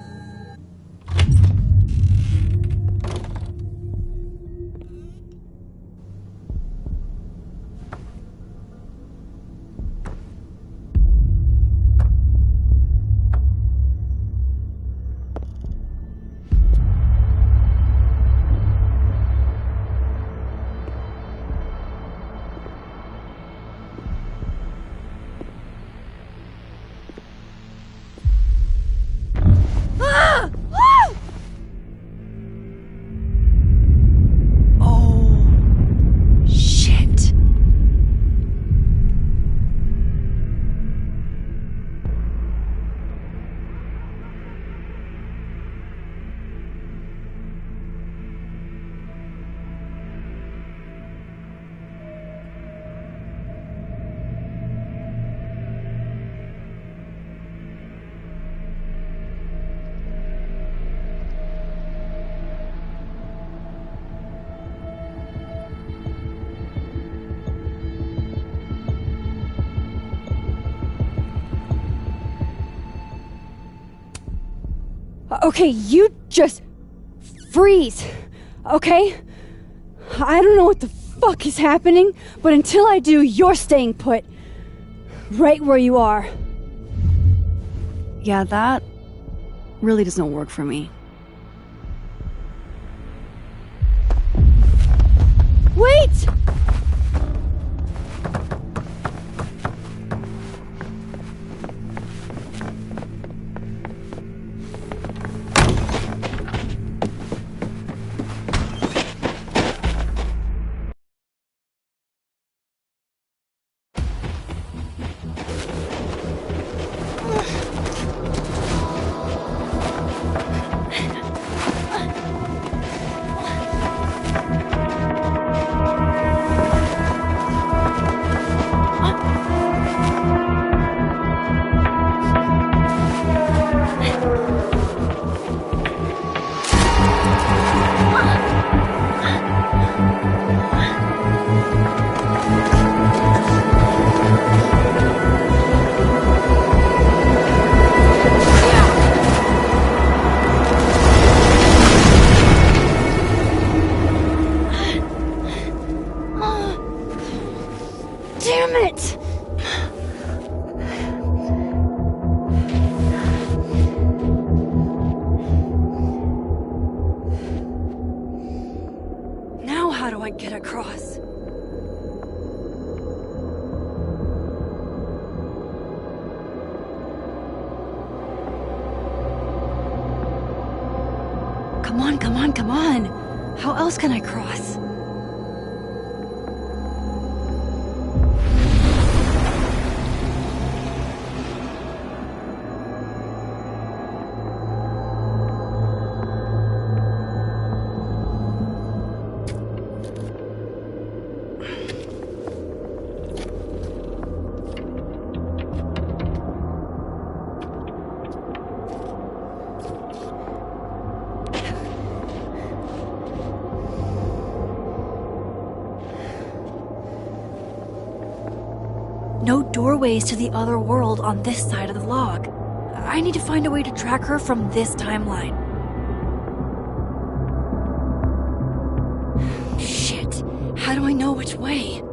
Okay, you just freeze, okay? I don't know what the fuck is happening, but until I do, you're staying put. Right where you are. Yeah, that really doesn't work for me. Wait! Damn it! Now how do I get across? Come on, come on, come on! How else can I cross? No doorways to the other world on this side of the log. I need to find a way to track her from this timeline. Shit, how do I know which way?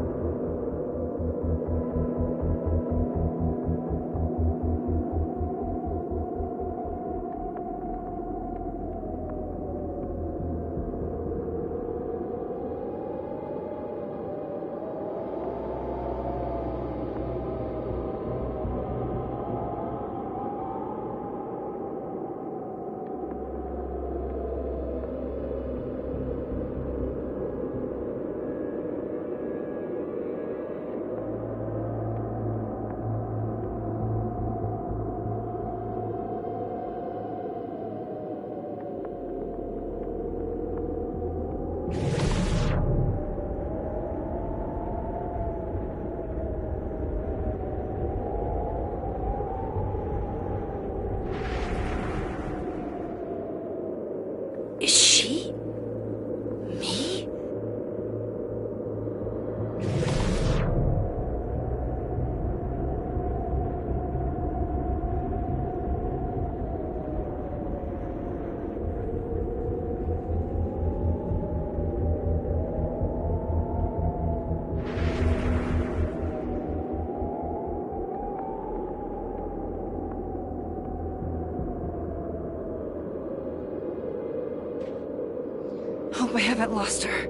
I haven't lost her.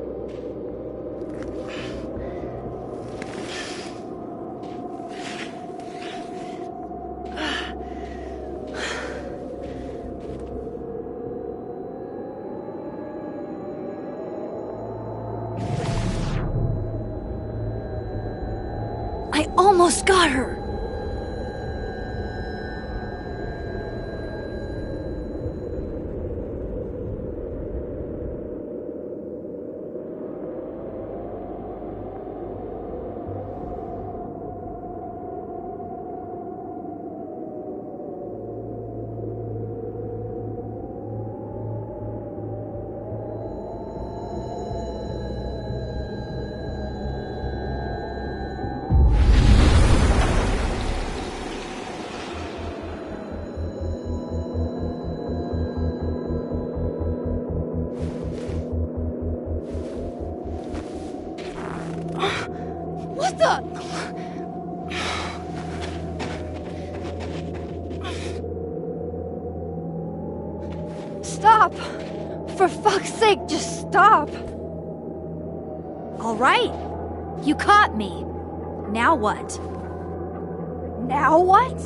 I almost got her! What the? Stop! For fuck's sake, just stop! All right. You caught me. Now what? Now what?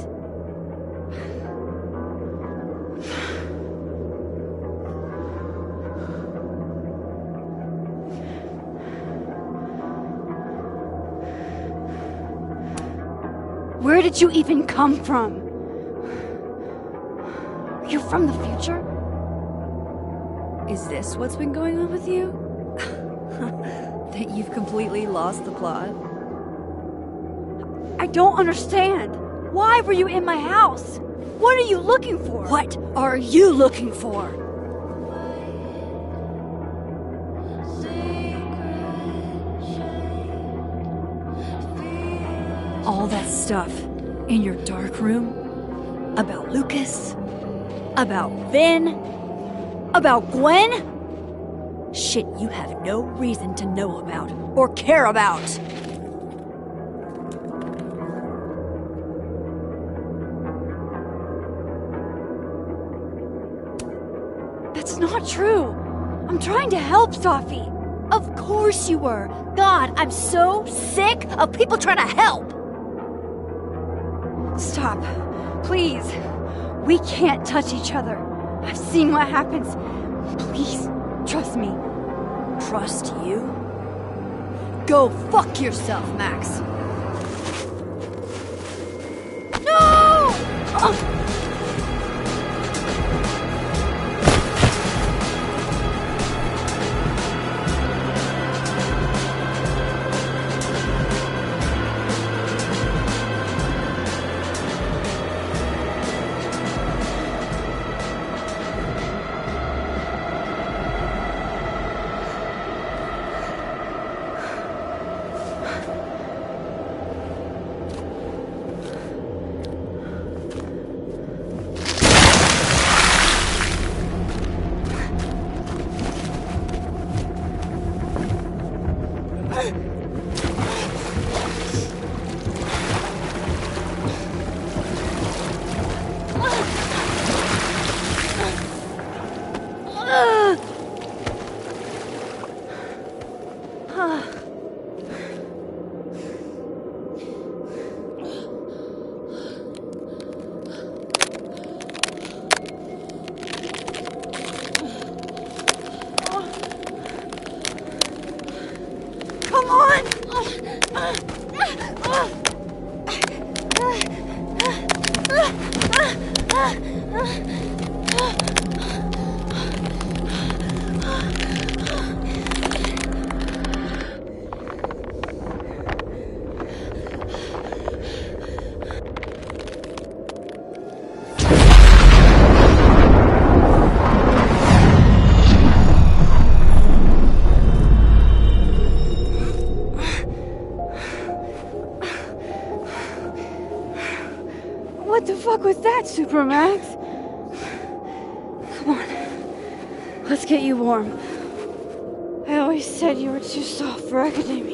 Where did you even come from? You're from the future? Is this what's been going on with you? That you've completely lost the plot? I don't understand. Why were you in my house? What are you looking for? What are you looking for? All that stuff in your dark room about Lucas, about Vin, about Gwen? Shit you have no reason to know about or care about. That's not true. I'm trying to help, Sophie. Of course you were. God, I'm so sick of people trying to help. Stop. Please. We can't touch each other. I've seen what happens. Please, trust me. Trust you? Go fuck yourself, Max. No! What the fuck was that, Super Max? Come on. Let's get you warm. I always said you were too soft for academia.